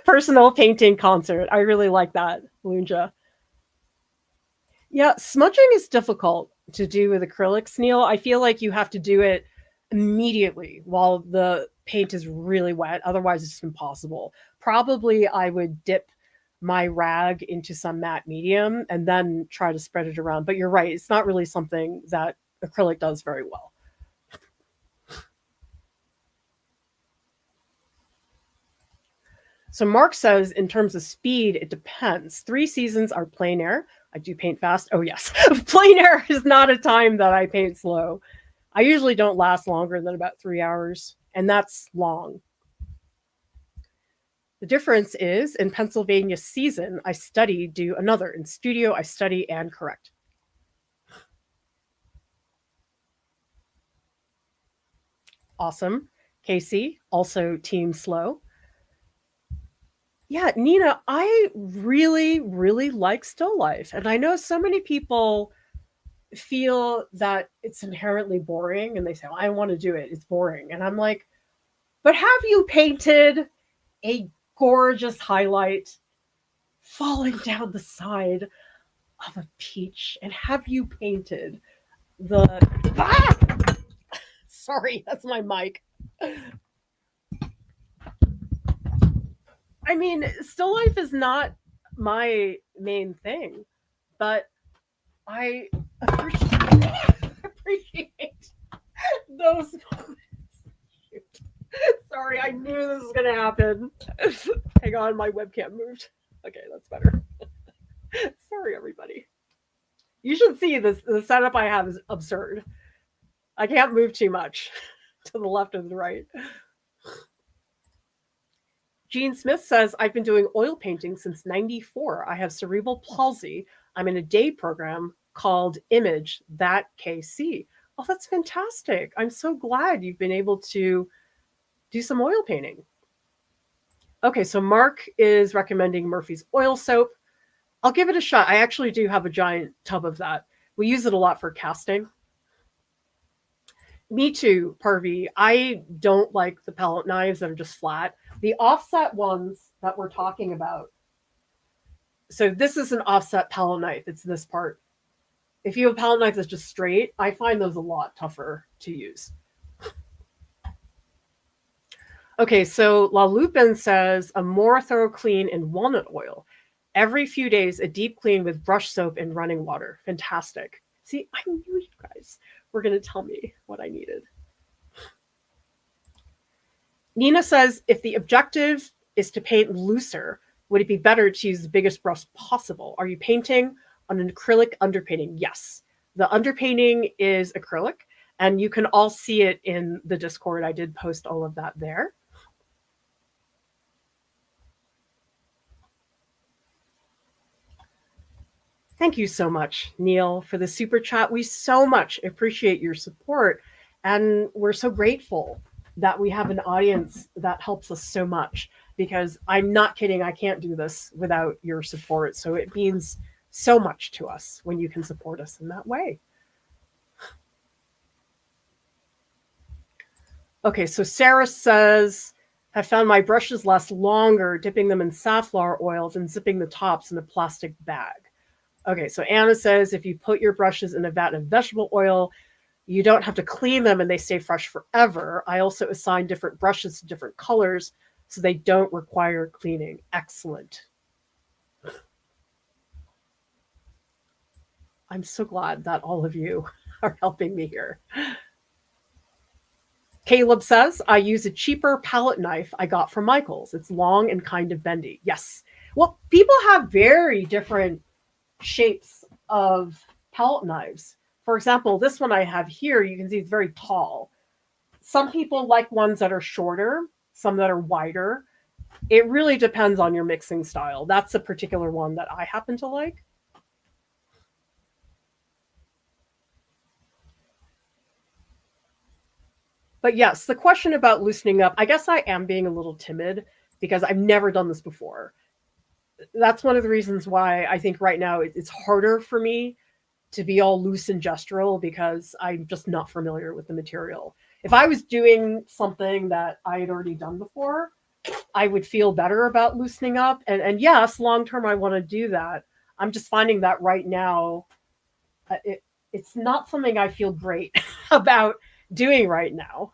S1: Personal painting concert. I really like that, Lunja. Yeah, smudging is difficult to do with acrylics, Neil. I feel like you have to do it immediately while the paint is really wet. Otherwise, it's impossible. Probably I would dip my rag into some matte medium and then try to spread it around. But you're right, it's not really something that acrylic does very well. So Mark says, in terms of speed, it depends. 3 seasons are plein air. I do paint fast. Oh, yes. Plein air is not a time that I paint slow. I usually don't last longer than about 3 hours, and that's long. The difference is in Pennsylvania season, I study, do another. In studio, I study and correct. Awesome. Casey, also team slow. Yeah, Nina, I really, really like still life. And I know so many people feel that it's inherently boring and they say, well, I don't want to do it. It's boring. And I'm like, but have you painted a gorgeous highlight falling down the side of a peach? And have you painted the... Ah! Sorry, that's my mic. I mean, still life is not my main thing, but I appreciate those moments. Sorry, I knew this was going to happen. Hang on, my webcam moved. Okay, that's better. Sorry, everybody. You should see this. The setup I have is absurd. I can't move too much to the left or the right. Gene Smith says, I've been doing oil painting since 94. I have cerebral palsy. I'm in a day program called Image, that KC. Oh, that's fantastic. I'm so glad you've been able to do some oil painting. Okay, so Mark is recommending Murphy's oil soap. I'll give it a shot. I actually do have a giant tub of that. We use it a lot for casting. Me too, Parvi. I don't like the palette knives that are just flat. The offset ones that we're talking about. So this is an offset palette knife. It's this part. If you have a palette knife that's just straight, I find those a lot tougher to use. Okay, so La Lupin says a more thorough clean in walnut oil. Every few days, a deep clean with brush soap and running water. Fantastic. See, I knew you guys were going to tell me what I needed. Nina says, if the objective is to paint looser, would it be better to use the biggest brush possible? Are you painting on an acrylic underpainting? Yes. The underpainting is acrylic, and you can all see it in the Discord. I did post all of that there. Thank you so much, Neil, for the super chat. We so much appreciate your support, and we're so grateful that we have an audience that helps us so much, because I'm not kidding, I can't do this without your support. So it means so much to us when you can support us in that way. Okay, so Sarah says, I found my brushes last longer dipping them in safflower oil than zipping the tops in a plastic bag. Okay, so Anna says, if you put your brushes in a vat of vegetable oil, you don't have to clean them and they stay fresh forever. I also assign different brushes to different colors so they don't require cleaning. Excellent. I'm so glad that all of you are helping me here. Caleb says, I use a cheaper palette knife I got from Michael's. It's long and kind of bendy. Yes. Well, people have very different shapes of palette knives. For example, this one I have here, you can see it's very tall. Some people like ones that are shorter, some that are wider. It really depends on your mixing style. That's a particular one that I happen to like. But yes, the question about loosening up, I guess I am being a little timid because I've never done this before. That's one of the reasons why I think right now it's harder for me to be all loose and gestural, because I'm just not familiar with the material. If I was doing something that I had already done before, I would feel better about loosening up. And yes, long term, I want to do that. I'm just finding that right now, it's not something I feel great about doing right now.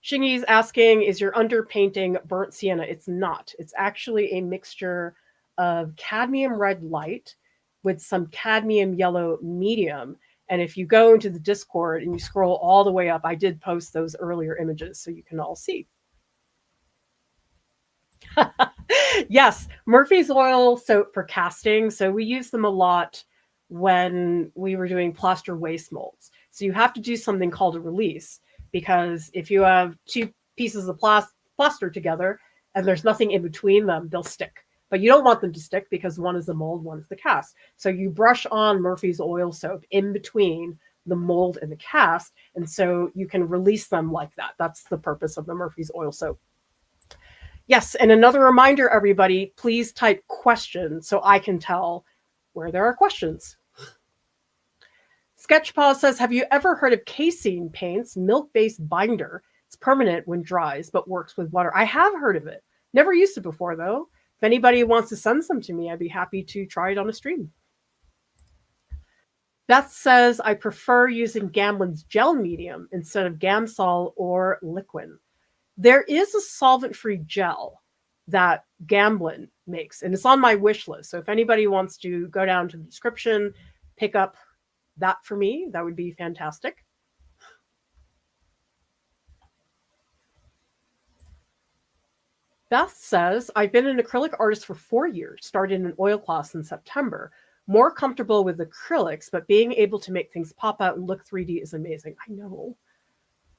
S1: Shingy's asking, is your underpainting burnt sienna? It's not. It's actually a mixture of cadmium red light with some cadmium yellow medium. And if you go into the Discord and you scroll all the way up, I did post those earlier images so you can all see. Yes, Murphy's oil soap for casting. So we use them a lot when we were doing plaster waste molds. So you have to do something called a release, because if you have two pieces of plaster together and there's nothing in between them, they'll stick. But you don't want them to stick because one is the mold, one is the cast. So you brush on Murphy's oil soap in between the mold and the cast, and so you can release them like that. That's the purpose of the Murphy's oil soap. Yes, and another reminder, everybody, please type questions so I can tell where there are questions. Sketchpaw says, have you ever heard of casein paints, milk-based binder? It's permanent when dries, but works with water. I have heard of it. Never used it before, though. If anybody wants to send some to me, I'd be happy to try it on a stream. Beth says, I prefer using Gamblin's gel medium instead of Gamsol or Liquin. There is a solvent-free gel that Gamblin makes, and it's on my wish list. So if anybody wants to go down to the description, pick up that for me, that would be fantastic. Beth says, I've been an acrylic artist for 4 years, started an oil class in September. More comfortable with acrylics, but being able to make things pop out and look 3D is amazing. I know.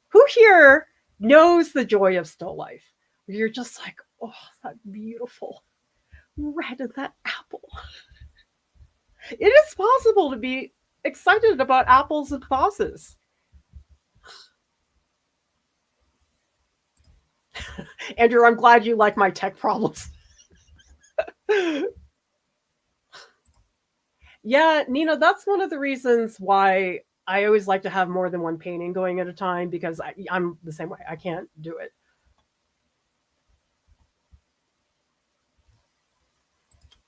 S1: Who here knows the joy of still life? Where you're just like, oh, that beautiful red of that apple. It is possible to be excited about apples and bosses. Andrew, I'm glad you like my tech problems. Yeah, Nina, that's one of the reasons why I always like to have more than one painting going at a time, because I'm the same way. I can't do it.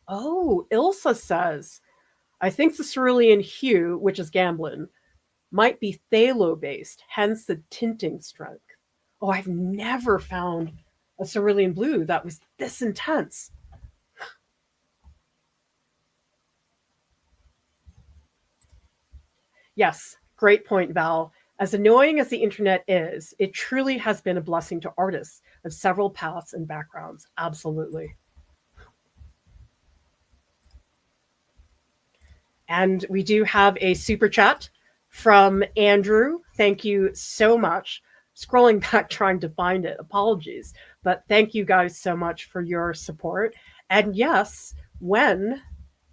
S1: Oh, Ilsa says, I think the cerulean hue, which is Gamblin, might be phthalo-based, hence the tinting strength. Oh, I've never found a cerulean blue that was this intense. Yes, great point, Val. As annoying as the internet is, it truly has been a blessing to artists of several paths and backgrounds. Absolutely. And we do have a super chat from Andrew. Thank you so much. Scrolling back trying to find it. Apologies. But thank you guys so much for your support. And yes, when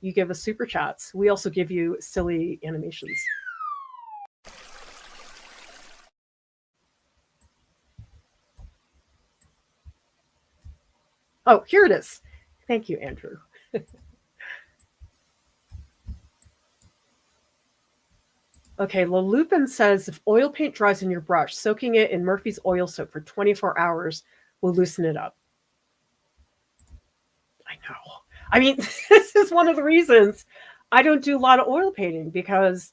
S1: you give us super chats, we also give you silly animations. Oh, here it is. Thank you, Andrew. Okay, Lupin says if oil paint dries in your brush, soaking it in Murphy's oil soap for 24 hours will loosen it up. I know. I mean, this is one of the reasons I don't do a lot of oil painting, because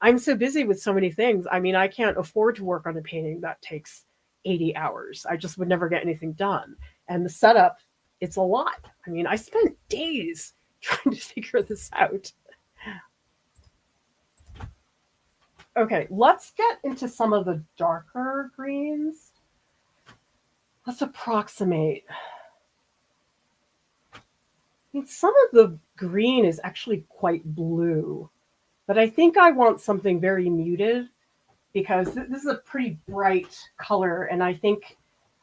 S1: I'm so busy with so many things. I mean, I can't afford to work on a painting that takes 80 hours. I just would never get anything done. And the setup, it's a lot. I mean, I spent days trying to figure this out. Okay, let's get into some of the darker greens. Let's approximate. I mean, some of the green is actually quite blue, but I think I want something very muted, because this is a pretty bright color, and I think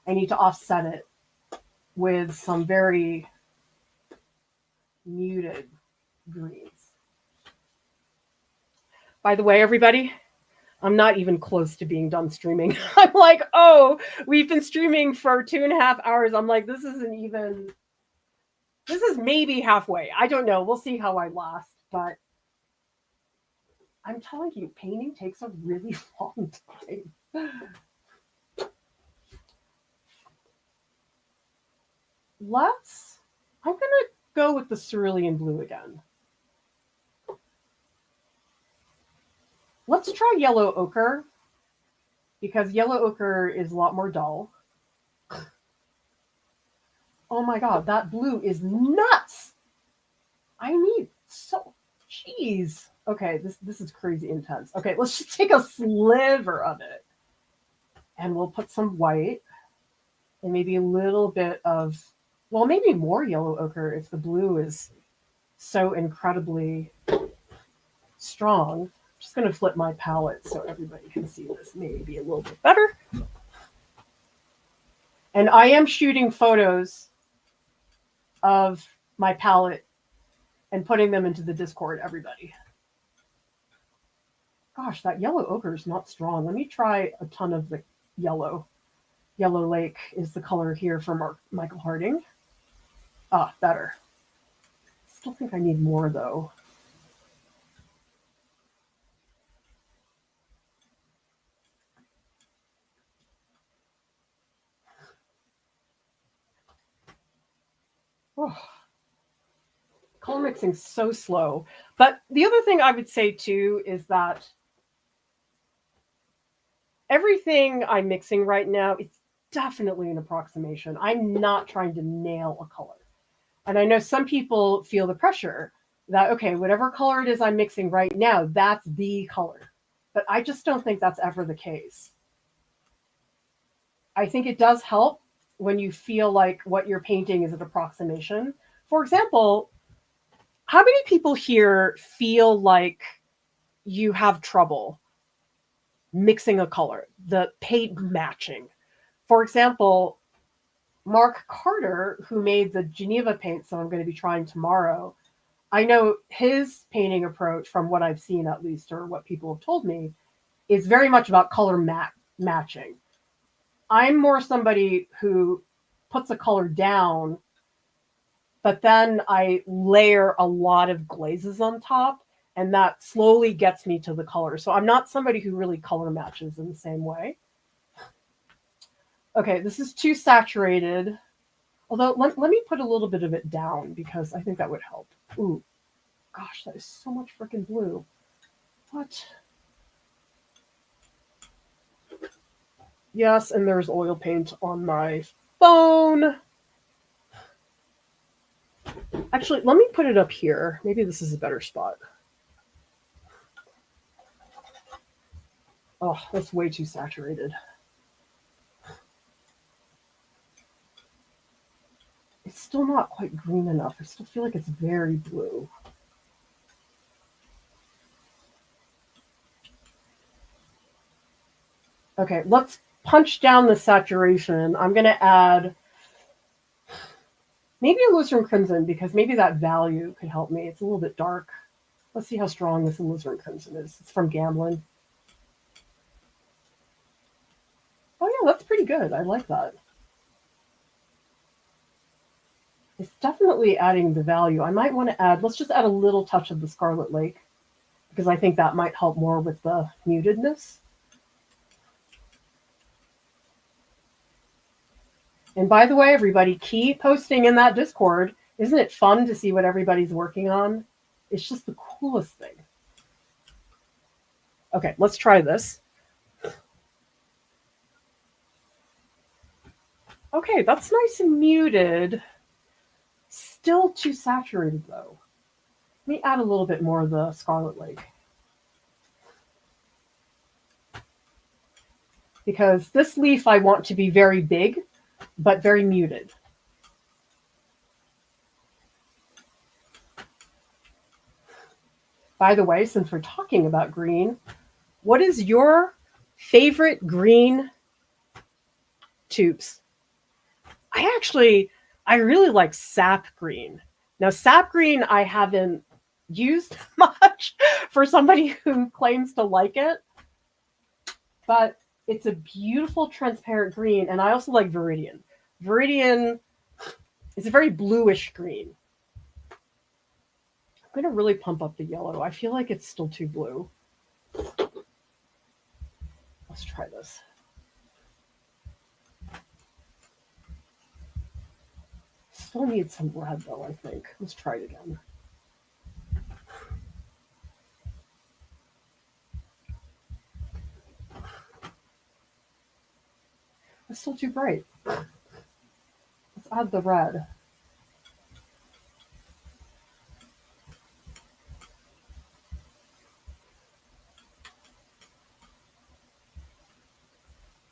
S1: I need to offset it with some very muted greens. By the way, everybody, I'm not even close to being done streaming. I'm like, oh, we've been streaming for 2.5 hours. I'm like, this is maybe halfway. I don't know. We'll see how I last. But I'm telling you, painting takes a really long time. I'm going to go with the cerulean blue again. Let's try yellow ochre, because yellow ochre is a lot more dull. Oh my God, that blue is nuts. I need jeez. Okay, this is crazy intense. Okay, let's just take a sliver of it, and we'll put some white and maybe a little bit of, well, maybe more yellow ochre if the blue is so incredibly strong. I'm just going to flip my palette so everybody can see this maybe a little bit better. And I am shooting photos of my palette and putting them into the Discord, everybody. Gosh, that yellow ochre is not strong. Let me try a ton of the yellow. Yellow Lake is the color here from Michael Harding. Ah, better. Still think I need more, though. Oh. Color mixing is so slow. But the other thing I would say, too, is that everything I'm mixing right now, it's definitely an approximation. I'm not trying to nail a color. And I know some people feel the pressure that, okay, whatever color it is I'm mixing right now, that's the color. But I just don't think that's ever the case. I think it does help when you feel like what you're painting is an approximation. For example, how many people here feel like you have trouble mixing a color, the paint matching? For example, Mark Carter, who made the Geneva paints that I'm going to be trying tomorrow, I know his painting approach, from what I've seen at least, or what people have told me, is very much about color matching. I'm more somebody who puts a color down, but then I layer a lot of glazes on top, and that slowly gets me to the color. So I'm not somebody who really color matches in the same way. Okay, this is too saturated. Although, let me put a little bit of it down, because I think that would help. Ooh, gosh, that is so much freaking blue. What? Yes, and there's oil paint on my phone. Actually, let me put it up here. Maybe this is a better spot. Oh, that's way too saturated. It's still not quite green enough. I still feel like it's very blue. Okay, let's punch down the saturation. I'm going to add maybe alizarin crimson because maybe that value could help me. It's a little bit dark. Let's see how strong this alizarin crimson is. It's from Gamblin. Oh yeah, that's pretty good. I like that. It's definitely adding the value. I might want to add, let's just add a little touch of the Scarlet Lake because I think that might help more with the mutedness. And by the way, everybody, keep posting in that Discord. Isn't it fun to see what everybody's working on? It's just the coolest thing. Okay, let's try this. Okay, that's nice and muted. Still too saturated, though. Let me add a little bit more of the Scarlet Lake. Because this leaf I want to be very big, but very muted. By the way, since we're talking about green, what is your favorite green tubes? I really like sap green. Now, sap green I haven't used much for somebody who claims to like it, but it's a beautiful transparent green, and I also like Viridian. Viridian is a very bluish green. I'm going to really pump up the yellow. I feel like it's still too blue. Let's try this. Still need some red, though, I think. Let's try it again. It's still too bright. Let's add the red.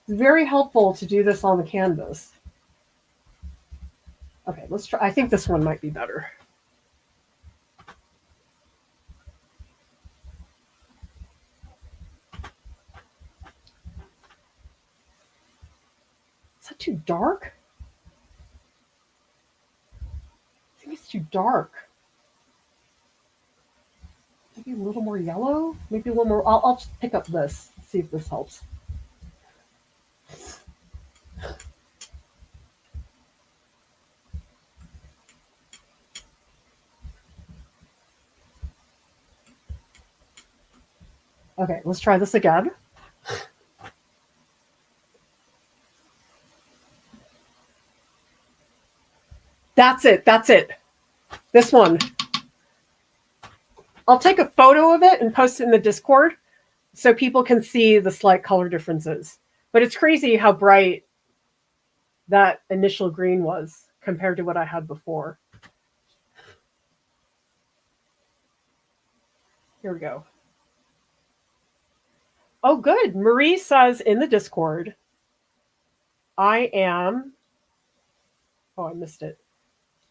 S1: It's very helpful to do this on the canvas. Okay, let's try. I think this one might be better. Is that too dark? I think it's too dark. Maybe a little more yellow? Maybe a little more. I'll just pick up this, see if this helps. Okay, let's try this again. That's it. That's it. This one. I'll take a photo of it and post it in the Discord so people can see the slight color differences. But it's crazy how bright that initial green was compared to what I had before. Here we go. Oh, good. Marie says in the Discord, I missed it.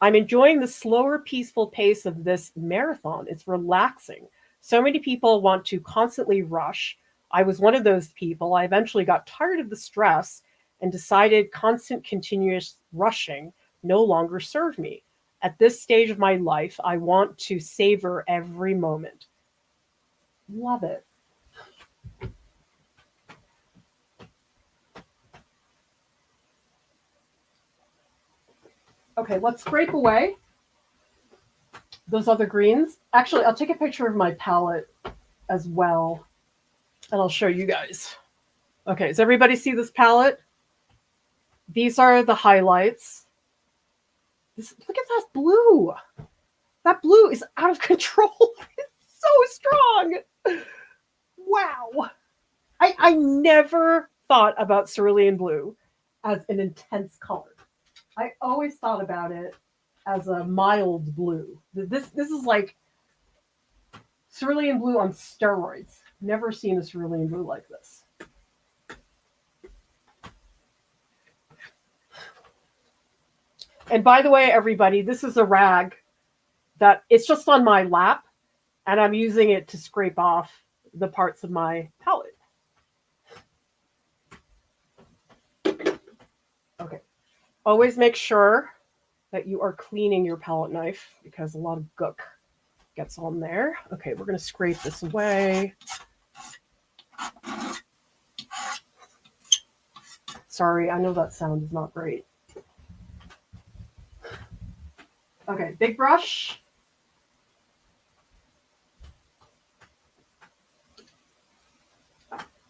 S1: I'm enjoying the slower, peaceful pace of this marathon. It's relaxing. So many people want to constantly rush. I was one of those people. I eventually got tired of the stress and decided constant, continuous rushing no longer served me. At this stage of my life, I want to savor every moment. Love it. Okay, let's scrape away those other greens. Actually, I'll take a picture of my palette as well, and I'll show you guys. Okay, does everybody see this palette? These are the highlights. Look at that blue. That blue is out of control. It's so strong. Wow. I never thought about cerulean blue as an intense color. I always thought about it as a mild blue. This is like cerulean blue on steroids. Never seen a cerulean blue like this. And by the way, everybody, this is a rag that it's just on my lap, and I'm using it to scrape off the parts of my palette. Okay. Always make sure that you are cleaning your palette knife because a lot of gook gets on there. Okay, we're going to scrape this away. Sorry, I know that sound is not great. Okay, big brush.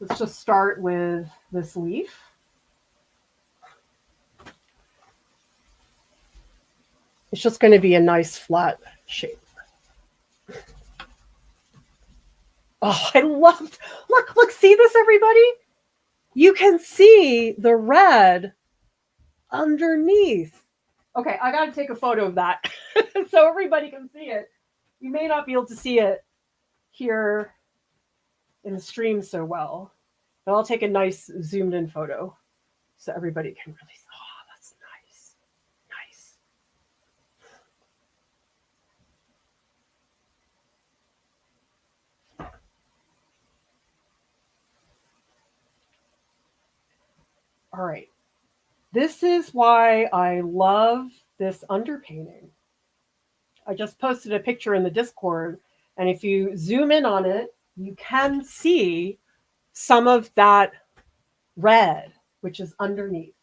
S1: Let's just start with this leaf. It's just going to be a nice flat shape. Oh, I loved, look, see this, everybody? You can see the red underneath. Okay, I got to take a photo of that so everybody can see it. You may not be able to see it here in the stream so well, but I'll take a nice zoomed in photo so everybody can really see. Oh, that's nice. Nice. All right. This is why I love this underpainting. I just posted a picture in the Discord, and if you zoom in on it, you can see some of that red, which is underneath.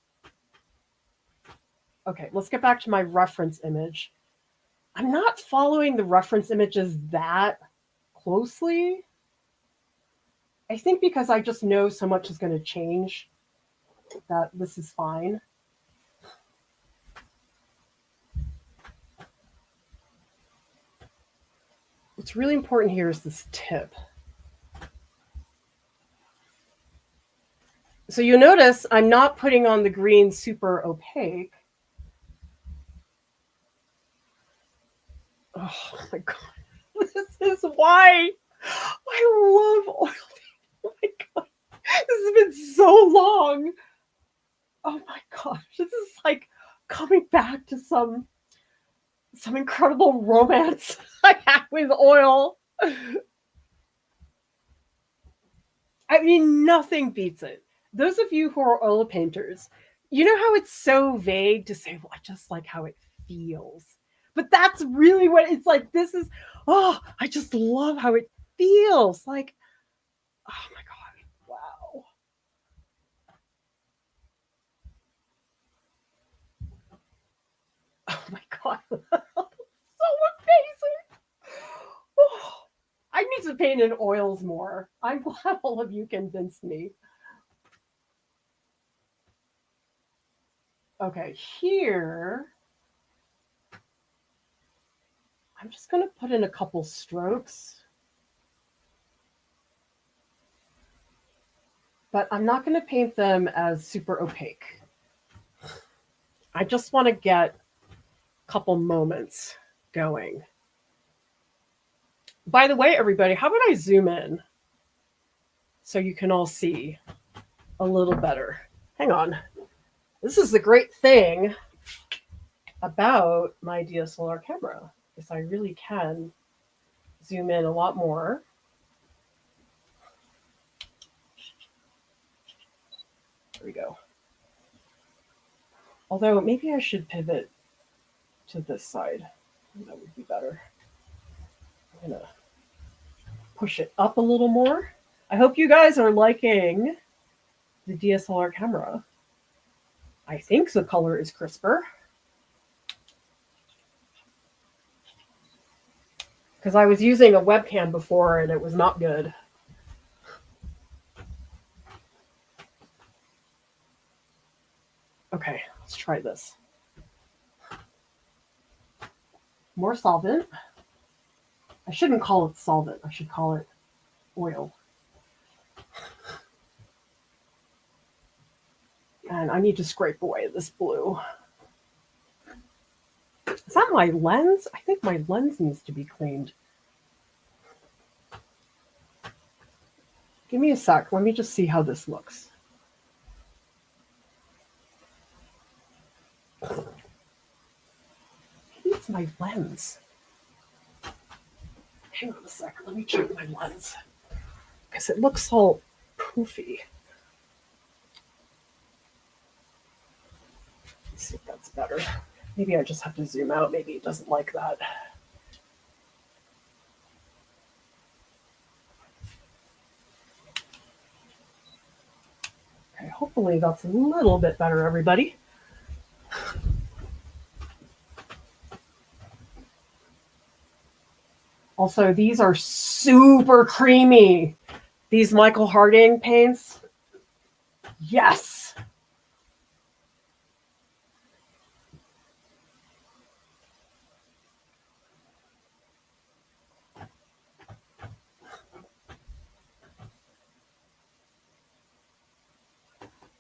S1: Okay, let's get back to my reference image. I'm not following the reference images that closely. I think because I just know so much is going to change that this is fine. What's really important here is this tip. So you notice I'm not putting on the green super opaque. Oh my God. This is why I love oil paint. Oh my God. This has been so long. Oh my gosh. This is like coming back to some incredible romance I had with oil. I mean, nothing beats it. Those of you who are oil painters, you know how it's so vague to say, well, I just like how it feels. But that's really what it's like. This is, oh, I just love how it feels. Like, oh my God, wow. Oh my God. So amazing. Oh, I need to paint in oils more. I'm glad all of you convinced me. Okay, here, I'm just going to put in a couple strokes. But I'm not going to paint them as super opaque. I just want to get a couple moments going. By the way, everybody, how about I zoom in so you can all see a little better? Hang on. This is the great thing about my DSLR camera, is I really can zoom in a lot more. There we go. Although maybe I should pivot to this side. That would be better. I'm going to push it up a little more. I hope you guys are liking the DSLR camera. I think the color is crisper. Because I was using a webcam before and it was not good. Okay, let's try this. More solvent. I shouldn't call it solvent. I should call it oil. And I need to scrape away this blue. Is that my lens? I think my lens needs to be cleaned. Give me a sec. Let me just see how this looks. my lens? Hang on a sec. Let me check my lens. Because it looks all poofy. Let's see if that's better. Maybe I just have to zoom out. Maybe it doesn't like that. Okay, hopefully that's a little bit better, everybody. Also, these are super creamy. These Michael Harding paints. Yes.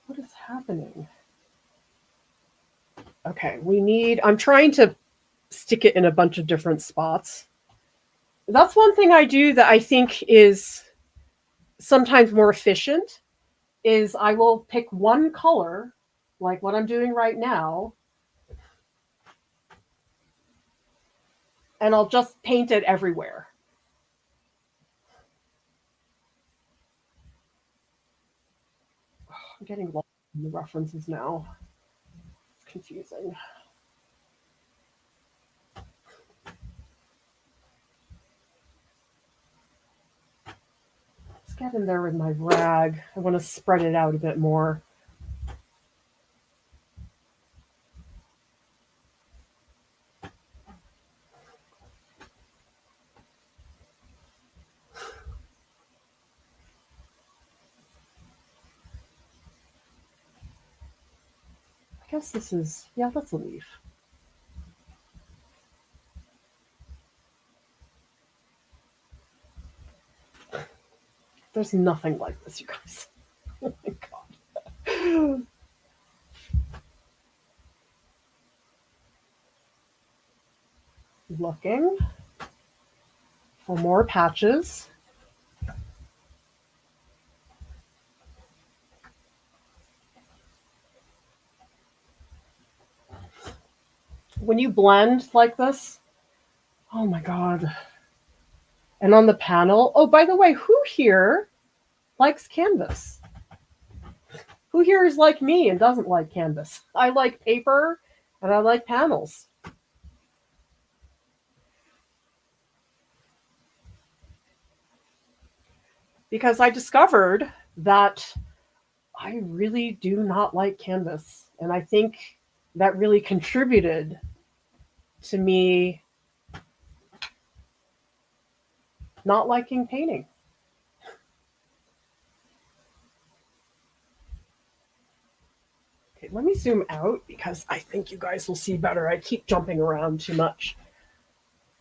S1: What is happening? Okay, I'm trying to stick it in a bunch of different spots. That's one thing I do that I think is sometimes more efficient, is I will pick one color, like what I'm doing right now, and I'll just paint it everywhere. I'm getting lost in the references now. It's confusing. Let's get in there with my rag. I want to spread it out a bit more. I guess this is, yeah, that's a leaf. There's nothing like this, you guys. Oh my God. Looking for more patches. When you blend like this, oh my God. And on the panel, oh, by the way, who here likes canvas? Who here is like me and doesn't like canvas? I like paper and I like panels. Because I discovered that I really do not like canvas. And I think that really contributed to me not liking painting. Okay, let me zoom out because I think you guys will see better. I keep jumping around too much.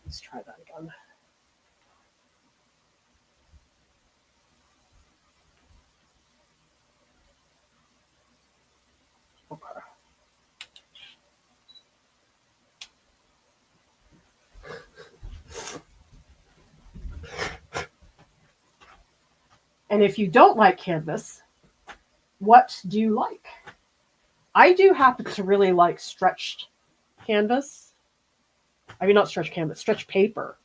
S1: Let's try that again. Okay. And if you don't like canvas, what do you like? I do happen to really like stretched canvas. I mean, not stretched canvas, stretched paper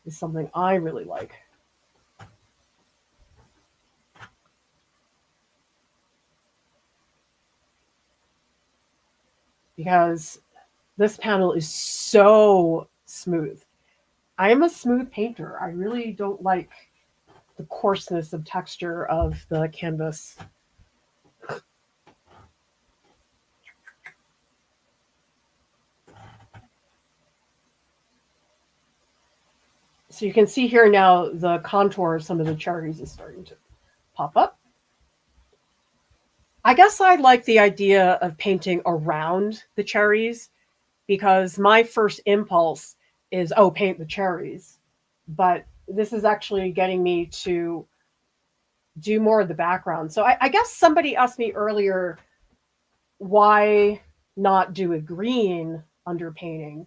S1: is something I really like. Because this panel is so smooth. I am a smooth painter. I really don't like the coarseness of texture of the canvas. So you can see here now the contour of some of the cherries is starting to pop up. I guess I like the idea of painting around the cherries because my first impulse is, oh, paint the cherries. But this is actually getting me to do more of the background. So I guess somebody asked me earlier, why not do a green underpainting?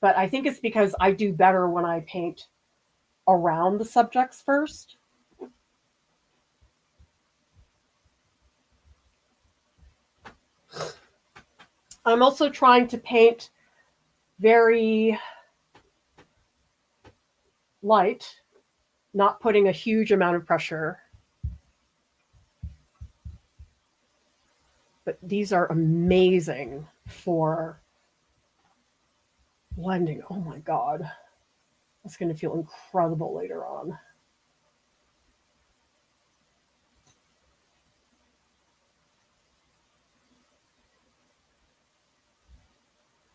S1: But I think it's because I do better when I paint around the subjects first. I'm also trying to paint very light, not putting a huge amount of pressure. But these are amazing for blending. Oh my God. It's going to feel incredible later on.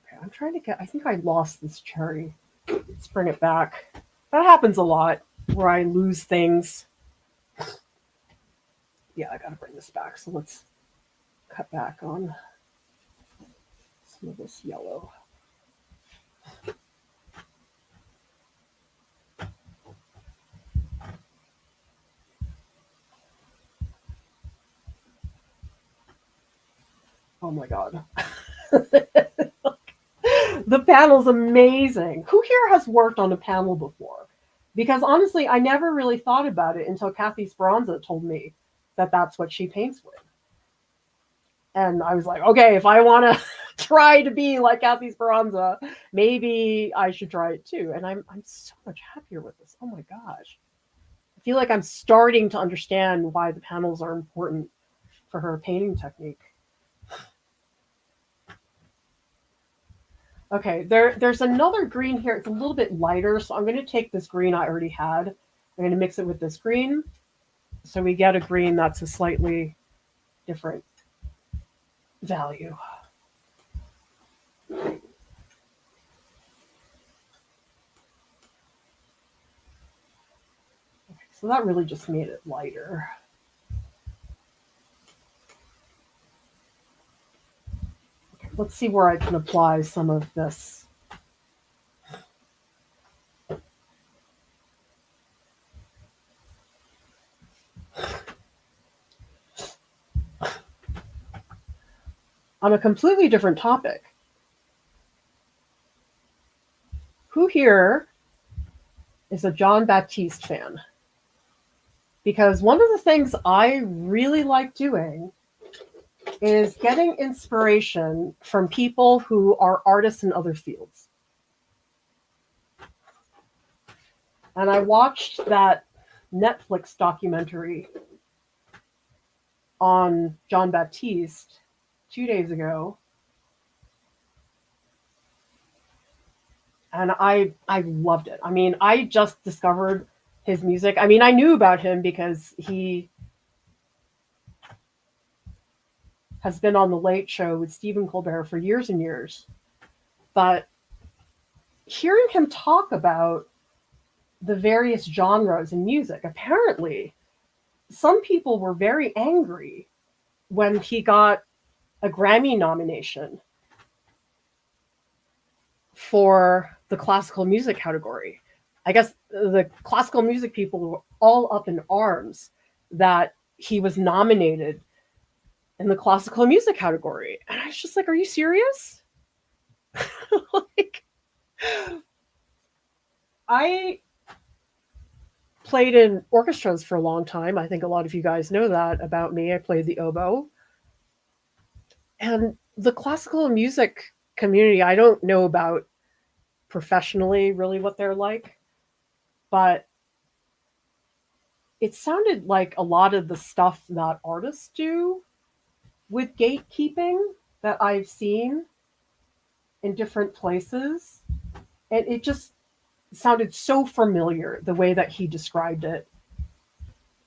S1: Okay, I'm trying to get, I think I lost this cherry. Let's bring it back. That happens a lot where I lose things. Yeah, I got to bring this back. So let's cut back on some of this yellow. Oh my God. The panel's amazing. Who here has worked on a panel before? Because honestly, I never really thought about it until Kathy Speranza told me that that's what she paints with. And I was like, okay, if I want to try to be like Kathy Speranza, maybe I should try it too. And I'm so much happier with this. Oh my gosh. I feel like I'm starting to understand why the panels are important for her painting technique. Okay, there's another green here. It's a little bit lighter, so I'm going to take this green I already had. I'm going to mix it with this green, so we get a green that's a slightly different value. Okay, so that really just made it lighter. Okay, let's see where I can apply some of this. On a completely different topic. Who here is a John Baptiste fan? Because one of the things I really like doing is getting inspiration from people who are artists in other fields. And I watched that Netflix documentary on John Baptiste 2 days ago. And I loved it. I mean, I just discovered his music. I mean, I knew about him because he has been on The Late Show with Stephen Colbert for years and years. But hearing him talk about the various genres in music, apparently some people were very angry when he got a Grammy nomination for the classical music category. I guess the classical music people were all up in arms that he was nominated in the classical music category. And I was just like, are you serious? Like, I played in orchestras for a long time. I think a lot of you guys know that about me. I played the oboe. And the classical music community, I don't know about professionally really what they're like, but it sounded like a lot of the stuff that artists do with gatekeeping that I've seen in different places. And it just sounded so familiar the way that he described it.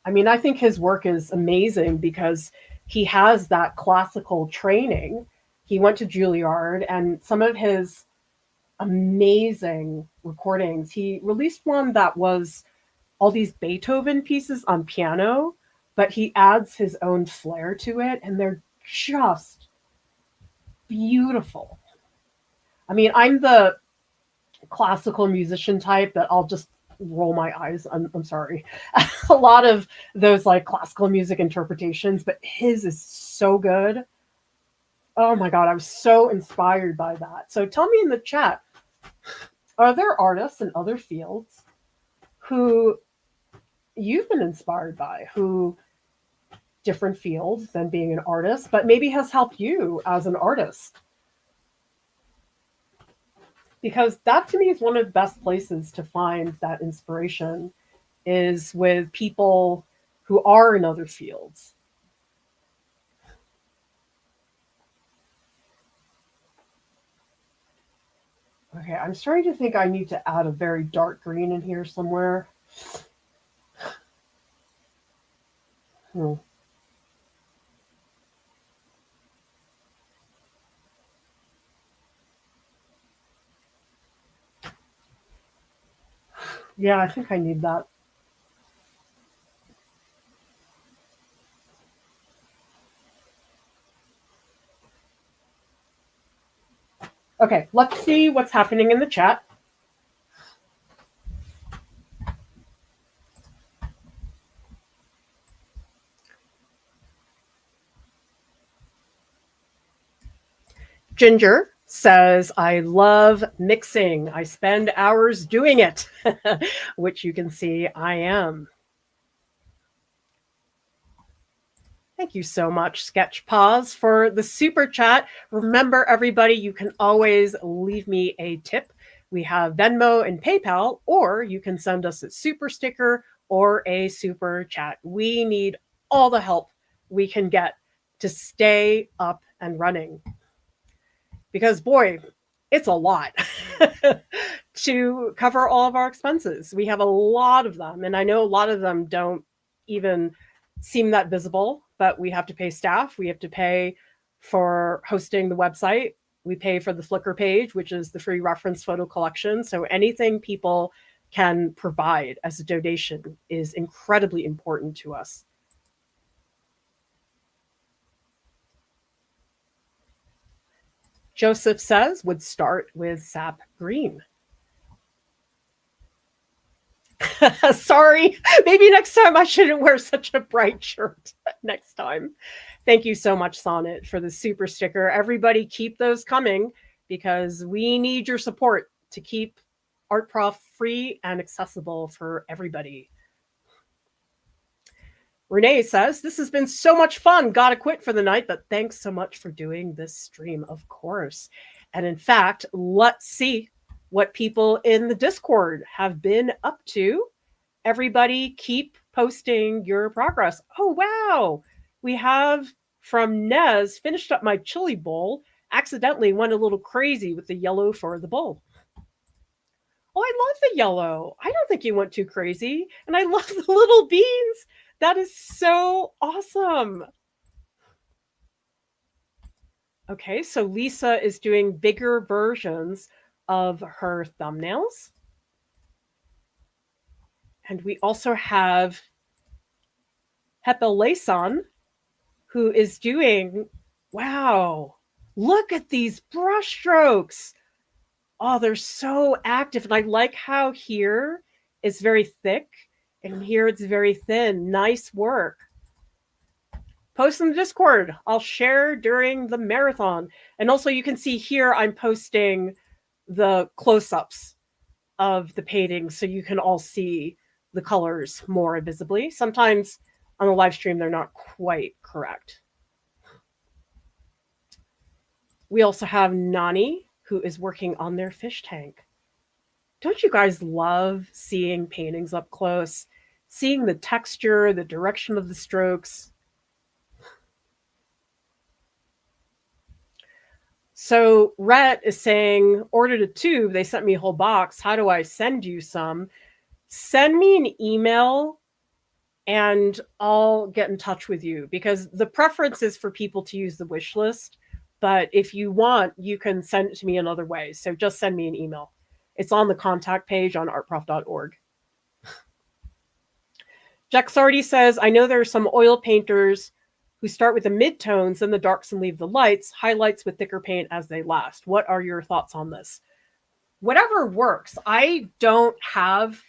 S1: I mean, I think his work is amazing because he has that classical training. He went to Juilliard, and some of his amazing recordings, he released one that was all these Beethoven pieces on piano, but he adds his own flair to it, and they're just beautiful. I mean, I'm the classical musician type that I'll just roll my eyes. I'm sorry. A lot of those like classical music interpretations, but his is so good. Oh my God, I was so inspired by that. So tell me in the chat, are there artists in other fields who you've been inspired by, who different fields than being an artist, but maybe has helped you as an artist? because that to me is one of the best places to find that inspiration is with people who are in other fields. Okay, I'm starting to think I need to add a very dark green in here somewhere. Hmm. Yeah, I think I need that. Okay, let's see what's happening in the chat. Ginger says, I love mixing. I spend hours doing it, which you can see I am. Thank you so much, Sketch Pause, for the super chat. Remember, everybody, you can always leave me a tip. We have Venmo and PayPal, or you can send us a super sticker or a super chat. We need all the help we can get to stay up and running. Because, boy, it's a lot to cover all of our expenses. We have a lot of them, and I know a lot of them don't even seem that visible, but we have to pay staff, we have to pay for hosting the website, we pay for the Flickr page, which is the free reference photo collection. So anything people can provide as a donation is incredibly important to us. Joseph says, would start with sap green. Sorry, maybe next time I shouldn't wear such a bright shirt next time. Thank you so much, Sonnet, for the super sticker. Everybody keep those coming because we need your support to keep Art Prof free and accessible for everybody. Renee says, this has been so much fun. Gotta quit for the night, but thanks so much for doing this stream, of course. And in fact, let's see what people in the Discord have been up to. Everybody keep posting your progress. Oh, wow. We have from Nez, finished up my chili bowl, accidentally went a little crazy with the yellow for the bowl. Oh, I love the yellow. I don't think you went too crazy. And I love the little beans. That is so awesome. Okay, so Lisa is doing bigger versions of her thumbnails. And we also have Hepelesan, who is doing, wow, look at these brush strokes. Oh, they're so active. And I like how here it's very thick and here it's very thin. Nice work. Post in the Discord. I'll share during the marathon. And also you can see here I'm posting the close-ups of the painting so you can all see the colors more visibly. Sometimes on the live stream they're not quite correct. We also have Nani, who is working on their fish tank. Don't you guys love seeing paintings up close? Seeing the texture, the direction of the strokes. So Rhett is saying, ordered a tube. They sent me a whole box. How do I send you some? Send me an email and I'll get in touch with you, because the preference is for people to use the wish list. But if you want, you can send it to me in other ways. So just send me an email. It's on the contact page on artprof.org. Jack Sardi says, I know there are some oil painters who start with the midtones and the darks and leave the lights, highlights with thicker paint as they last. What are your thoughts on this? Whatever works. I don't have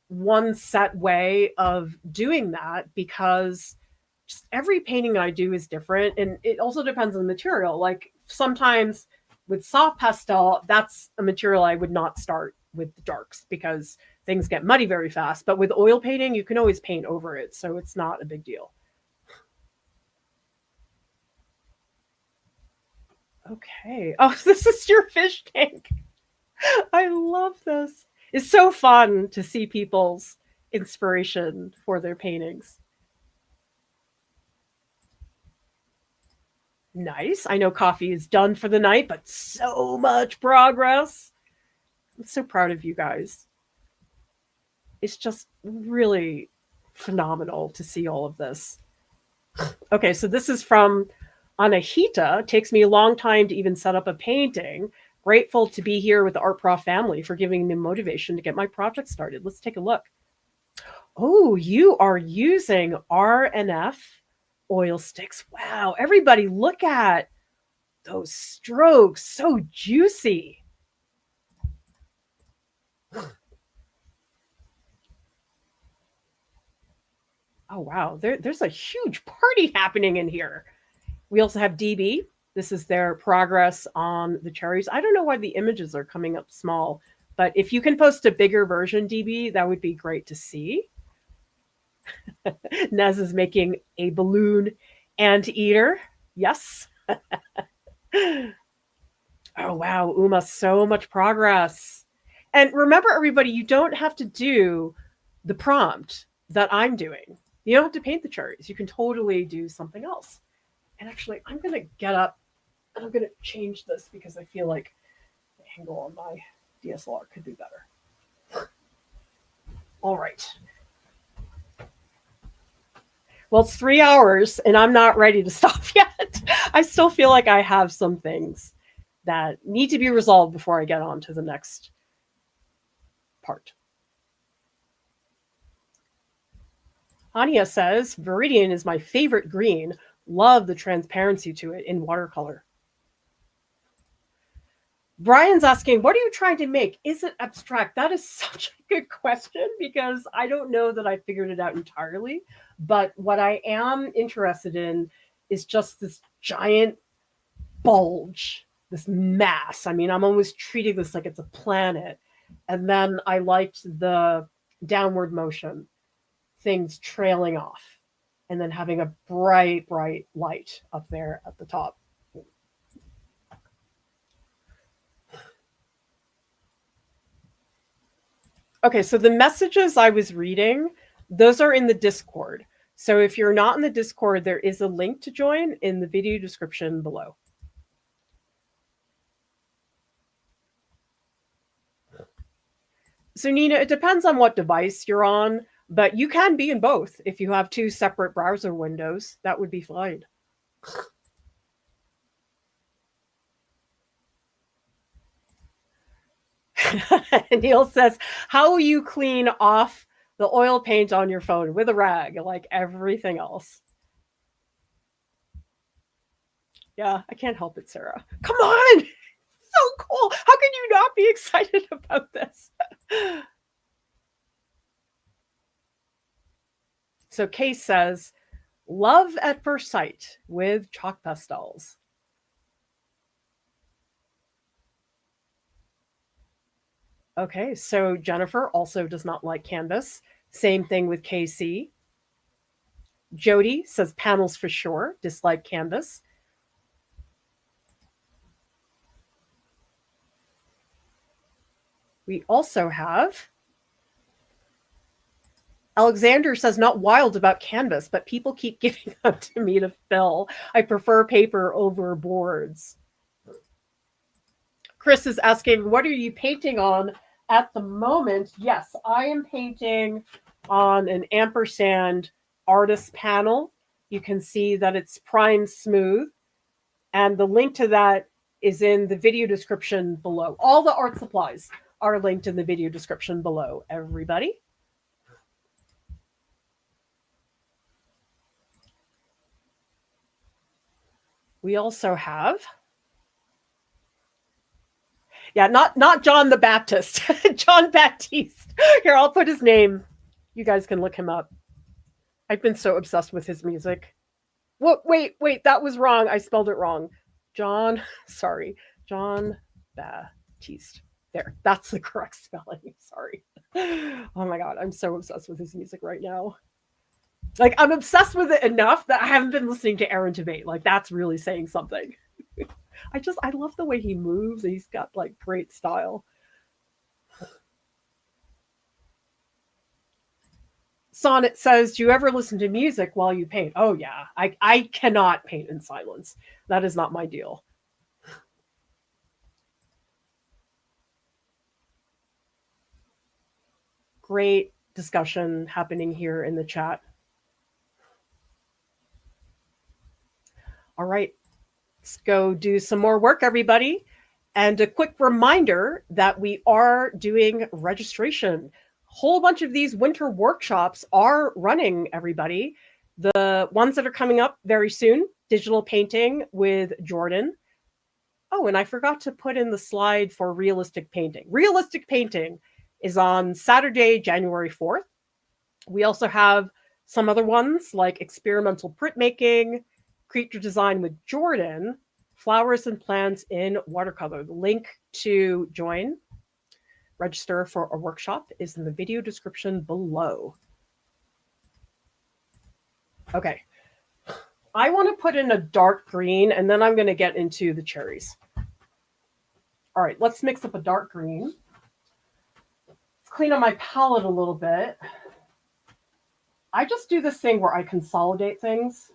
S1: one set way of doing that because just every painting I do is different. And it also depends on the material. Like sometimes with soft pastel, that's a material I would not start with the darks because things get muddy very fast. But with oil painting, you can always paint over it. So it's not a big deal. Okay. Oh, this is your fish tank. I love this. It's so fun to see people's inspiration for their paintings. Nice. I know coffee is done for the night, but so much progress. I'm so proud of you guys. It's just really phenomenal to see all of this. Okay, so this is from Anahita. Takes me a long time to even set up a painting. Grateful to be here with the Art Prof family for giving me motivation to get my project started. Let's take a look. Oh, you are using R&F oil sticks. Wow, everybody look at those strokes. So juicy. Oh, wow. There's a huge party happening in here. We also have DB. This is their progress on the cherries. I don't know why the images are coming up small, but if you can post a bigger version, DB, that would be great to see. Nez is making a balloon anteater. Yes. Oh, wow. Uma, so much progress. And remember, everybody, you don't have to do the prompt that I'm doing. You don't have to paint the cherries. You can totally do something else. And actually, I'm going to get up and I'm going to change this because I feel like the angle on my DSLR could be better. All right. Well, it's 3 hours and I'm not ready to stop yet. I still feel like I have some things that need to be resolved before I get on to the next part. Anya says, Viridian is my favorite green. Love the transparency to it in watercolor. Brian's asking, what are you trying to make? Is it abstract? That is such a good question because I don't know that I figured it out entirely. But what I am interested in is just this giant bulge, this mass. I mean, I'm almost treating this like it's a planet. And then I liked the downward motion, things trailing off, and then having a bright, bright light up there at the top. Okay, so the messages I was reading, those are in the Discord. So if you're not in the Discord, there is a link to join in the video description below. So Nina, it depends on what device you're on, but you can be in both. If you have 2 separate browser windows, that would be fine. Neil says, how will you clean off the oil paint on your phone? With a rag, like everything else. Yeah, I can't help it, Sarah. Come on! So cool. How can you not be excited about this? So Case says, love at first sight with chalk pastels. Okay, so Jennifer also does not like canvas. Same thing with KC. Jody says panels for sure, dislike canvas. We also have Alexander says not wild about canvas, but people keep giving them to me to fill. I prefer paper over boards. Chris is asking, what are you painting on at the moment? Yes, I am painting on an ampersand artist panel. You can see that it's prime smooth. And the link to that is in the video description below. All the art supplies are linked in the video description below, everybody. We also have, yeah, not John the Baptist, John Baptiste. Here, I'll put his name. You guys can look him up. I've been so obsessed with his music. What? Wait, that was wrong. I spelled it wrong. John Baptiste. There, that's the correct spelling. Sorry. Oh my God, I'm so obsessed with his music right now. Like, I'm obsessed with it enough that I haven't been listening to Aaron Tveit. Like, that's really saying something. I love the way he moves. He's got like great style. Sonnet says, do you ever listen to music while you paint? Oh, yeah. I cannot paint in silence. That is not my deal. Great discussion happening here in the chat. All right, let's go do some more work, everybody. And a quick reminder that we are doing registration. Whole bunch of these winter workshops are running, everybody. The ones that are coming up very soon, digital painting with Jordan. Oh, and I forgot to put in the slide for realistic painting. Realistic painting is on Saturday, January 4th. We also have some other ones like experimental printmaking, creature design with Jordan, flowers and plants in watercolor. The link to join, register for a workshop is in the video description below. Okay. I want to put in a dark green, and then I'm going to get into the cherries. All right, let's mix up a dark green. Let's clean up my palette a little bit. I just do this thing where I consolidate things.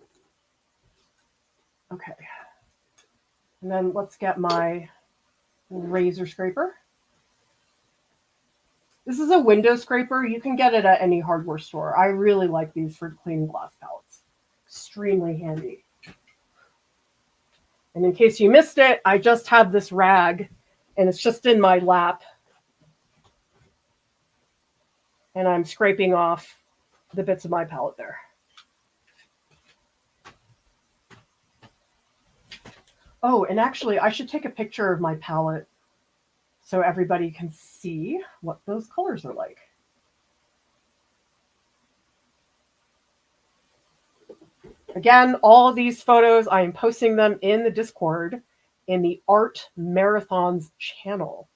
S1: Okay. And then let's get my razor scraper. This is a window scraper. You can get it at any hardware store. I really like these for cleaning glass palettes. Extremely handy. And in case you missed it, I just have this rag, and it's just in my lap. And I'm scraping off the bits of my palette there. Oh, and actually, I should take a picture of my palette so everybody can see what those colors are like. Again, all of these photos, I am posting them in the Discord in the Art Marathons channel.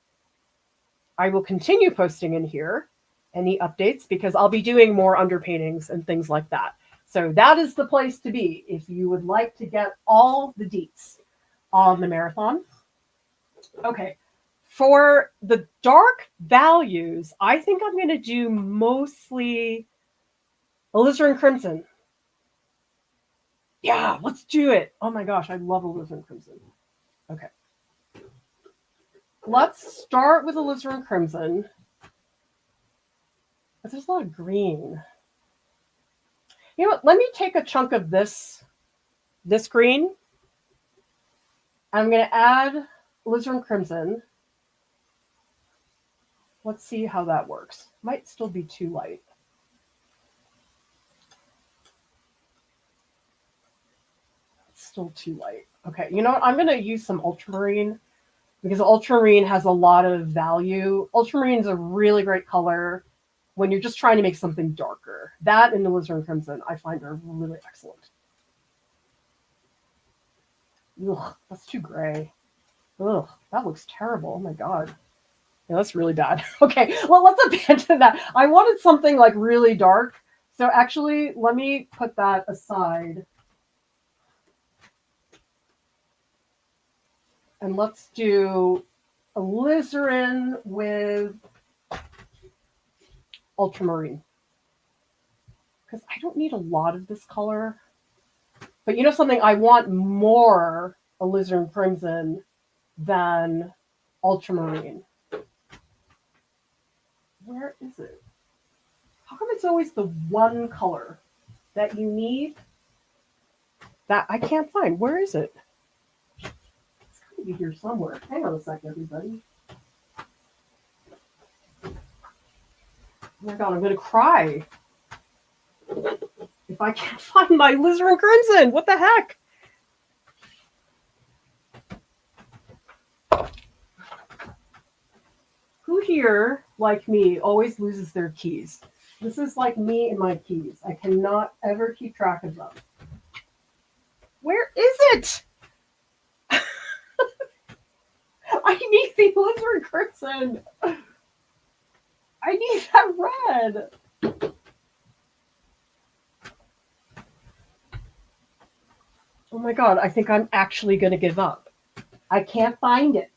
S1: I will continue posting in here any updates because I'll be doing more underpaintings and things like that. So that is the place to be if you would like to get all the deets on the marathon. Okay, for the dark values, I think I'm going to do mostly alizarin crimson. Yeah, let's do it. Oh my gosh, I love alizarin crimson. Okay. Let's start with alizarin crimson. But there's a lot of green. You know what? Let me take a chunk of this green. I'm going to add alizarin crimson. Let's see how that works. Might still be too light. It's still too light. Okay, you know what? I'm going to use some ultramarine because ultramarine has a lot of value. Ultramarine is a really great color when you're just trying to make something darker. That and alizarin crimson I find are really excellent. Ugh, that's too gray. Ugh, that looks terrible. Oh my God. Yeah, that's really bad. Okay, well, let's abandon that. I wanted something like really dark. So actually, let me put that aside. And let's do alizarin with ultramarine. Because I don't need a lot of this color. But you know something? I want more alizarin crimson than ultramarine. Where is it? How come it's always the one color that you need that I can't find? Where is it? It's got to be here somewhere. Hang on a second, everybody. Oh my God, I'm going to cry if I can't find my alizarin crimson. What the heck? Who here, like me, always loses their keys? This is like me and my keys. I cannot ever keep track of them. Where is it? I need the alizarin crimson. I need that red. Oh my God, I think I'm actually going to give up. I can't find it.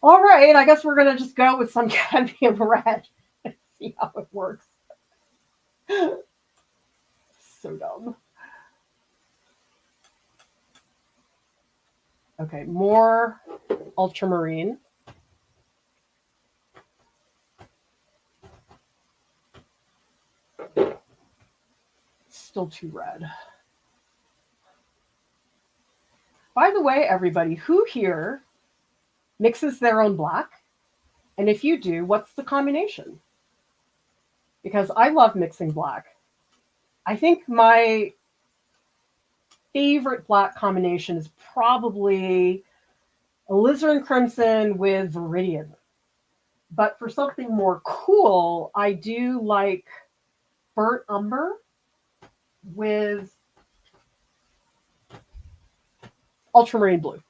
S1: All right, I guess we're going to just go with some cadmium red and see see how it works. So dumb. Okay, more ultramarine. Still too red. By the way, everybody, who here mixes their own black? And if you do, what's the combination? Because I love mixing black. I think my favorite black combination is probably alizarin crimson with viridian. But for something more cool, I do like burnt umber with ultramarine blue.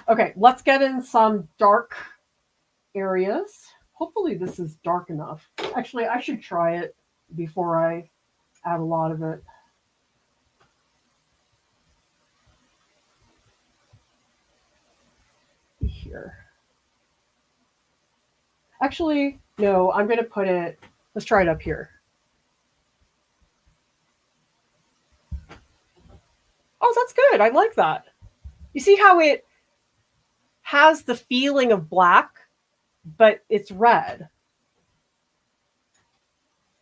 S1: Okay, let's get in some dark areas. Hopefully this is dark enough. Actually, I should try it before I add a lot of it. Here. Actually, no, I'm going to put it, let's try it up here. Oh, that's good. I like that. You see how it has the feeling of black, but it's red.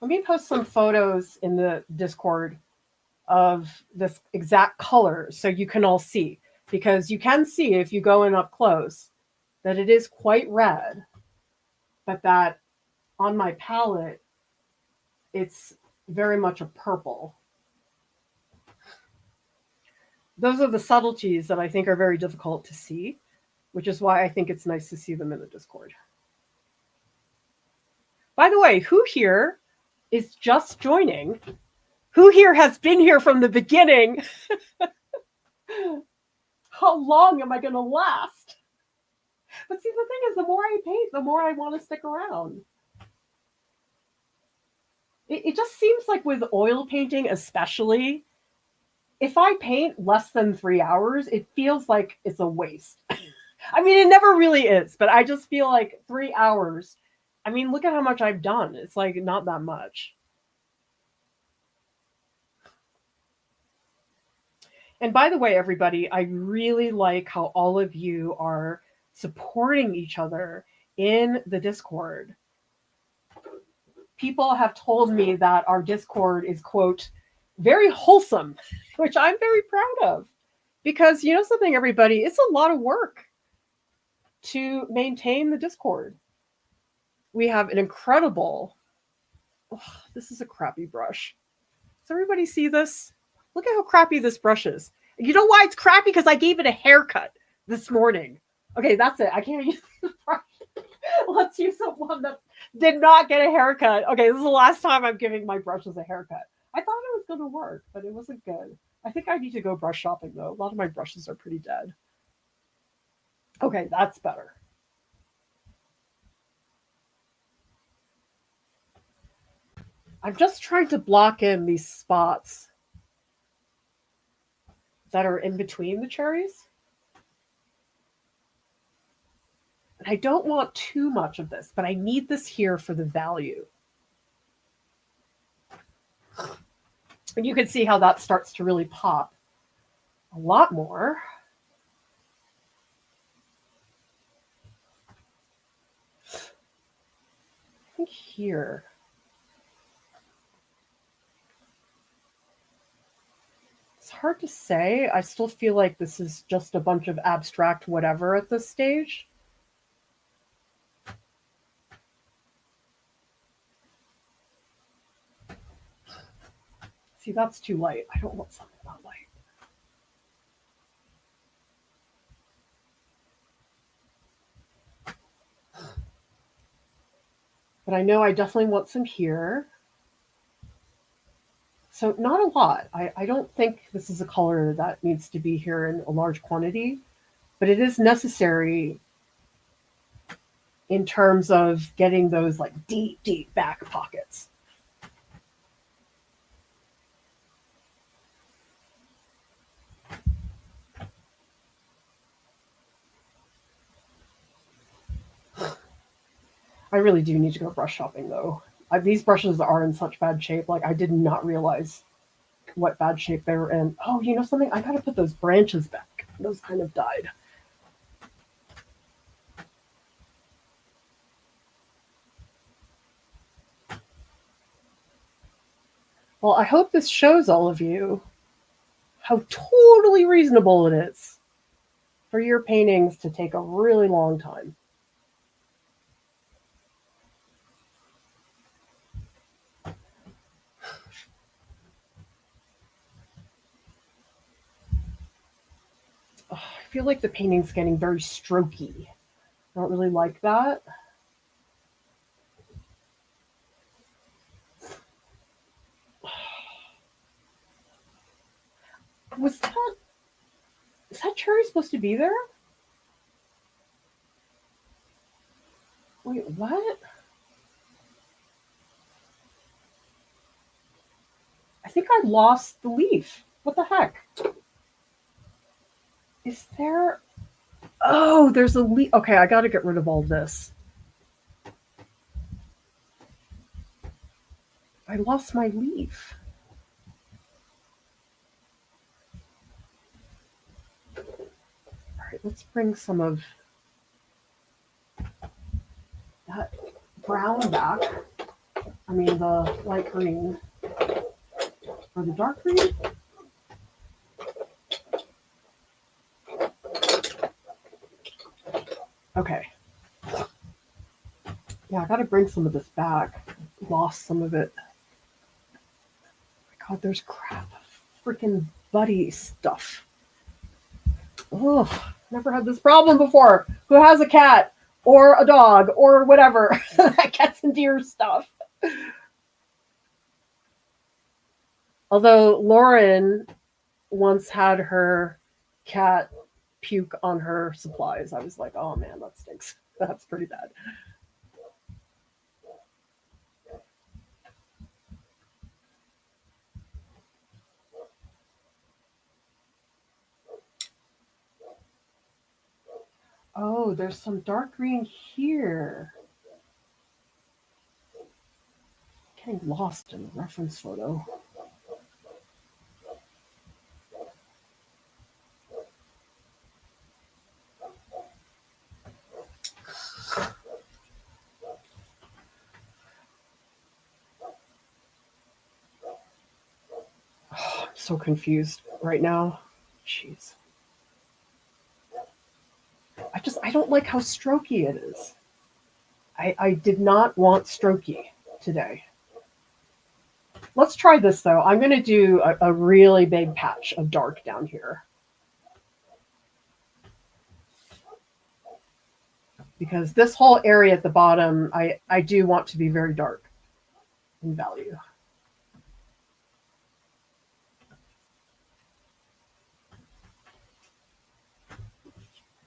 S1: Let me post some photos in the Discord of this exact color so you can all see, because you can see if you go in up close that it is quite red, but that on my palette, it's very much a purple. Those are the subtleties that I think are very difficult to see, which is why I think it's nice to see them in the Discord. By the way, who here is just joining? Who here has been here from the beginning? How long am I going to last? But see, the thing is, the more I paint, the more I want to stick around. It just seems like with oil painting especially, if I paint less than 3 hours, it feels like it's a waste. I mean, it never really is, but I just feel like 3 hours. I mean, look at how much I've done. It's like not that much. And by the way, everybody, I really like how all of you are supporting each other in the Discord. People have told me that our Discord is, quote, very wholesome, which I'm very proud of. Because you know something, everybody, it's a lot of work to maintain the Discord. We have an incredible, this is a crappy brush. Does everybody see this? Look at how crappy this brush is. You know why it's crappy? Because I gave it a haircut this morning. Okay, that's it. I can't use this brush. Let's use the one that did not get a haircut. Okay, this is the last time I'm giving my brushes a haircut. I thought it was going to work, but it wasn't good. I think I need to go brush shopping, though. A lot of my brushes are pretty dead. Okay, that's better. I'm just trying to block in these spots that are in between the cherries. And I don't want too much of this, but I need this here for the value. And you can see how that starts to really pop a lot more. I think here. It's hard to say. I still feel like this is just a bunch of abstract whatever at this stage. See, that's too light. I don't want something that light. But I know I definitely want some here. So not a lot. I don't think this is a color that needs to be here in a large quantity, but it is necessary in terms of getting those like deep, deep back pockets. I really do need to go brush shopping though. These brushes are in such bad shape. Like I did not realize what bad shape they were in. Oh, you know something? I gotta put those branches back. Those kind of died. Well, I hope this shows all of you how totally reasonable it is for your paintings to take a really long time. Oh, I feel like the painting's getting very strokey. I don't really like that. Was that... Is that cherry supposed to be there? Wait, what? I think I lost the leaf. What the heck? Is there... Oh, there's a leaf. Okay, I gotta get rid of all this. I lost my leaf. All right, let's bring some of that brown back. I mean, the light green. Or the dark green? Okay. Yeah, I gotta bring some of this back. Lost some of it. God, there's crap. Freaking buddy stuff. Oh, never had this problem before. Who has a cat or a dog or whatever that gets into your stuff? Although Lauren once had her cat puke on her supplies. I was like, oh man, that stinks. That's pretty bad. Oh, there's some dark green here. Getting lost in the reference photo. Oh, I'm so confused right now. Jeez. I don't like how strokey it is. I did not want strokey today. Let's try this though. I'm going to do a really big patch of dark down here. Because this whole area at the bottom, I do want to be very dark in value.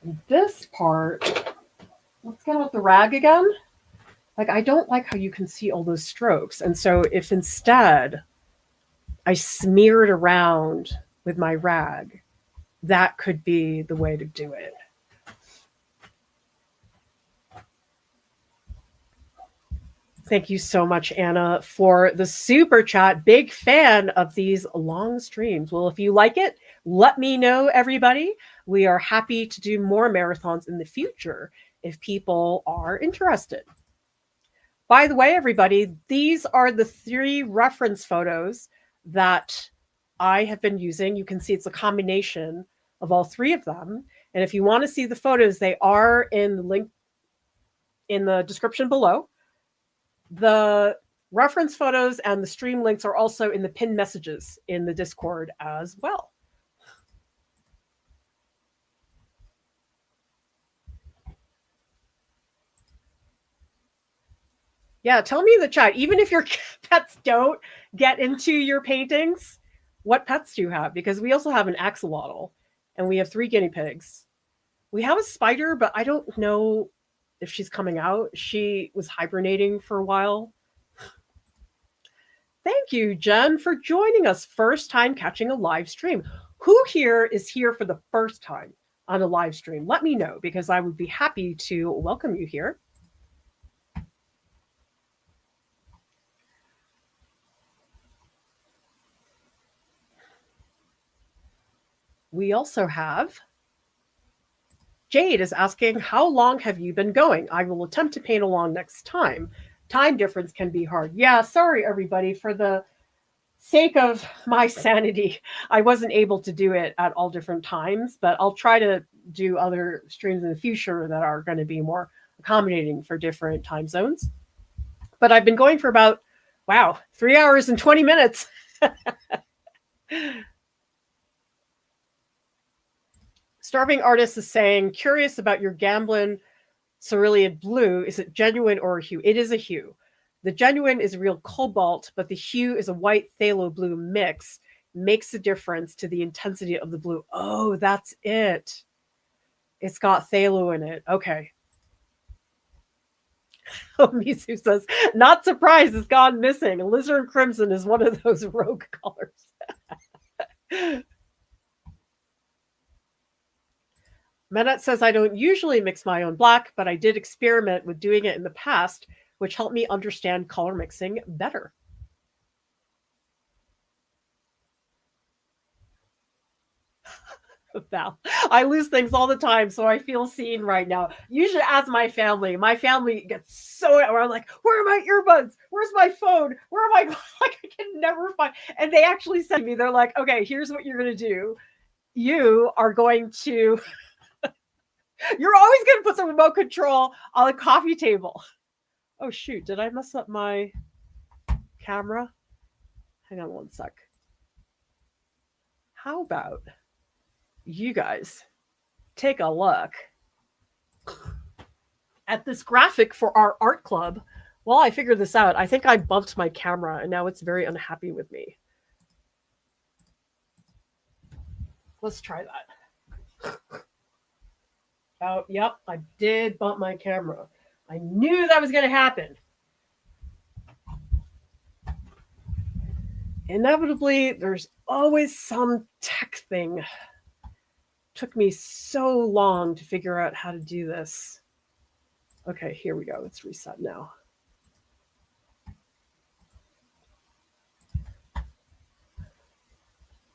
S1: And this part, let's get out the rag again. Like, I don't like how you can see all those strokes. And so if instead I smear it around with my rag, that could be the way to do it. Thank you so much, Anna, for the super chat. Big fan of these long streams. Well, if you like it, let me know, everybody. We are happy to do more marathons in the future if people are interested. By the way, everybody, these are the 3 reference photos that I have been using. You can see it's a combination of all 3 of them. And if you want to see the photos, they are in the link in the description below. The reference photos and the stream links are also in the pinned messages in the Discord as well. Yeah, tell me in the chat, even if your pets don't get into your paintings, what pets do you have? Because we also have an axolotl and we have 3 guinea pigs. We have a spider, but I don't know if she's coming out. She was hibernating for a while. Thank you, Jen, for joining us. First time catching a live stream. Who here is here for the first time on a live stream? Let me know, because I would be happy to welcome you here. we also have Jade is asking, how long have you been going? I will attempt to paint along next time. Time difference can be hard. Yeah, sorry, everybody. For the sake of my sanity, I wasn't able to do it at all different times, but I'll try to do other streams in the future that are going to be more accommodating for different time zones. But I've been going for about, 3 hours and 20 minutes. Starving Artist is saying, curious about your Gamblin cerulean blue. Is it genuine or a hue? It is a hue. The genuine is real cobalt, but the hue is a white phthalo blue mix. Makes a difference to the intensity of the blue. Oh, that's it. It's got phthalo in it. Okay. Oh, Misu says, not surprised it's gone missing. Alizarin crimson is one of those rogue colors. Menat says, I don't usually mix my own black, but I did experiment with doing it in the past, which helped me understand color mixing better. Val, I lose things all the time, so I feel seen right now. You should ask my family. My family gets so, I'm like, where are my earbuds? Where's my phone? Where am I? Like, I can never find. And they actually said to me, they're like, okay, here's what you're going to do. You are going to, you're always going to put the remote control on the coffee table. Oh, shoot. Did I mess up my camera? Hang on one sec. How about you guys take a look at this graphic for our art club? While I figure this out, I think I bumped my camera and now it's very unhappy with me. Let's try that. Oh, yep, I did bump my camera. I knew that was going to happen. Inevitably, there's always some tech thing. Took me so long to figure out how to do this. Okay, here we go. Let's reset now.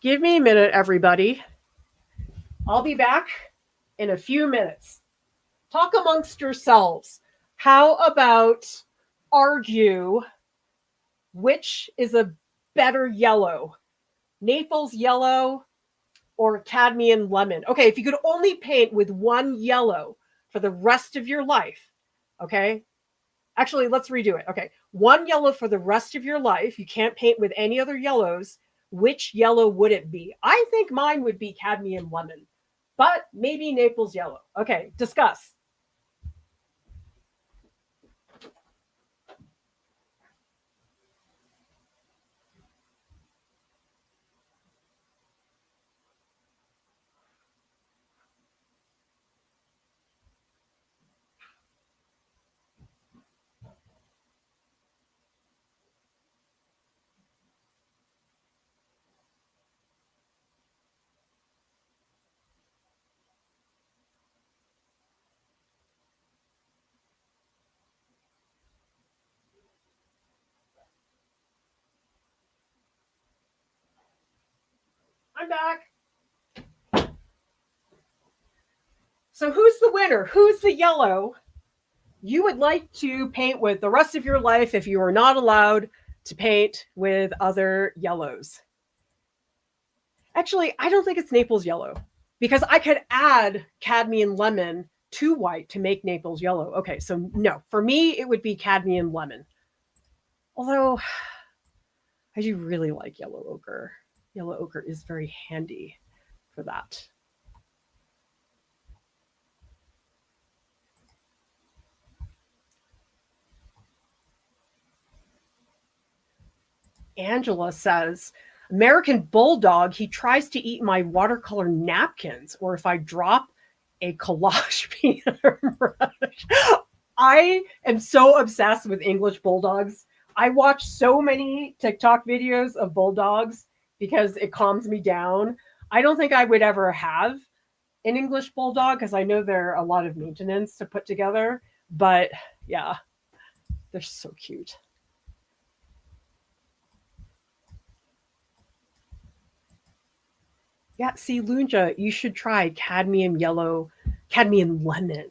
S1: Give me a minute, everybody. I'll be back in a few minutes. Talk amongst yourselves. How about argue which is a better yellow? Naples yellow or cadmium lemon? Okay, if you could only paint with one yellow for the rest of your life, okay? Actually, let's redo it. Okay, one yellow for the rest of your life. You can't paint with any other yellows. Which yellow would it be? I think mine would be cadmium lemon, but maybe Naples yellow. Okay, discuss. I'm back. So who's the winner? Who's the yellow you would like to paint with the rest of your life if you are not allowed to paint with other yellows? Actually, I don't think it's Naples yellow because I could add cadmium lemon to white to make Naples yellow. Okay, so no, for me, it would be cadmium lemon. Although I do really like yellow ochre. Yellow ochre is very handy for that. Angela says, American Bulldog, he tries to eat my watercolor napkins, or if I drop a collage peanut brush. I am so obsessed with English Bulldogs. I watch so many TikTok videos of Bulldogs because it calms me down. I don't think I would ever have an English Bulldog because I know they're a lot of maintenance to put together. But yeah, they're so cute. Yeah, see, Lunja, you should try cadmium yellow, cadmium lemon.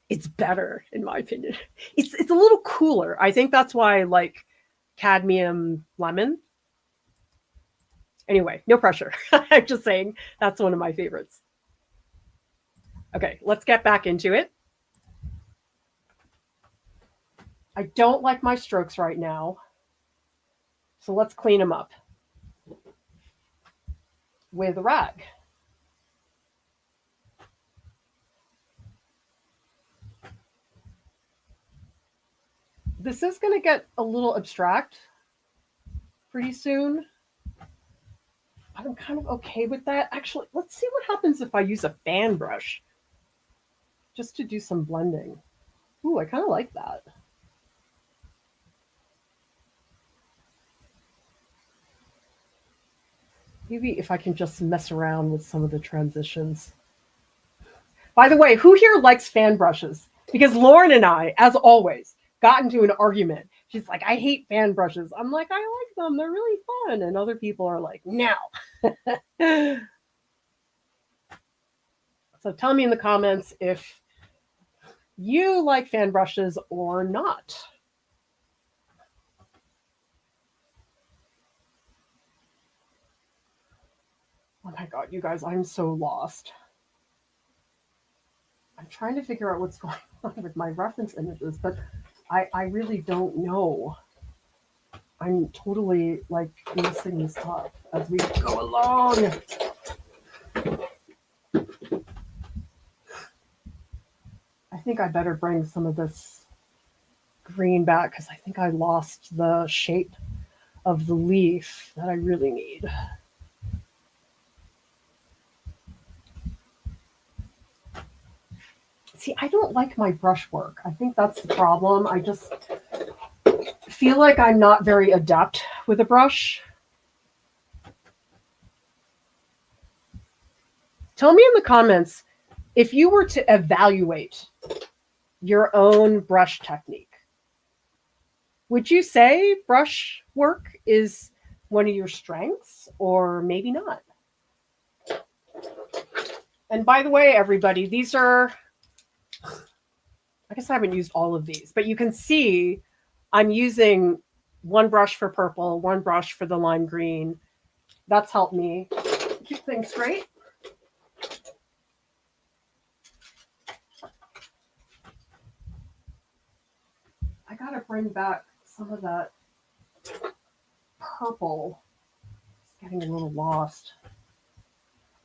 S1: It's better, in my opinion. It's a little cooler. I think that's why I like cadmium lemon. Anyway, no pressure. I'm just saying that's one of my favorites. Okay, let's get back into it. I don't like my strokes right now. So let's clean them up with a rag. This is going to get a little abstract pretty soon. I'm kind of okay with that. Actually, let's see what happens if I use a fan brush just to do some blending. Ooh, I kind of like that. Maybe if I can just mess around with some of the transitions. By the way, who here likes fan brushes? Because Lauren and I, as always, got into an argument. She's like, I hate fan brushes. I'm like, I like them. They're really fun. And other people are like, no. So tell me in the comments if you like fan brushes or not. Oh my God, you guys, I'm so lost. I'm trying to figure out what's going on with my reference images, but I really don't know. I'm totally like messing this up as we go along. I think I better bring some of this green back because I think I lost the shape of the leaf that I really need. See, I don't like my brushwork. I think that's the problem. I just feel like I'm not very adept with a brush. Tell me in the comments if you were to evaluate your own brush technique. Would you say brush work is one of your strengths or maybe not? And by the way, everybody, these are, I guess I haven't used all of these, but you can see I'm using one brush for purple, one brush for the lime green. That's helped me keep things straight. I gotta bring back some of that purple. It's getting a little lost.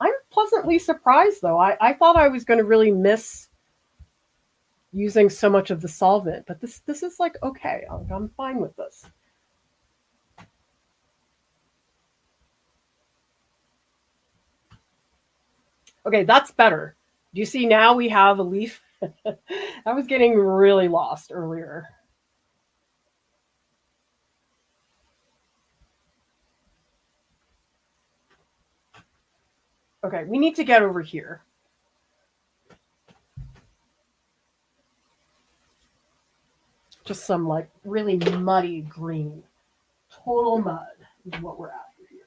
S1: I'm pleasantly surprised though. I thought I was going to really miss using so much of the solvent, but this is like okay. I'm fine with this. Okay, that's better. Do you see now we have a leaf? I was getting really lost earlier. Okay, we need to get over here. Just some like really muddy green. Total mud is what we're after here.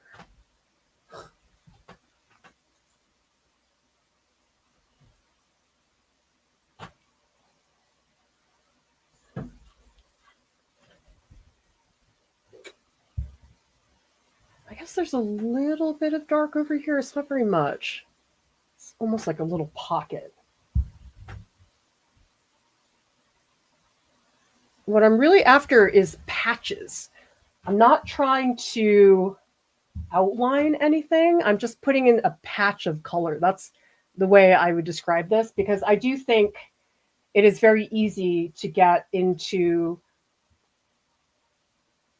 S1: I guess there's a little bit of dark over here. It's not very much. It's almost like a little pocket. What I'm really after is patches. I'm not trying to outline anything. I'm just putting in a patch of color. That's the way I would describe this because I do think it is very easy to get into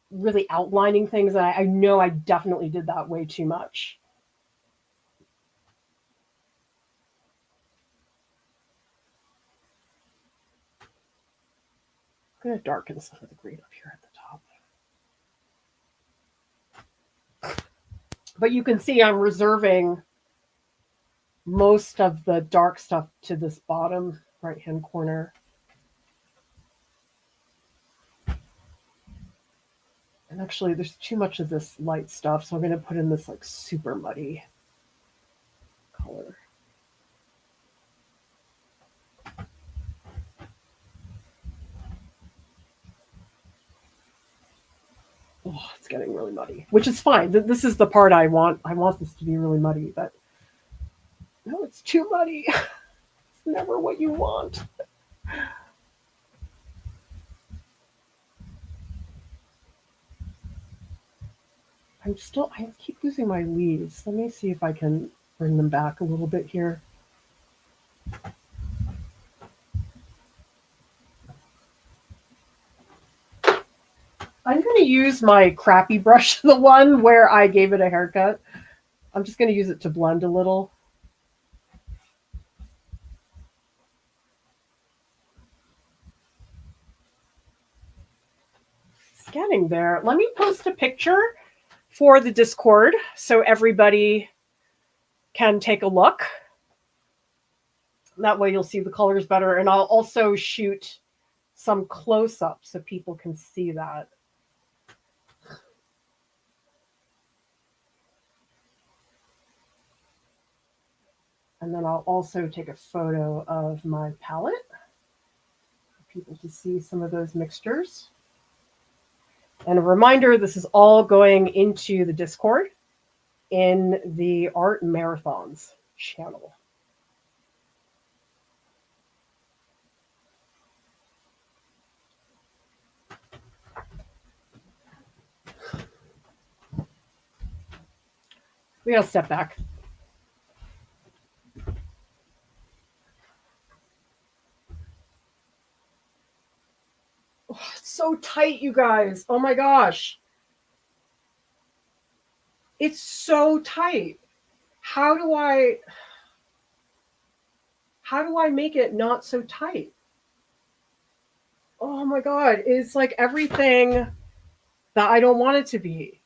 S1: really outlining things. And I know I definitely did that way too much. I'm going to darken some of the green up here at the top. But you can see I'm reserving most of the dark stuff to this bottom right-hand corner. And actually, there's too much of this light stuff, so I'm going to put in this like super muddy. color. Oh, it's getting really muddy, which is fine. This is the part I want. I want this to be really muddy, but no, it's too muddy. It's never what you want. I keep losing my leaves. Let me see if I can bring them back a little bit here. I'm going to use my crappy brush, the one where I gave it a haircut. I'm just going to use it to blend a little. It's getting there. Let me post a picture for the Discord so everybody can take a look. That way you'll see the colors better. And I'll also shoot some close-ups so people can see that. And then I'll also take a photo of my palette for people to see some of those mixtures. And a reminder, this is all going into the Discord in the Art Marathons channel. We gotta step back. Oh, it's so tight, you guys. Oh my gosh. It's so tight. How do I make it not so tight? Oh my God. It's like everything that I don't want it to be.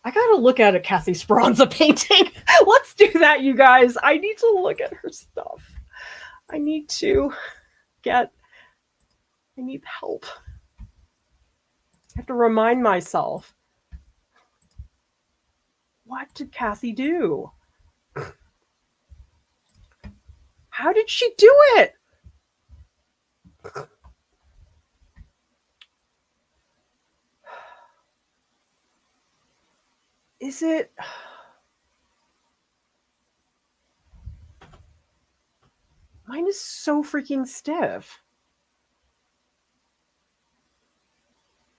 S1: I gotta look at a Kathy Speranza painting. Let's do that, you guys. I need to look at her stuff. I need help. I have to remind myself. What did Kathy do? How did she do it? Is it... Mine is so freaking stiff.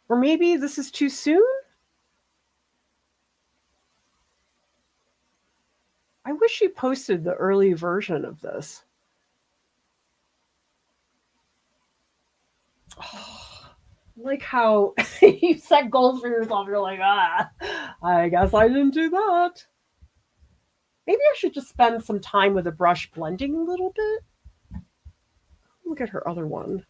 S1: Or maybe this is too soon? I wish she posted the early version of this. Oh, like how you set goals for yourself. You're like, I guess I didn't do that. Maybe I should just spend some time with a brush blending a little bit. Look at her other one.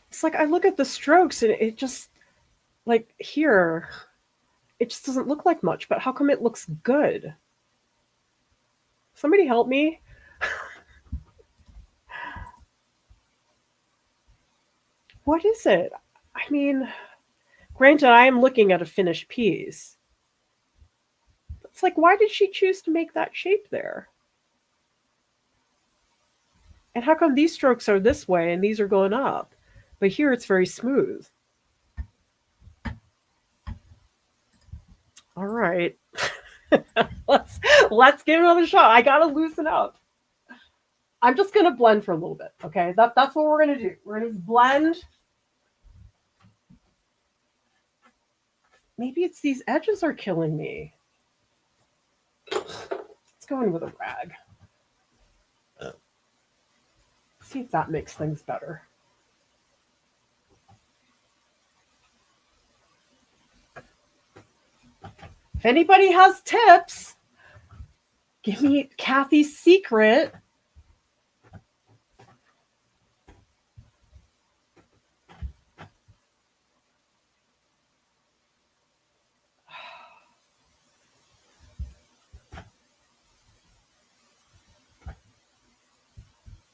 S1: It's like I look at the strokes and it just, like here, it just doesn't look like much, but how come it looks good? Somebody help me. What is it? I mean, granted, I am looking at a finished piece. It's like, why did she choose to make that shape there? And how come these strokes are this way and these are going up? But here it's very smooth. All right. let's give it another shot. I gotta loosen up. I'm just gonna blend for a little bit. Okay, that's what we're gonna do. We're gonna blend. Maybe it's these edges are killing me. Let's go in with a rag. See if that makes things better. If anybody has tips, give me Kathy's secret.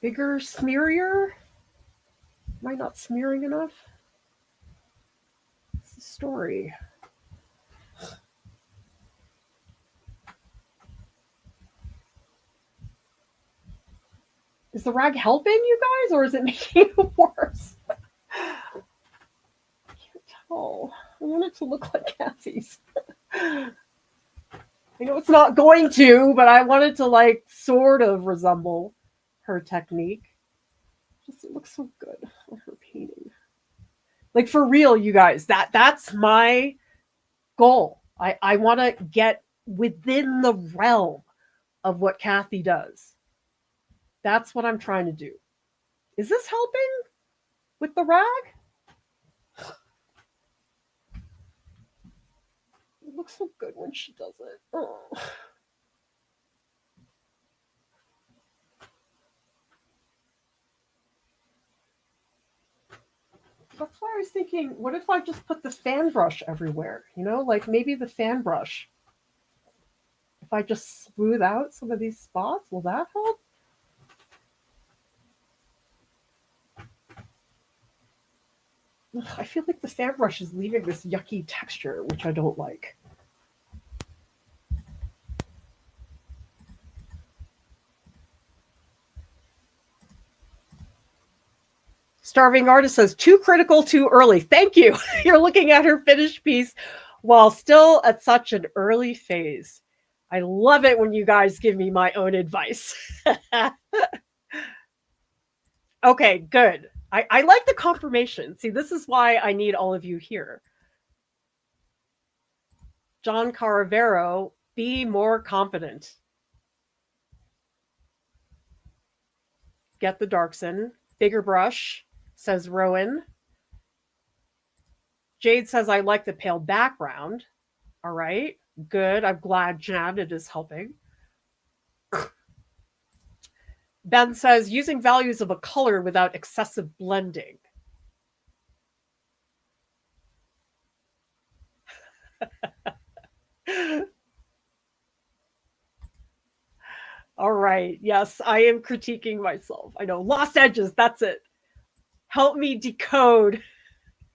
S1: Bigger smearier? Am I not smearing enough? story. Is the rag helping you guys, or is it making it worse? I can't tell. I want it to look like Kathy's. I know it's not going to, but I want it to like sort of resemble her technique. Just it looks so good on her painting. Like for real, you guys, that's my goal. I want to get within the realm of what Kathy does. That's what I'm trying to do. Is this helping with the rag? It looks so good when she does it. Oh. That's why I was thinking, what if I just put the fan brush everywhere? You know, like maybe the fan brush. If I just smooth out some of these spots, will that help? I feel like the fan brush is leaving this yucky texture, which I don't like. Starving Artist says, too critical, too early. Thank you. You're looking at her finished piece while still at such an early phase. I love it when you guys give me my own advice. Okay, good. I like the confirmation. See, this is why I need all of you here. John Caravero, be more confident. Get the darks in. Bigger brush, says Rowan. Jade says, I like the pale background. All right, good. I'm glad, Jan, it is helping. Ben says, using values of a color without excessive blending. All right. Yes, I am critiquing myself. I know. Lost edges. That's it. Help me decode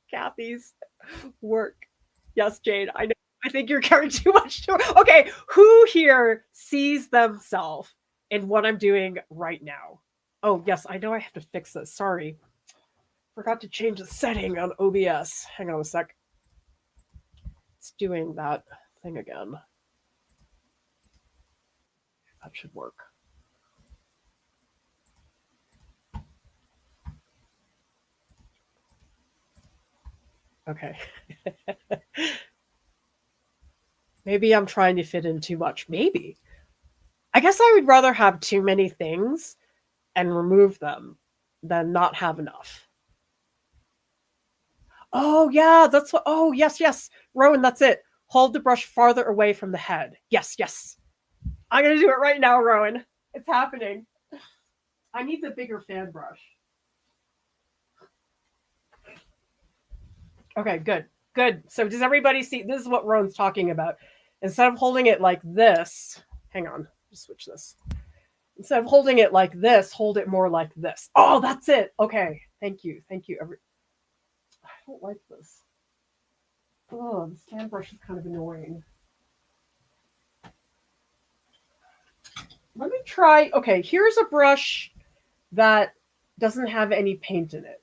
S1: Kathy's work. Yes, Jade. I know. I think you're carrying too much. Okay. Who here sees themselves in what I'm doing right now? Oh, yes. I know I have to fix this. Sorry. Forgot to change the setting on OBS. Hang on a sec. It's doing that thing again. That should work. Okay. Maybe I'm trying to fit in too much. Maybe. I guess I would rather have too many things and remove them than not have enough. Oh, yeah, that's what. Oh, yes, yes. Rowan, that's it. Hold the brush farther away from the head. Yes, yes. I'm going to do it right now, Rowan. It's happening. I need the bigger fan brush. Okay, good. Good. So does everybody see? This is what Rowan's talking about. Instead of holding it like this, hang on, just switch this. Instead of holding it like this, hold it more like this. Oh, that's it. Okay. Thank you. Thank you. I don't like this. Oh, the stand brush is kind of annoying. Let me try. Okay, here's a brush that doesn't have any paint in it.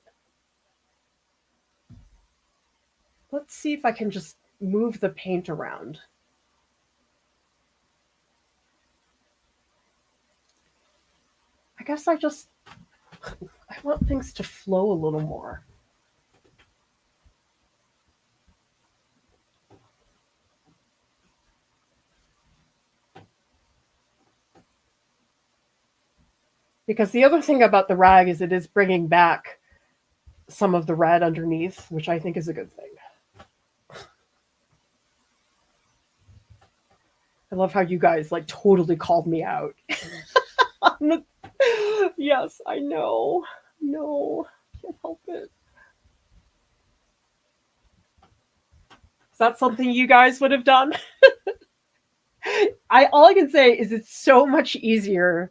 S1: Let's see if I can just move the paint around. I guess I want things to flow a little more. Because the other thing about the rag is it is bringing back some of the red underneath, which I think is a good thing. I love how you guys like totally called me out. Yes, I know. No, can't help it. Is that something you guys would have done? All I can say is it's so much easier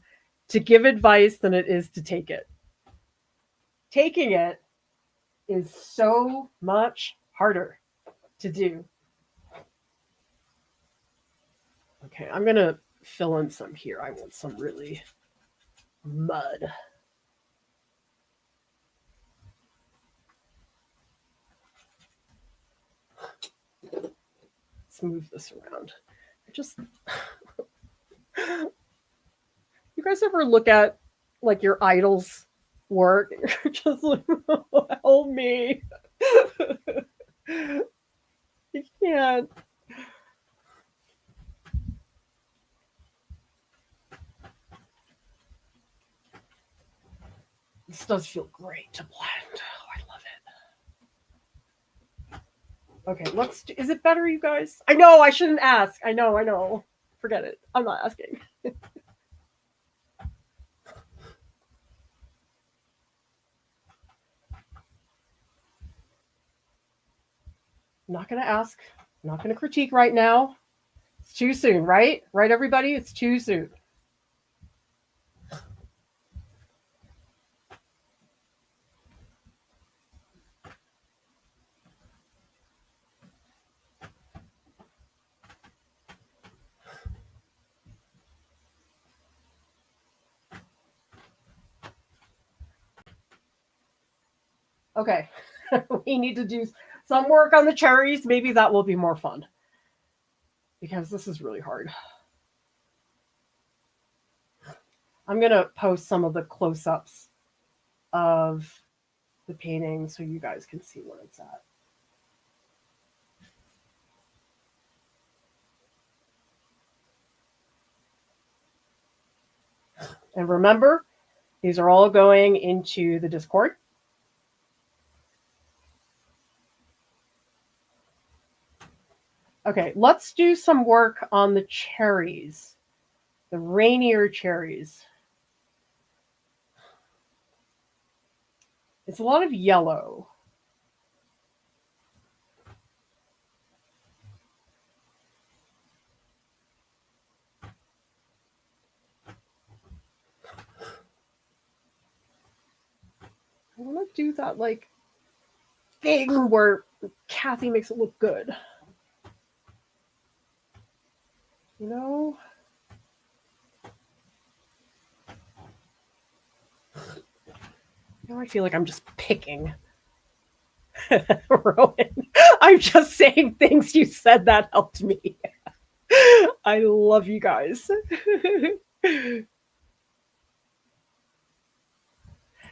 S1: to give advice than it is to take it. Taking it is so much harder. to do. Okay, I'm going to fill in some here. I want some really mud. Let's move this around. You guys ever look at like your idol's work? You're just like, oh, help me. You can't. This does feel great to blend. Oh, I love it. Okay, is it better, you guys? I know, I shouldn't ask. I know. Forget it. I'm not asking. I'm not going to ask. I'm not going to critique right now. It's too soon, right? Right, everybody? It's too soon. Okay. We need to do some work on the cherries. Maybe that will be more fun. Because this is really hard. I'm going to post some of the close-ups of the painting so you guys can see where it's at. And remember, these are all going into the Discord. Okay, let's do some work on the cherries, the rainier cherries. It's a lot of yellow. I want to do that like thing where Kathy makes it look good. You know? Now I feel like I'm just picking. Rowan, I'm just saying things you said that helped me. I love you guys.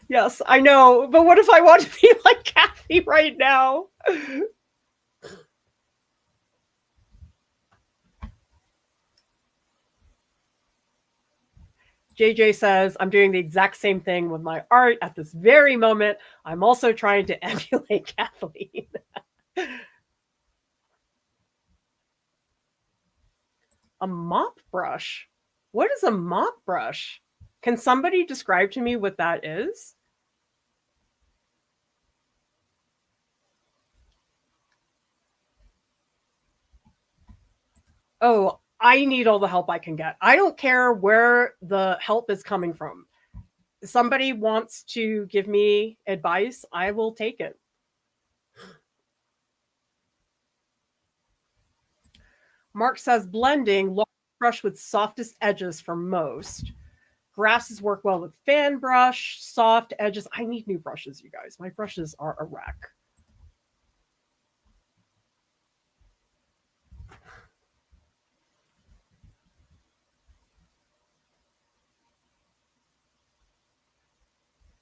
S1: Yes, I know. But what if I want to be like Kathy right now? JJ says, I'm doing the exact same thing with my art at this very moment. I'm also trying to emulate Kathleen. A mop brush? What is a mop brush? Can somebody describe to me what that is? Oh, I need all the help I can get. I don't care where the help is coming from. Somebody wants to give me advice, I will take it. Mark says blending, large brush with softest edges for most. Grasses work well with fan brush, soft edges. I need new brushes, you guys. My brushes are a wreck.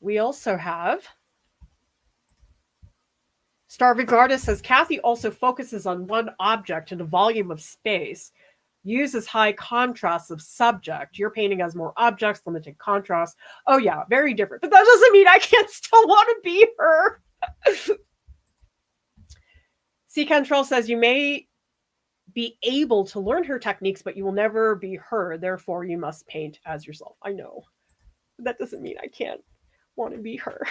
S1: We also have Starving Artist says Kathy also focuses on one object in a volume of space, uses high contrast of subject. Your painting has more objects, limited contrast. Oh yeah, very different. But that doesn't mean I can't still want to be her. C. Cantrell says you may be able to learn her techniques, but you will never be her. Therefore, you must paint as yourself. I know. That doesn't mean I can't want to be her.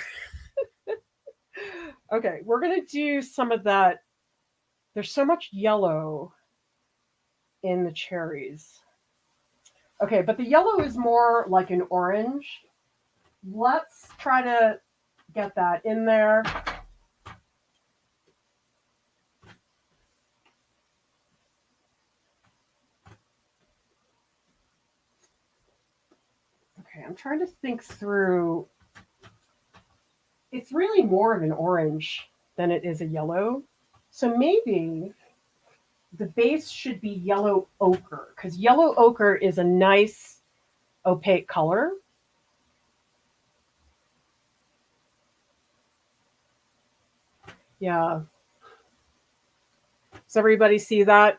S1: Okay, we're going to do some of that. There's so much yellow in the cherries. Okay, but the yellow is more like an orange. Let's try to get that in there. Okay, I'm trying to think through. It's really more of an orange than it is a yellow. So maybe the base should be yellow ochre, because yellow ochre is a nice opaque color. Yeah. Does everybody see that?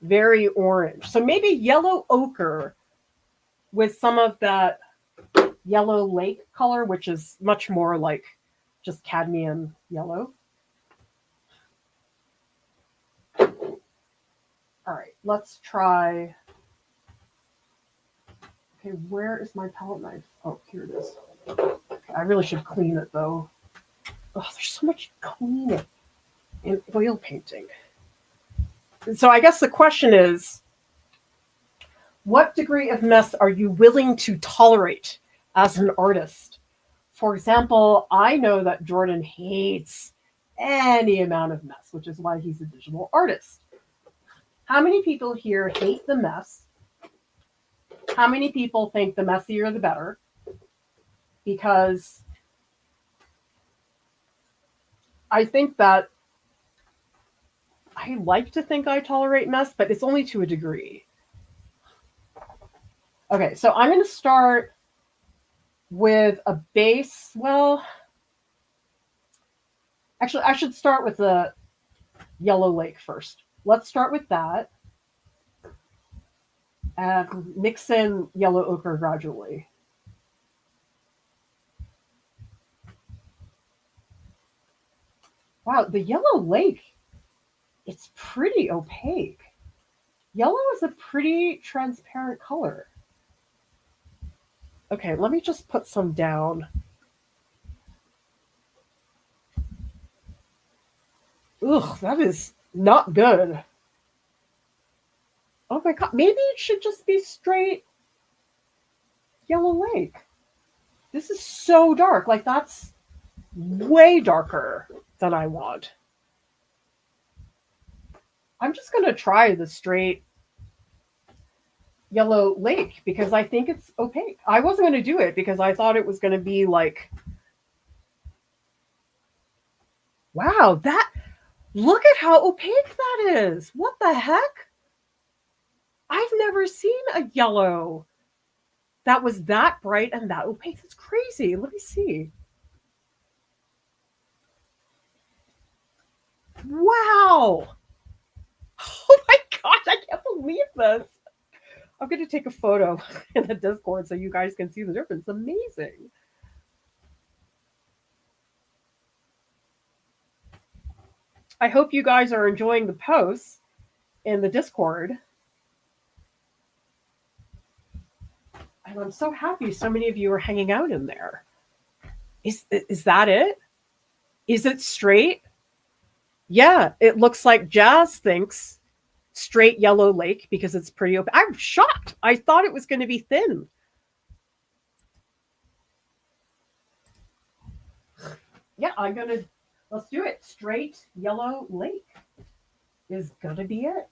S1: Very orange. So maybe yellow ochre with some of that yellow lake color, which is much more like just cadmium yellow. All right, let's try. Okay, where is my palette knife? Oh, here it is. Okay, I really should clean it though. Oh, there's so much cleaning in oil painting. So I guess the question is, what degree of mess are you willing to tolerate as an artist? For example, I know that Jordan hates any amount of mess, which is why he's a visual artist. How many people here hate the mess? How many people think the messier the better? Because I think that I like to think I tolerate mess, but it's only to a degree. Okay, so I'm going to start with a base. Well, actually, I should start with the yellow lake first. Let's start with that. And mix in yellow ochre gradually. Wow, the yellow lake, it's pretty opaque. Yellow is a pretty transparent color. Okay, let me just put some down. Ugh, that is not good. Oh my god, maybe it should just be straight yellow lake. This is so dark. Like, that's way darker than I want. I'm just going to try the straight yellow lake because I think it's opaque. I wasn't going to do it because I thought it was going to be like, wow, that, look at how opaque that is. What the heck? I've never seen a yellow that was that bright and that opaque. That's crazy. Let me see. Wow. Oh my gosh, I can't believe this. I'm going to take a photo in the Discord so you guys can see the difference. Amazing. I hope you guys are enjoying the posts in the Discord. And I'm so happy so many of you are hanging out in there. Is that it? Is it straight? Yeah, it looks like Jazz thinks straight yellow lake because it's pretty open. I'm shocked. I thought it was going to be thin. Yeah, let's do it. Straight yellow lake is going to be it.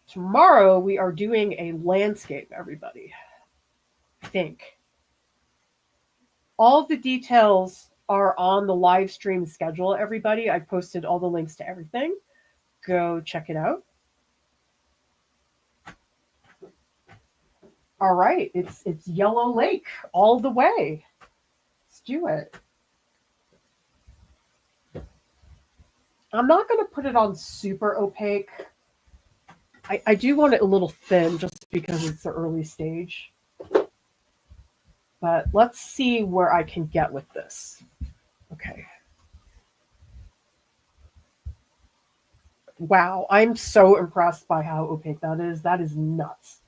S1: Tomorrow we are doing a landscape, everybody. I think. All the details are on the live stream schedule, everybody. I posted all the links to everything. Go check it out. All right, it's Yellow Lake all the way. Let's do it. I'm not going to put it on super opaque. I do want it a little thin just because it's the early stage. But let's see where I can get with this. Okay. Wow, I'm so impressed by how opaque that is. That is nuts.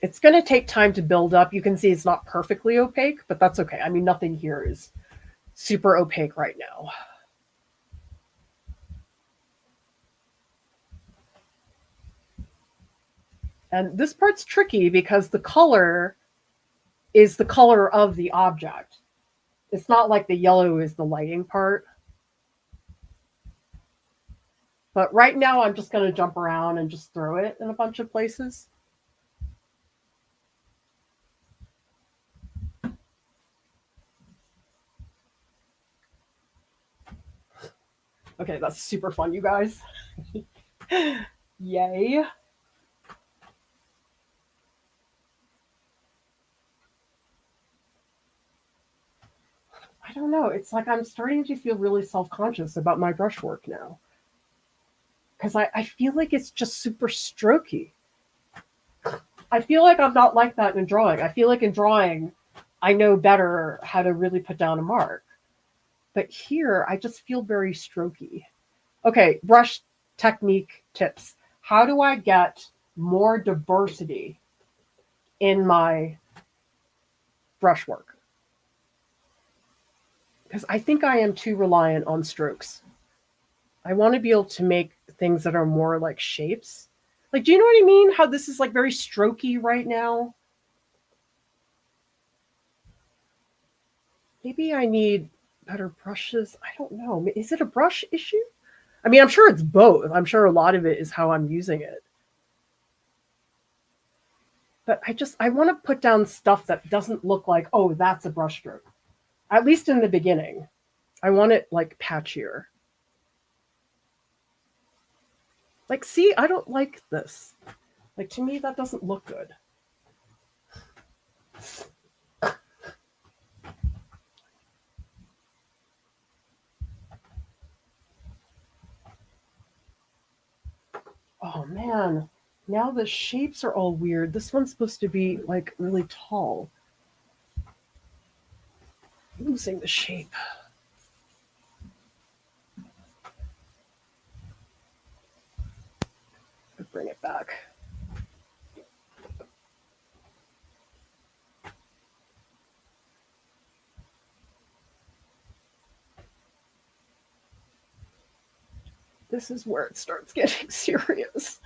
S1: It's going to take time to build up. You can see it's not perfectly opaque, but that's okay. I mean, nothing here is super opaque right now. And this part's tricky because the color is the color of the object. It's not like the yellow is the lighting part. But right now I'm just going to jump around and just throw it in a bunch of places. Okay, that's super fun, you guys. Yay. I don't know. It's like I'm starting to feel really self-conscious about my brushwork now. Because I feel like it's just super strokey. I feel like I'm not like that in drawing. I feel like in drawing, I know better how to really put down a mark. But here, I just feel very strokey. Okay, brush technique tips. How do I get more diversity in my brushwork? Because I think I am too reliant on strokes. I want to be able to make things that are more like shapes. Like, do you know what I mean? How this is like very strokey right now? Maybe I need better brushes. I don't know. Is it a brush issue? I mean, I'm sure it's both. I'm sure a lot of it is how I'm using it. But I want to put down stuff that doesn't look like, oh, that's a brush stroke. At least in the beginning. I want it like patchier. Like, see, I don't like this. Like, to me, that doesn't look good. Oh, man. Now the shapes are all weird. This one's supposed to be, like, really tall. Losing the shape. Bring it back. This is where it starts getting serious.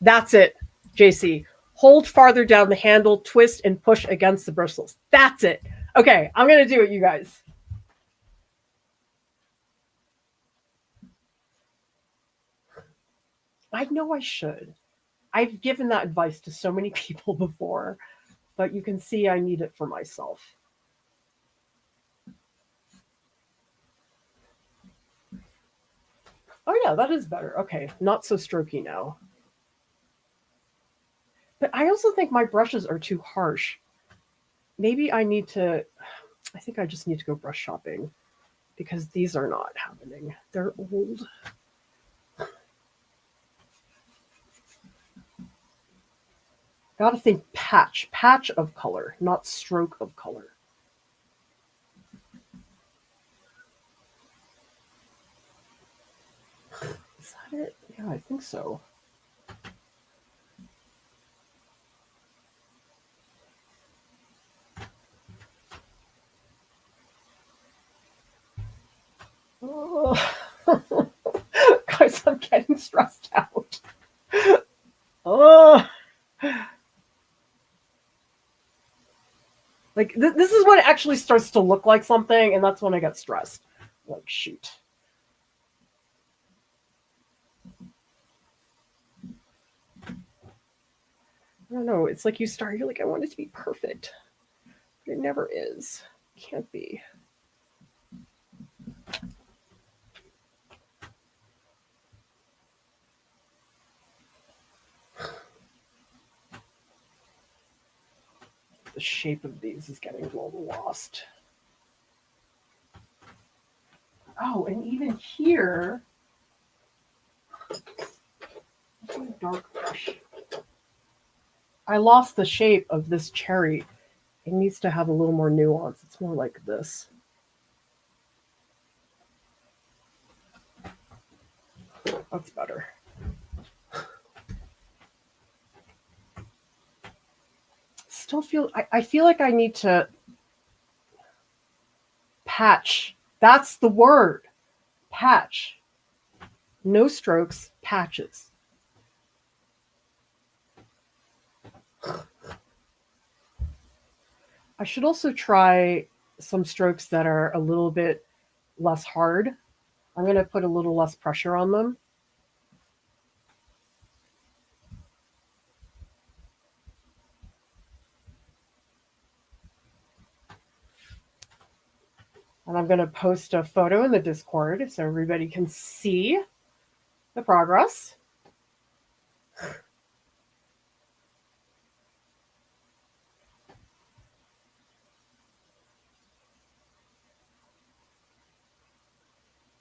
S1: That's it, JC. Hold farther down the handle, twist, and push against the bristles. That's it. Okay, I'm going to do it, you guys. I know I should. I've given that advice to so many people before, but you can see I need it for myself. Oh, yeah, that is better. Okay, not so strokey now. But I also think my brushes are too harsh. Maybe I think I just need to go brush shopping because these are not happening. They're old. Gotta think patch of color, not stroke of color. Is that it? Yeah, I think so. Oh. Guys, I'm getting stressed out. Oh. Like, this is when it actually starts to look like something, and that's when I get stressed. Like, shoot. I don't know. It's like you're like, I want it to be perfect. But it never is. Can't be. The shape of these is getting a little lost. Oh, and even here, dark brush. I lost the shape of this cherry. It needs to have a little more nuance. It's more like this. That's better. Still feel, I feel like I need to patch. That's the word. Patch. No strokes, patches. I should also try some strokes that are a little bit less hard. I'm going to put a little less pressure on them. And I'm going to post a photo in the Discord so everybody can see the progress.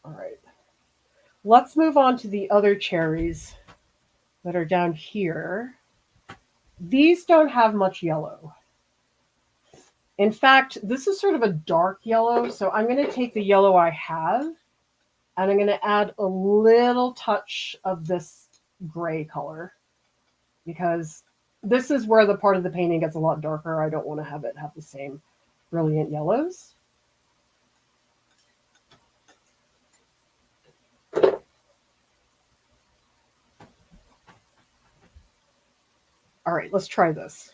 S1: All right. Let's move on to the other cherries that are down here. These don't have much yellow. In fact, this is sort of a dark yellow, so I'm going to take the yellow I have and I'm going to add a little touch of this gray color because this is where the part of the painting gets a lot darker. I don't want to have it have the same brilliant yellows. All right, let's try this.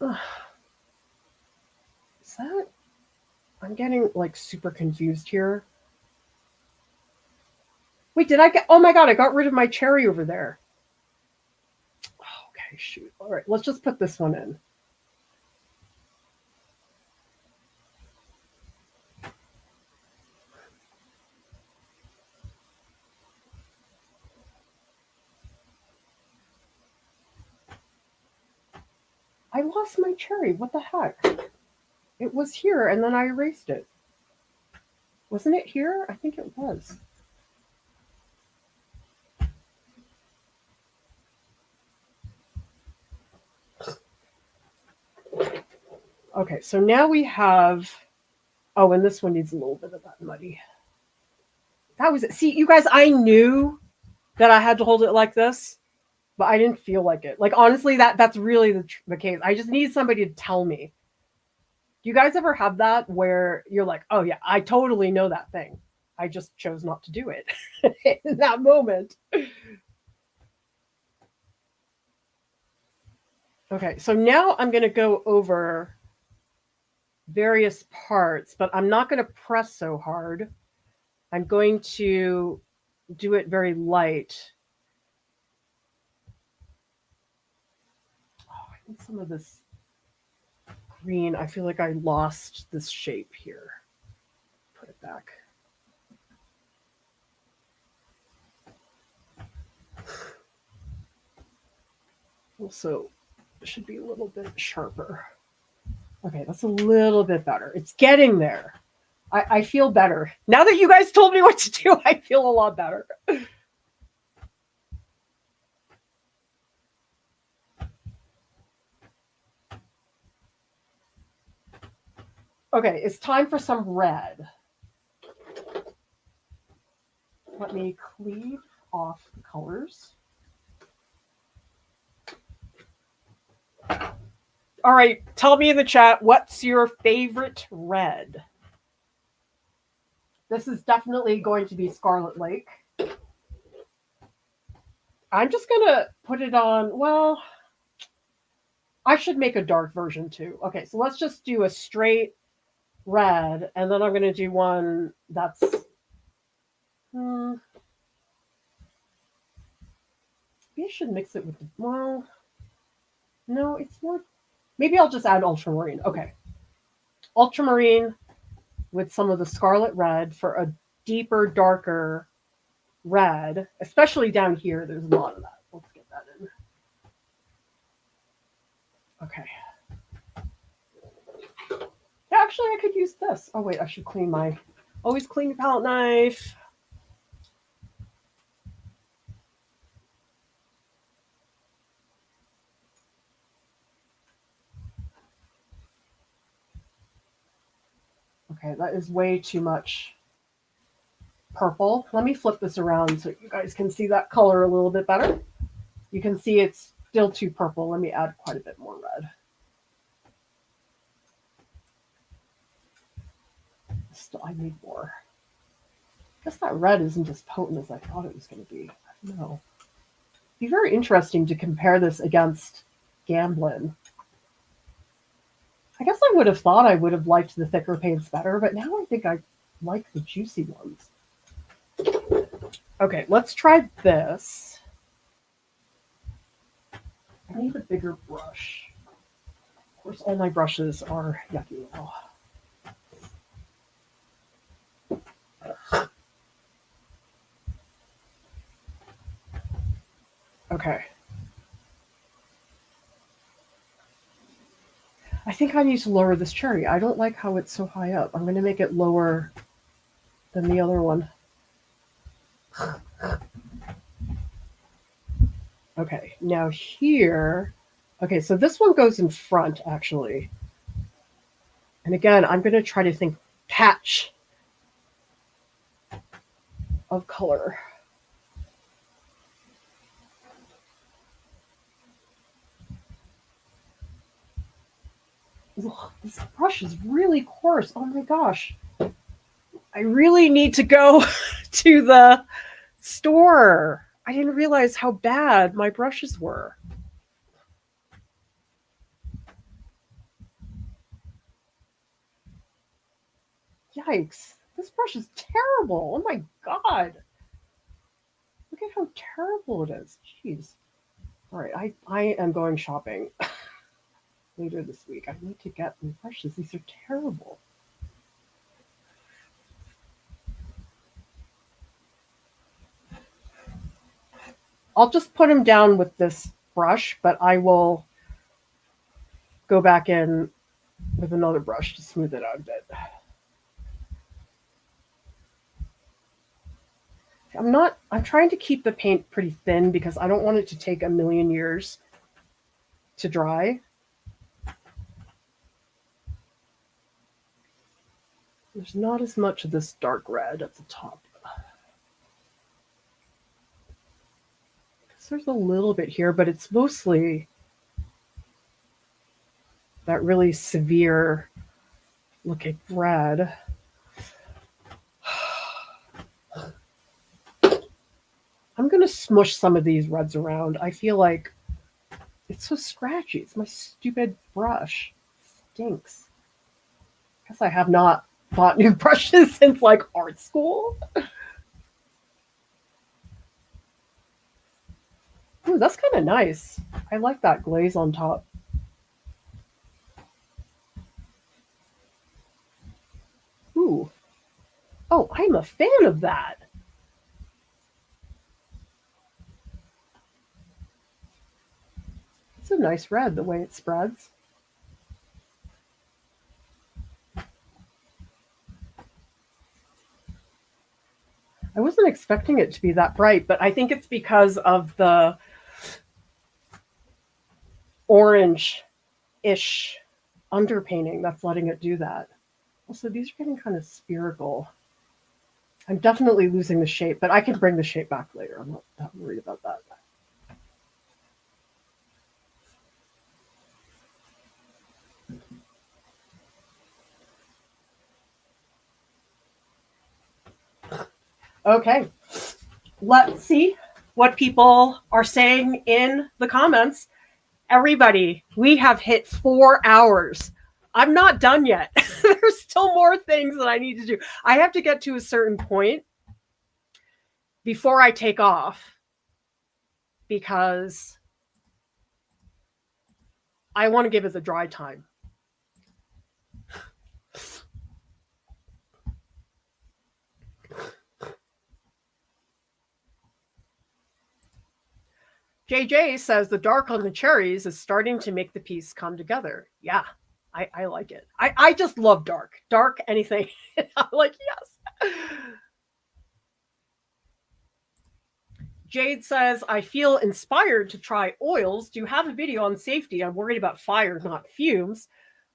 S1: Ugh. Is that... I'm getting like super confused here. Wait, did I get... Oh my God, I got rid of my cherry over there. Okay, shoot. All right, let's just put this one in. I lost my cherry. What the heck? It was here and then I erased it. Wasn't it here? I think it was. Okay, so now we have... Oh, and this one needs a little bit of that muddy. That was it. See, you guys, I knew that I had to hold it like this, but I didn't feel like it. Like, honestly, that's really the case. I just need somebody to tell me. Do you guys ever have that where you're like, oh yeah, I totally know that thing. I just chose not to do it in that moment. Okay, so now I'm going to go over various parts, but I'm not going to press so hard. I'm going to do it very light. Oh, I need some of this green. I feel like I lost this shape here. Put it back. Also, it should be a little bit sharper. Okay, that's a little bit better. It's getting there. I feel better. Now that you guys told me what to do, I feel a lot better. Okay, it's time for some red. Let me cleave off the colors. All right, tell me in the chat, what's your favorite red? This is definitely going to be Scarlet Lake. I'm just going to put it on, well, I should make a dark version too. Okay, so let's just do a straight red, and then I'm going to do one that's... maybe I should mix it with, well, no, it's more... Maybe I'll just add ultramarine. Okay. Ultramarine with some of the scarlet red for a deeper, darker red, especially down here. There's a lot of that. Let's get that in. Okay. Yeah, actually, I could use this. Oh, wait, I should clean my... Always clean your palette knife. Okay, that is way too much purple. Let me flip this around so you guys can see that color a little bit better. You can see it's still too purple. Let me add quite a bit more red. Still, I need more. I guess that red isn't as potent as I thought it was going to be. I don't know. It'd be very interesting to compare this against gambling. I guess I would have thought I would have liked the thicker paints better, but now I think I like the juicy ones. Okay, let's try this. I need a bigger brush. Of course, all my brushes are yucky. Oh. Okay. I think I need to lower this cherry. I don't like how it's so high up. I'm going to make it lower than the other one. Okay, now here, okay, so this one goes in front, actually. And again, I'm going to try to think patch of color. Ugh, this brush is really coarse. Oh my gosh. I really need to go to the store. I didn't realize how bad my brushes were. Yikes. This brush is terrible. Oh my God. Look at how terrible it is. Jeez. All right, I am going shopping later this week. I need to get new brushes. These are terrible. I'll just put them down with this brush, but I will go back in with another brush to smooth it out a bit. I'm trying to keep the paint pretty thin because I don't want it to take a million years to dry. There's not as much of this dark red at the top. There's a little bit here, but it's mostly that really severe looking red. I'm going to smush some of these reds around. I feel like it's so scratchy. It's my stupid brush. It stinks. I guess I have not bought new brushes since like art school. Ooh, that's kind of nice. I like that glaze on top. Ooh. Oh, I'm a fan of that. It's a nice red, the way it spreads. I wasn't expecting it to be that bright, but I think it's because of the orange-ish underpainting that's letting it do that. Also, these are getting kind of spherical. I'm definitely losing the shape, but I can bring the shape back later. I'm not that worried about that. Okay, let's see what people are saying in the comments. Everybody, we have hit 4 hours. I'm not done yet. There's still more things that I need to do. I have to get to a certain point before I take off because I want to give it the dry time. JJ says the dark on the cherries is starting to make the piece come together. Yeah, I like it. I just love dark. Dark anything. I'm like, yes. Jade says, I feel inspired to try oils. Do you have a video on safety? I'm worried about fire, not fumes.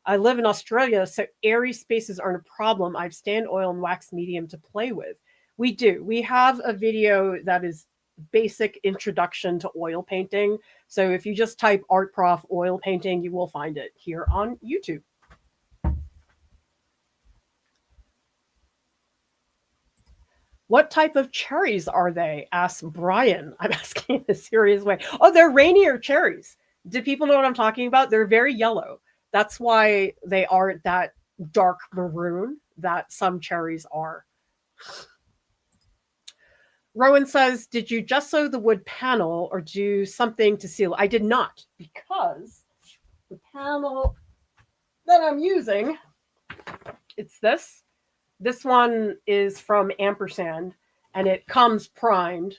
S1: I live in Australia, so airy spaces aren't a problem. I have stand oil and wax medium to play with. We do. We have a video that is basic introduction to oil painting. So if you just type Art Prof oil painting, you will find it here on YouTube. What type of cherries are they? Asks Brian. I'm asking in a serious way. Oh, they're rainier cherries. Do people know what I'm talking about? They're very yellow. That's why they aren't that dark maroon that some cherries are. Rowan says, did you gesso the wood panel or do something to seal? I did not, because the panel that I'm using, it's this. This one is from Ampersand, and it comes primed.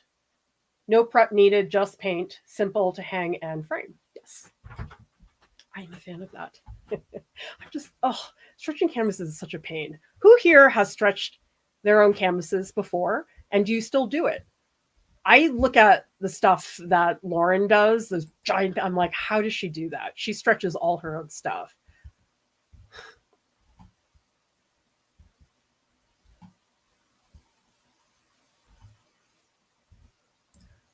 S1: No prep needed, just paint, simple to hang and frame. Yes, I'm a fan of that. I'm just, stretching canvases is such a pain. Who here has stretched their own canvases before, and do you still do it? I look at the stuff that Lauren does, those giant, I'm like, how does she do that? She stretches all her own stuff.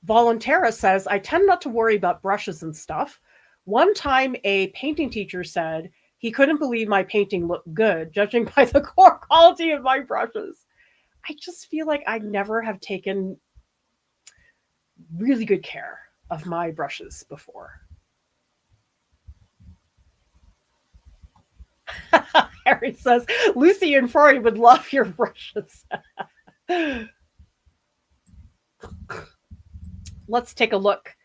S1: Volontera says, I tend not to worry about brushes and stuff. One time a painting teacher said he couldn't believe my painting looked good, judging by the core quality of my brushes. I just feel like I never have taken really good care of my brushes before. Harry says, Lucy and Freud would love your brushes. Let's take a look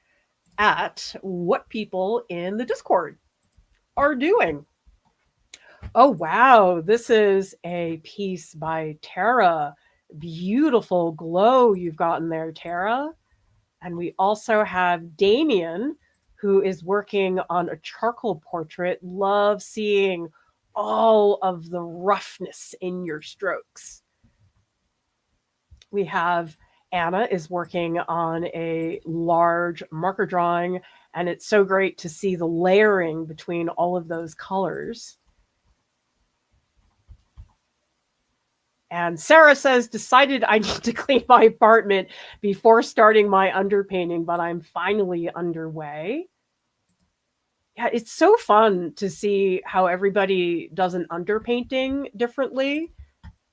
S1: at what people in the Discord are doing. Oh, wow. This is a piece by Tara. Beautiful glow you've gotten there, Tara. And we also have Damien, who is working on a charcoal portrait. Love seeing all of the roughness in your strokes. We have Anna is working on a large marker drawing, and it's so great to see the layering between all of those colors. And Sarah says, decided I need to clean my apartment before starting my underpainting, but I'm finally underway. Yeah, it's so fun to see how everybody does an underpainting differently.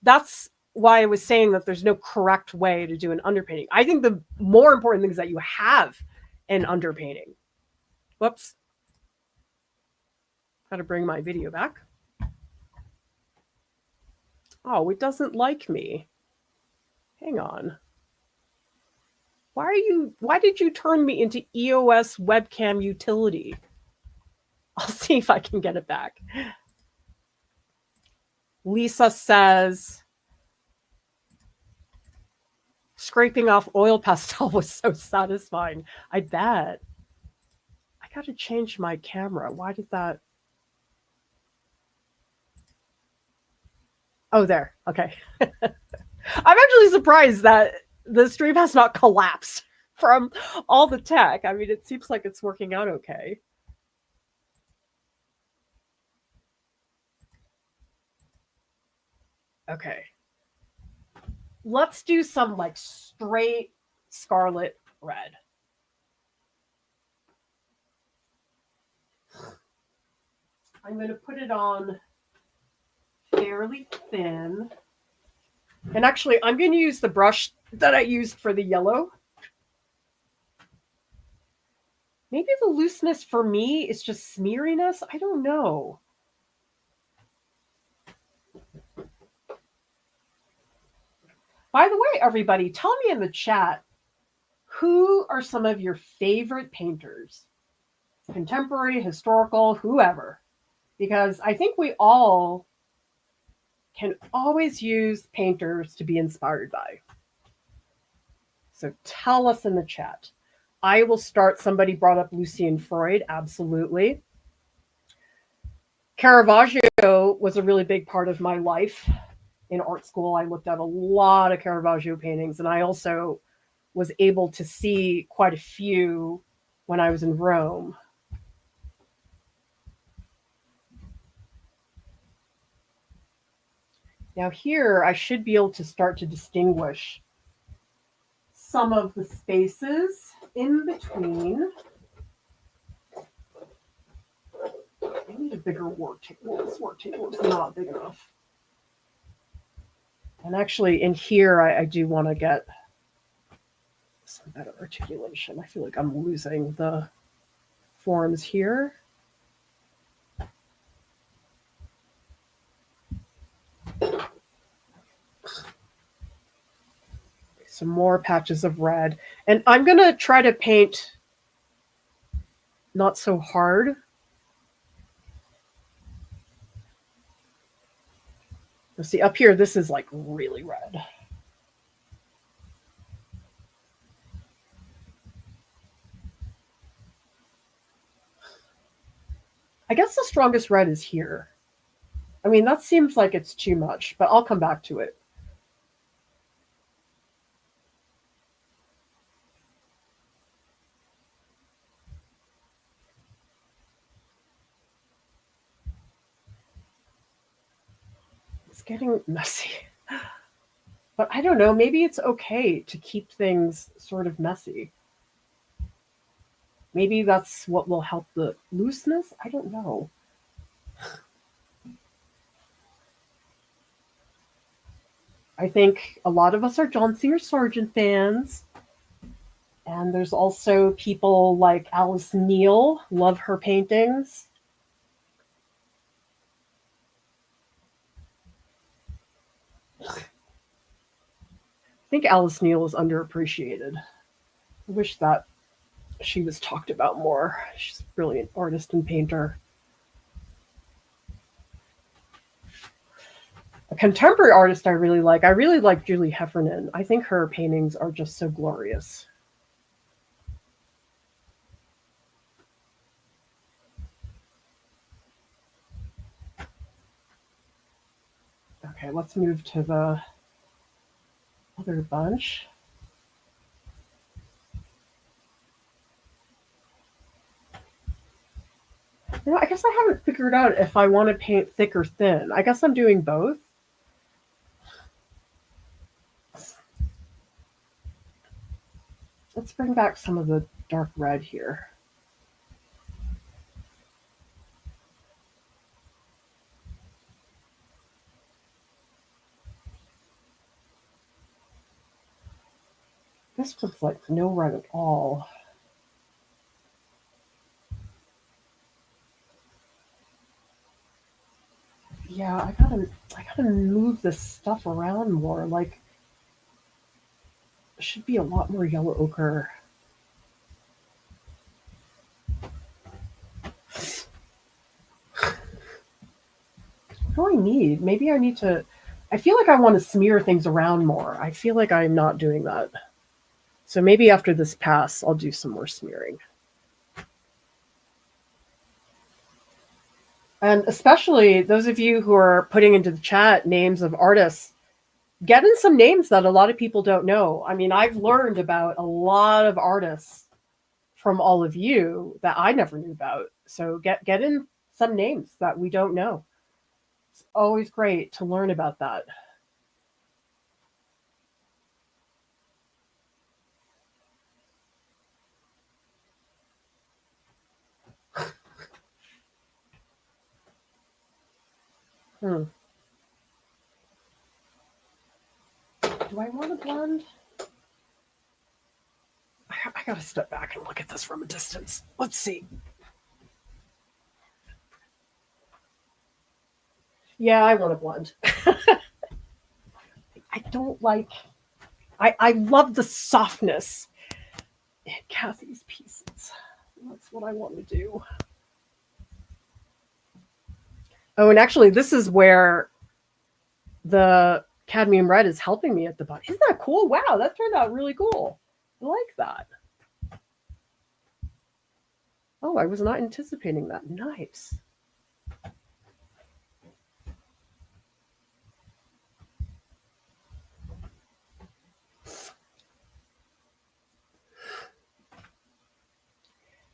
S1: That's why I was saying that there's no correct way to do an underpainting. I think the more important thing is that you have an underpainting. Whoops. Got to bring my video back. Oh, it doesn't like me. Hang on. Why did you turn me into EOS webcam utility? I'll see if I can get it back. Lisa says, scraping off oil pastel was so satisfying. I bet. I got to change my camera. Why did that? Oh, there. Okay. I'm actually surprised that the stream has not collapsed from all the tech. I mean, it seems like it's working out okay. Okay. Let's do some like straight scarlet red. I'm going to put it on fairly thin. And actually, I'm going to use the brush that I used for the yellow. Maybe the looseness for me is just smeariness. I don't know. By the way, everybody, tell me in the chat, who are some of your favorite painters? Contemporary, historical, whoever. Because I think we all can always use painters to be inspired by. So tell us in the chat. I will start. Somebody brought up Lucy and Freud. Absolutely. Caravaggio was a really big part of my life. In art school, I looked at a lot of Caravaggio paintings, and I also was able to see quite a few when I was in Rome. Now here, I should be able to start to distinguish some of the spaces in between. I need a bigger work table. This work table is not big enough. And actually in here, I do want to get some better articulation. I feel like I'm losing the forms here. Some more patches of red. And I'm going to try to paint not so hard. Let's see, up here, this is like really red. I guess the strongest red is here. I mean, that seems like it's too much, but I'll come back to it. It's getting messy. But I don't know, maybe it's okay to keep things sort of messy. Maybe that's what will help the looseness. I don't know. I think a lot of us are John Sears Sargent fans. And there's also people like Alice Neal, love her paintings. I think Alice Neal is underappreciated. I wish that she was talked about more. She's a brilliant artist and painter. A contemporary artist I really like Julie Heffernan. I think her paintings are just so glorious. Okay, let's move to the other bunch. You know, I guess I haven't figured out if I want to paint thick or thin. I guess I'm doing both. Let's bring back some of the dark red here. This looks like no red at all. Yeah, I gotta move this stuff around more. Like, there should be a lot more yellow ochre. What do I need? Maybe I need to. I feel like I want to smear things around more. I feel like I'm not doing that. So maybe after this pass, I'll do some more smearing. And especially those of you who are putting into the chat names of artists, get in some names that a lot of people don't know. I mean, I've learned about a lot of artists from all of you that I never knew about. So get in some names that we don't know. It's always great to learn about that. Do I want to blend? I gotta step back and look at this from a distance. Let's see. Yeah, I want to blend. I don't like. I love the softness in Kathy's pieces. That's what I want to do. Oh, and actually, this is where the cadmium red is helping me at the bottom. Isn't that cool? Wow, that turned out really cool. I like that. Oh, I was not anticipating that. Nice.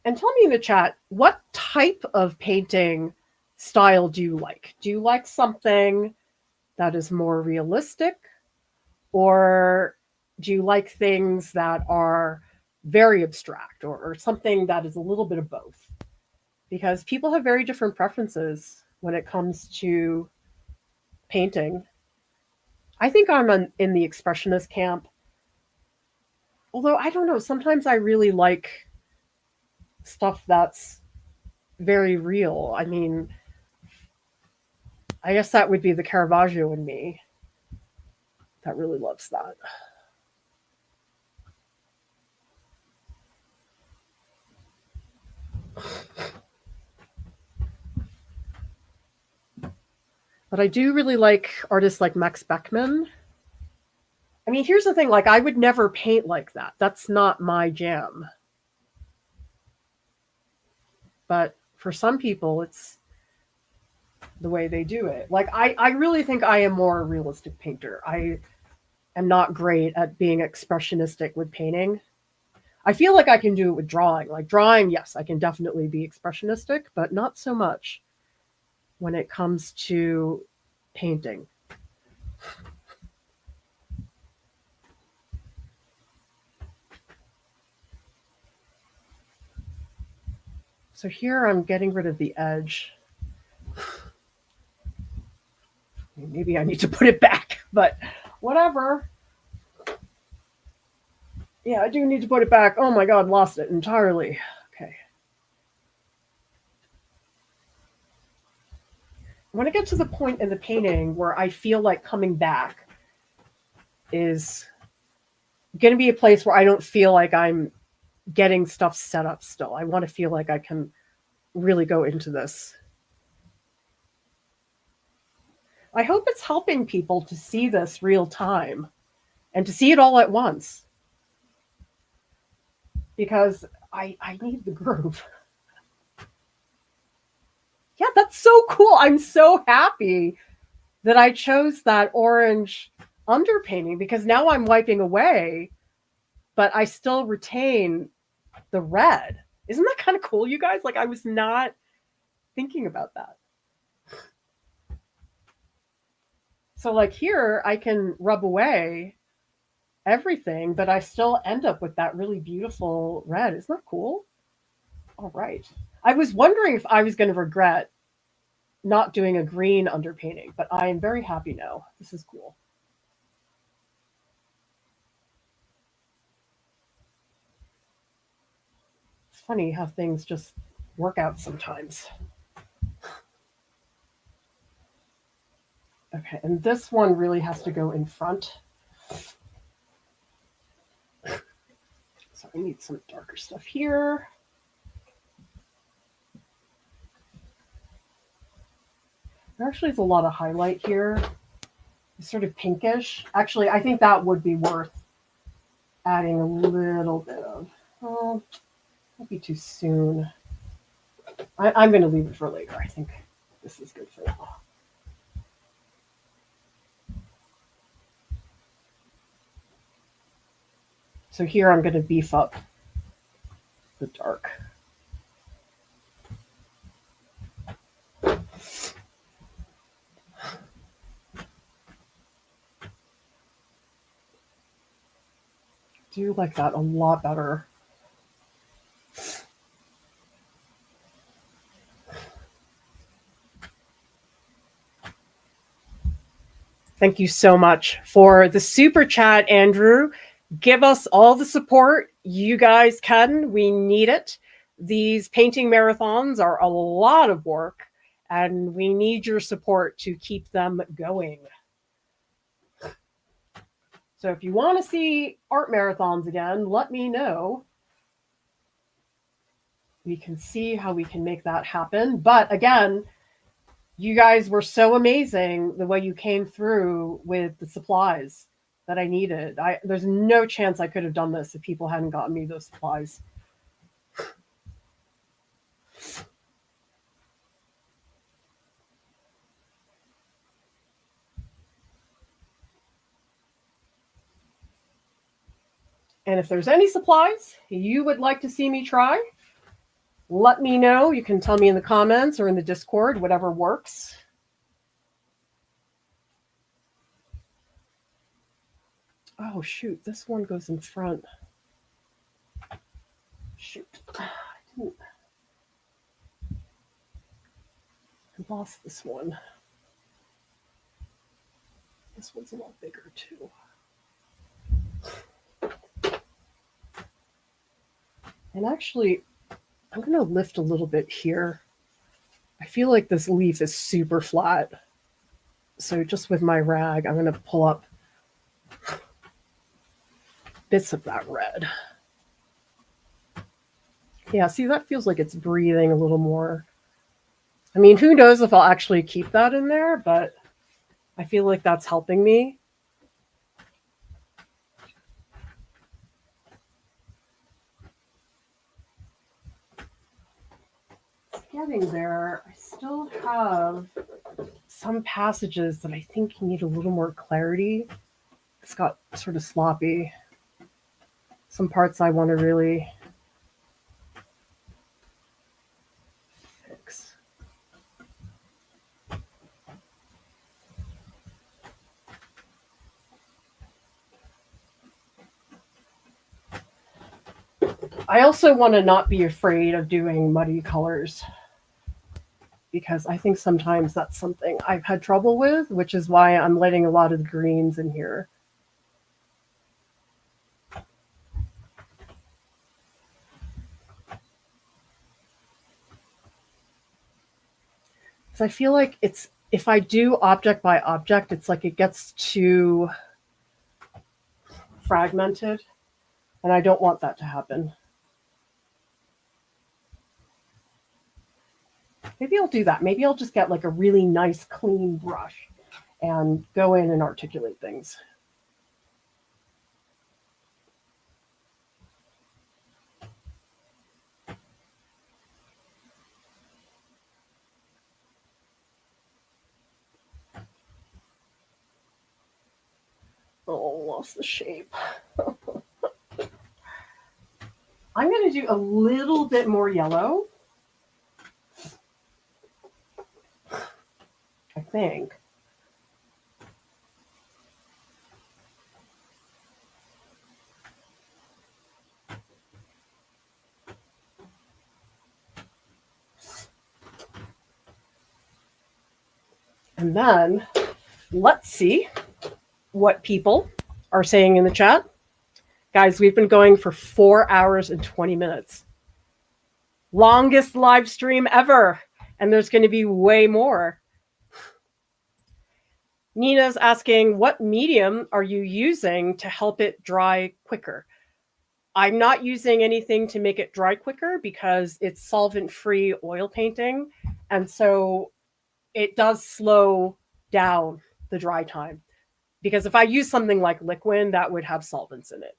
S1: And tell me in the chat, what type of painting style do you like? Do you like something that is more realistic? Or do you like things that are very abstract or something that is a little bit of both? Because people have very different preferences when it comes to painting. I think I'm in the expressionist camp. Although, I don't know, sometimes I really like stuff that's very real. I mean, I guess that would be the Caravaggio in me that really loves that. But I do really like artists like Max Beckmann. I mean, here's the thing, like, I would never paint like that. That's not my jam. But for some people, it's the way they do it. Like, I really think I am more a realistic painter. I am not great at being expressionistic with painting. I feel like I can do it with drawing. Like, drawing, yes, I can definitely be expressionistic, but not so much when it comes to painting. So here I'm getting rid of the edge. Maybe I need to put it back, but whatever. Yeah, I do need to put it back. Oh my God, lost it entirely. Okay. When I get to the point in the painting where I feel like coming back is going to be a place where I don't feel like I'm getting stuff set up still. I want to feel like I can really go into this. I hope it's helping people to see this real time and to see it all at once, because I need the groove. Yeah, that's so cool. I'm so happy that I chose that orange underpainting, because now I'm wiping away, but I still retain the red. Isn't that kind of cool, you guys? Like, I was not thinking about that. So like here, I can rub away everything, but I still end up with that really beautiful red. Isn't that cool? All right. I was wondering if I was going to regret not doing a green underpainting, but I am very happy now. This is cool. It's funny how things just work out sometimes. Okay, and this one really has to go in front. So I need some darker stuff here. There actually is a lot of highlight here. It's sort of pinkish. Actually, I think that would be worth adding a little bit of. Oh, might be too soon. I'm going to leave it for later. I think this is good for now. So here I'm going to beef up the dark. Do like that a lot better. Thank you so much for the super chat, Andrew. Give us all the support you guys can. We need it. These painting marathons are a lot of work, and we need your support to keep them going. So if you want to see art marathons again, let me know. We can see how we can make that happen. But again, you guys were so amazing the way you came through with the supplies that I needed. There's no chance I could have done this if people hadn't gotten me those supplies. And if there's any supplies you would like to see me try, let me know. You can tell me in the comments or in the Discord, whatever works. Oh, shoot. This one goes in front. Shoot. I lost this one. This one's a lot bigger, too. And actually, I'm going to lift a little bit here. I feel like this leaf is super flat. So just with my rag, I'm going to pull up bits of that red. Yeah, see, that feels like it's breathing a little more. I mean, who knows if I'll actually keep that in there, but I feel like that's helping me. It's getting there. I still have some passages that I think need a little more clarity. It's got sort of sloppy. Some parts I want to really fix. I also want to not be afraid of doing muddy colors, because I think sometimes that's something I've had trouble with, which is why I'm letting a lot of the greens in here. So I feel like it's, if I do object by object, it's like it gets too fragmented, and I don't want that to happen. Maybe I'll do that. Maybe I'll just get like a really nice clean brush and go in and articulate things. Oh, lost the shape. I'm going to do a little bit more yellow, I think. And then let's see what people are saying in the chat. Guys, we've been going for 4 hours and 20 minutes. Longest live stream ever. And there's going to be way more. Nina's asking, what medium are you using to help it dry quicker? I'm not using anything to make it dry quicker because it's solvent-free oil painting. And so it does slow down the dry time. Because if I use something like liquid, that would have solvents in it.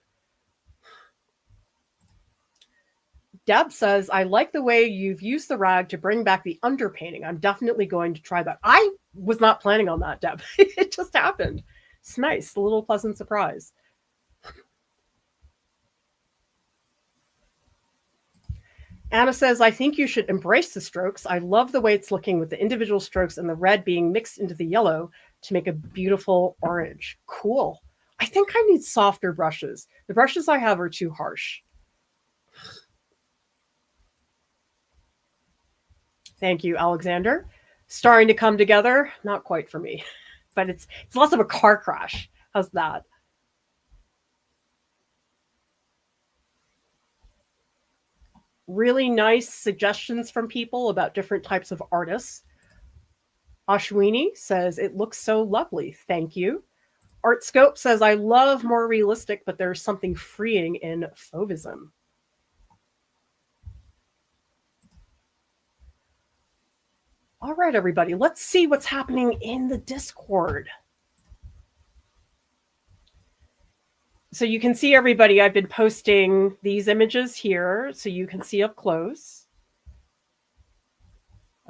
S1: Deb says, I like the way you've used the rag to bring back the underpainting. I'm definitely going to try that. I was not planning on that, Deb. It just happened. It's nice, a little pleasant surprise. Anna says, I think you should embrace the strokes. I love the way it's looking with the individual strokes and the red being mixed into the yellow to make a beautiful orange. Cool. I think I need softer brushes. The brushes I have are too harsh. Thank you, Alexander. Starting to come together. Not quite for me, but it's less of a car crash. How's that? Really nice suggestions from people about different types of artists. Ashwini says, it looks so lovely. Thank you. Artscope says, I love more realistic, but there's something freeing in fauvism. All right, everybody, let's see what's happening in the Discord. So you can see, everybody, I've been posting these images here so you can see up close.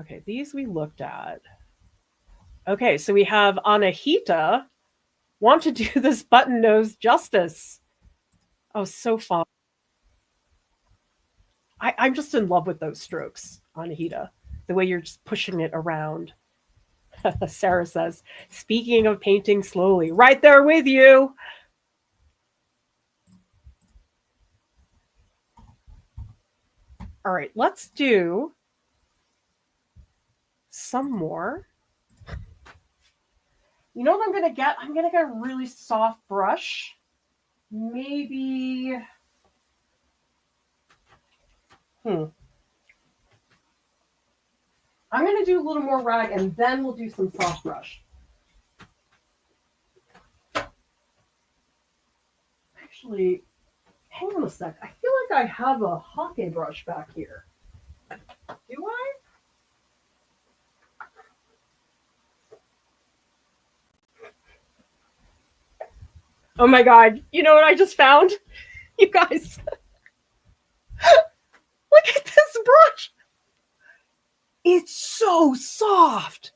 S1: Okay, these we looked at. Okay, so we have Anahita want to do this button nose justice. Oh, so fun. I'm just in love with those strokes, Anahita, the way you're just pushing it around. Sarah says, speaking of painting slowly, right there with you. All right, let's do some more. You know what I'm going to get? I'm going to get a really soft brush. Maybe, I'm going to do a little more rag and then we'll do some soft brush. Actually, hang on a sec. I feel like I have a hockey brush back here. Do I? Oh my God. You know what I just found? You guys. Look at this brush. It's so soft.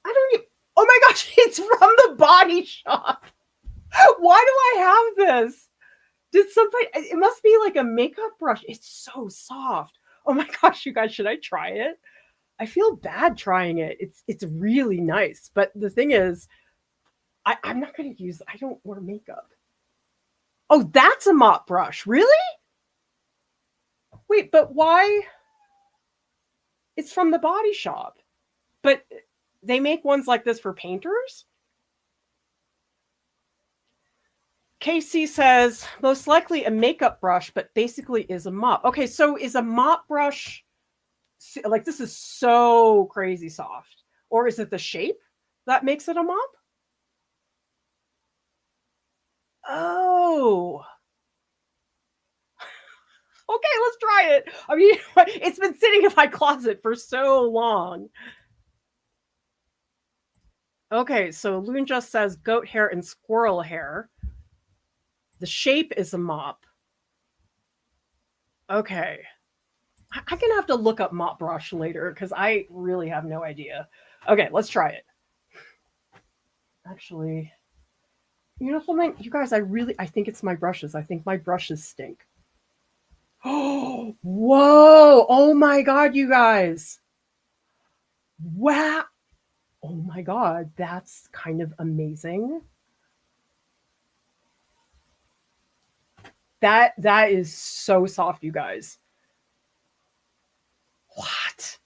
S1: I don't even, oh my gosh, it's from the Body Shop. Why do I have this? Did somebody, it must be like a makeup brush. It's so soft. Oh my gosh, you guys, should I try it? I feel bad trying it. It's really nice. But the thing is, I'm not going to use, I don't wear makeup. Oh, that's a mop brush. Really? Wait, but why? It's from the Body Shop. But they make ones like this for painters? KC says, most likely a makeup brush, but basically is a mop. Okay, so is a mop brush, like this is so crazy soft? Or is it the shape that makes it a mop? Oh. Okay, let's try it. I mean, it's been sitting in my closet for so long. Okay, so Loon just says goat hair and squirrel hair. The shape is a mop. Okay. I'm going to have to look up mop brush later because I really have no idea. Okay, let's try it. Actually, you know something? You guys, I think it's my brushes. I think my brushes stink. Oh, whoa. Oh my God, you guys. Wow. Oh my God, that's kind of amazing. That is so soft, you guys. What?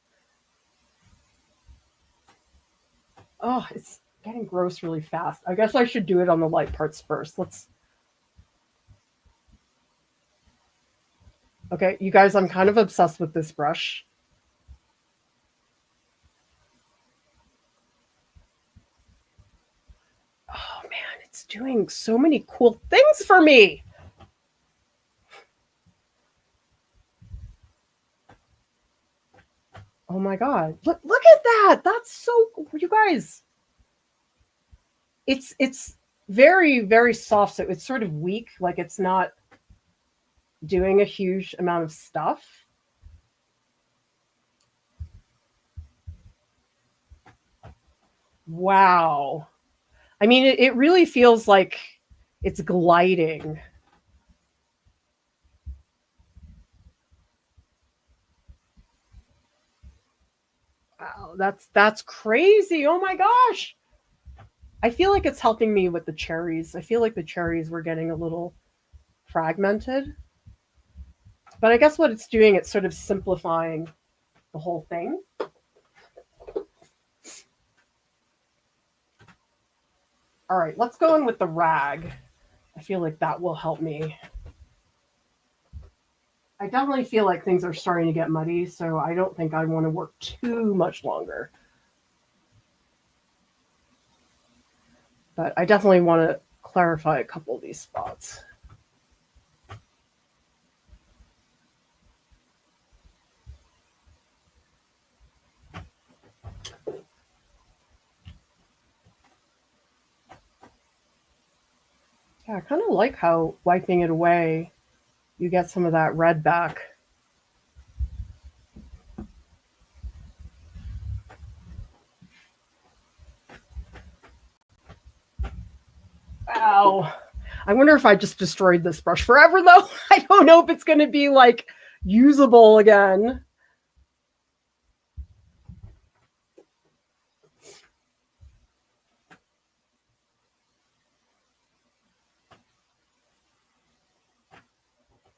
S1: Oh, it's getting gross really fast. I guess I should do it on the light parts first. Okay, you guys, I'm kind of obsessed with this brush. Oh man, it's doing so many cool things for me. Oh my God. Look at that. That's so, you guys. It's very, very soft. So it's sort of weak. Like it's not doing a huge amount of stuff. Wow. I mean, it really feels like it's gliding. Wow, that's crazy. Oh my gosh. I feel like it's helping me with the cherries. I feel like the cherries were getting a little fragmented. But I guess what it's doing, it's sort of simplifying the whole thing. All right, let's go in with the rag. I feel like that will help me. I definitely feel like things are starting to get muddy, so I don't think I want to work too much longer. But I definitely want to clarify a couple of these spots. Yeah, I kind of like how wiping it away, you get some of that red back. Wow. I wonder if I just destroyed this brush forever, though. I don't know if it's going to be like usable again.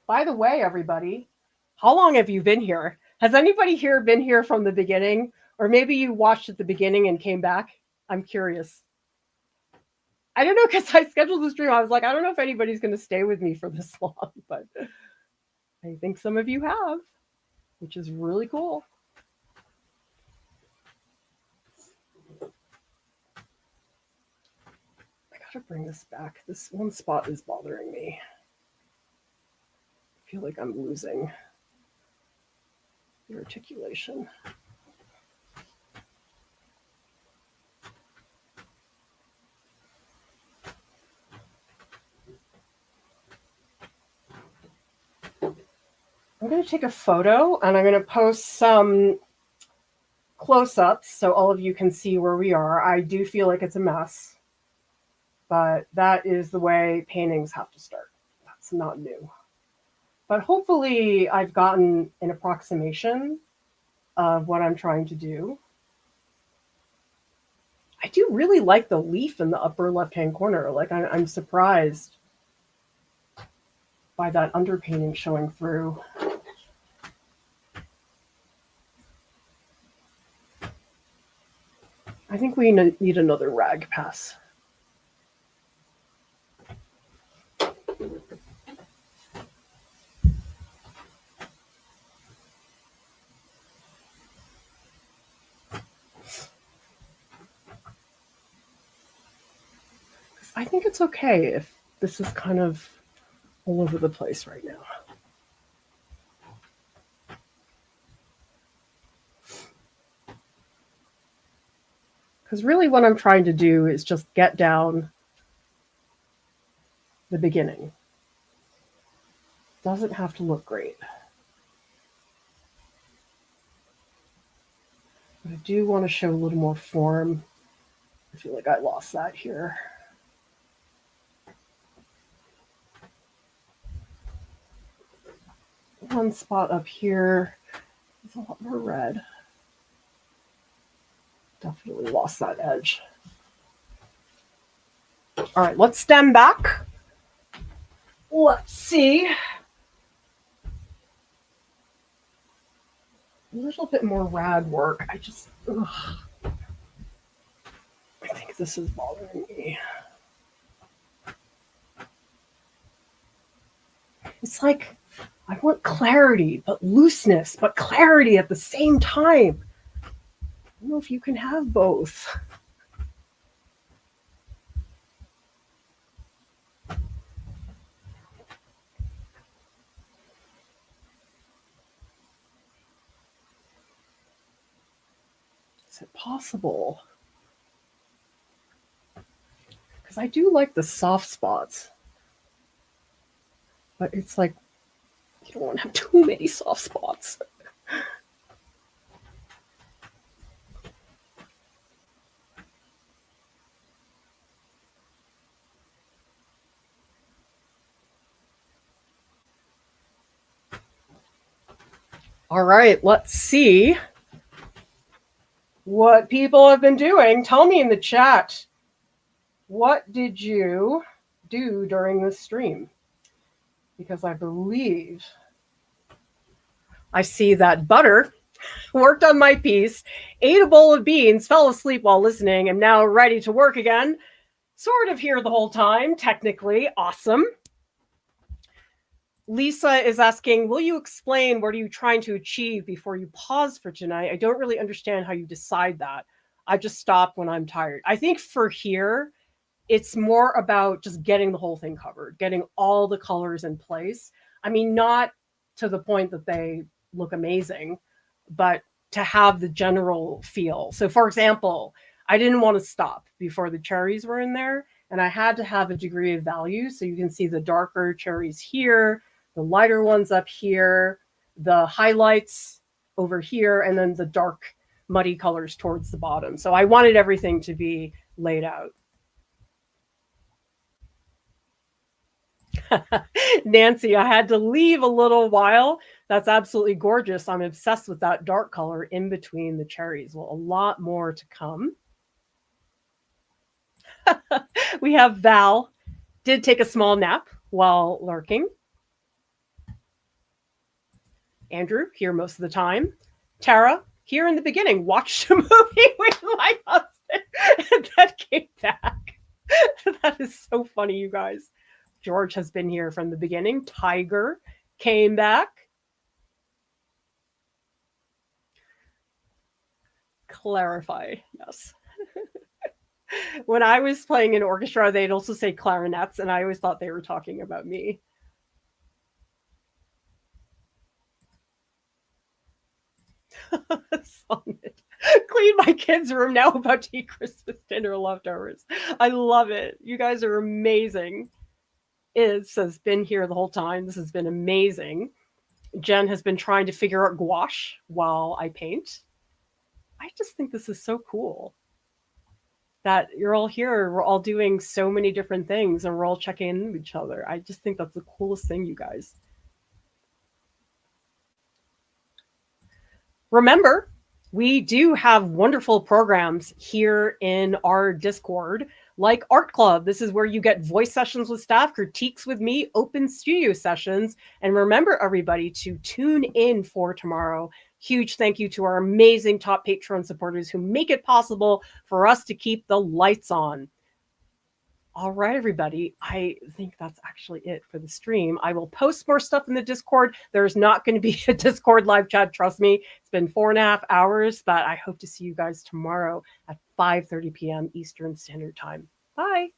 S1: By the way, everybody, how long have you been here? Has anybody here been here from the beginning? Or maybe you watched at the beginning and came back? I'm curious. I don't know, because I scheduled the stream. I was like, I don't know if anybody's going to stay with me for this long, but I think some of you have, which is really cool. gotta bring this back. This one spot is bothering me. I feel like I'm losing the articulation. I'm going to take a photo and I'm going to post some close-ups so all of you can see where we are. I do feel like it's a mess, but that is the way paintings have to start. That's not new. But hopefully I've gotten an approximation of what I'm trying to do. I do really like the leaf in the upper left-hand corner. Like I'm surprised by that underpainting showing through. I think we need another rag pass. I think it's okay if this is kind of all over the place right now. Because really what I'm trying to do is just get down the beginning. Doesn't have to look great. But I do want to show a little more form. I feel like I lost that here. One spot up here is a lot more red. Definitely lost that edge. All right, let's stem back. Let's see. A little bit more rag work. I think this is bothering me. It's like I want clarity, but looseness, but clarity at the same time. I don't know if you can have both. Is it possible? Because I do like the soft spots. But it's like, you don't want to have too many soft spots. All right, let's see what people have been doing. Tell me in the chat, what did you do during this stream? Because I believe I see that Butter worked on my piece, ate a bowl of beans, fell asleep while listening, and now ready to work again. Sort of here the whole time, technically. Awesome. Lisa is asking, will you explain what are you trying to achieve before you pause for tonight? I don't really understand how you decide that. I just stop when I'm tired. I think for here, it's more about just getting the whole thing covered, getting all the colors in place. I mean, not to the point that they look amazing, but to have the general feel. So for example, I didn't want to stop before the cherries were in there, and I had to have a degree of value. So you can see the darker cherries here, the lighter ones up here, the highlights over here, and then the dark muddy colors towards the bottom. So I wanted everything to be laid out. Nancy, I had to leave a little while. That's absolutely gorgeous. I'm obsessed with that dark color in between the cherries. Well, a lot more to come. We have Val, did take a small nap while lurking. Andrew, here most of the time. Tara, here in the beginning, watched a movie with my husband and then came back. That is so funny, you guys. George has been here from the beginning. Tiger came back. Clarify, yes. When I was playing in orchestra, they'd also say clarinets, and I always thought they were talking about me. Solvent. Clean my kids' room now, about to eat Christmas dinner leftovers. I love it. You guys are amazing. Is has been here the whole time. This has been amazing. Jen has been trying to figure out gouache while I paint. I just think this is so cool that you're all here. We're all doing so many different things and we're all checking in with each other. I just think that's the coolest thing, you guys. Remember, we do have wonderful programs here in our Discord, like Art Club. This is where you get voice sessions with staff, critiques with me, open studio sessions. And remember, everybody, to tune in for tomorrow. Huge thank you to our amazing top Patreon supporters who make it possible for us to keep the lights on. All right, everybody. I think that's actually it for the stream. I will post more stuff in the Discord. There's not going to be a Discord live chat. Trust me. It's been 4.5 hours, but I hope to see you guys tomorrow at 5:30 p.m. Eastern Standard Time. Bye.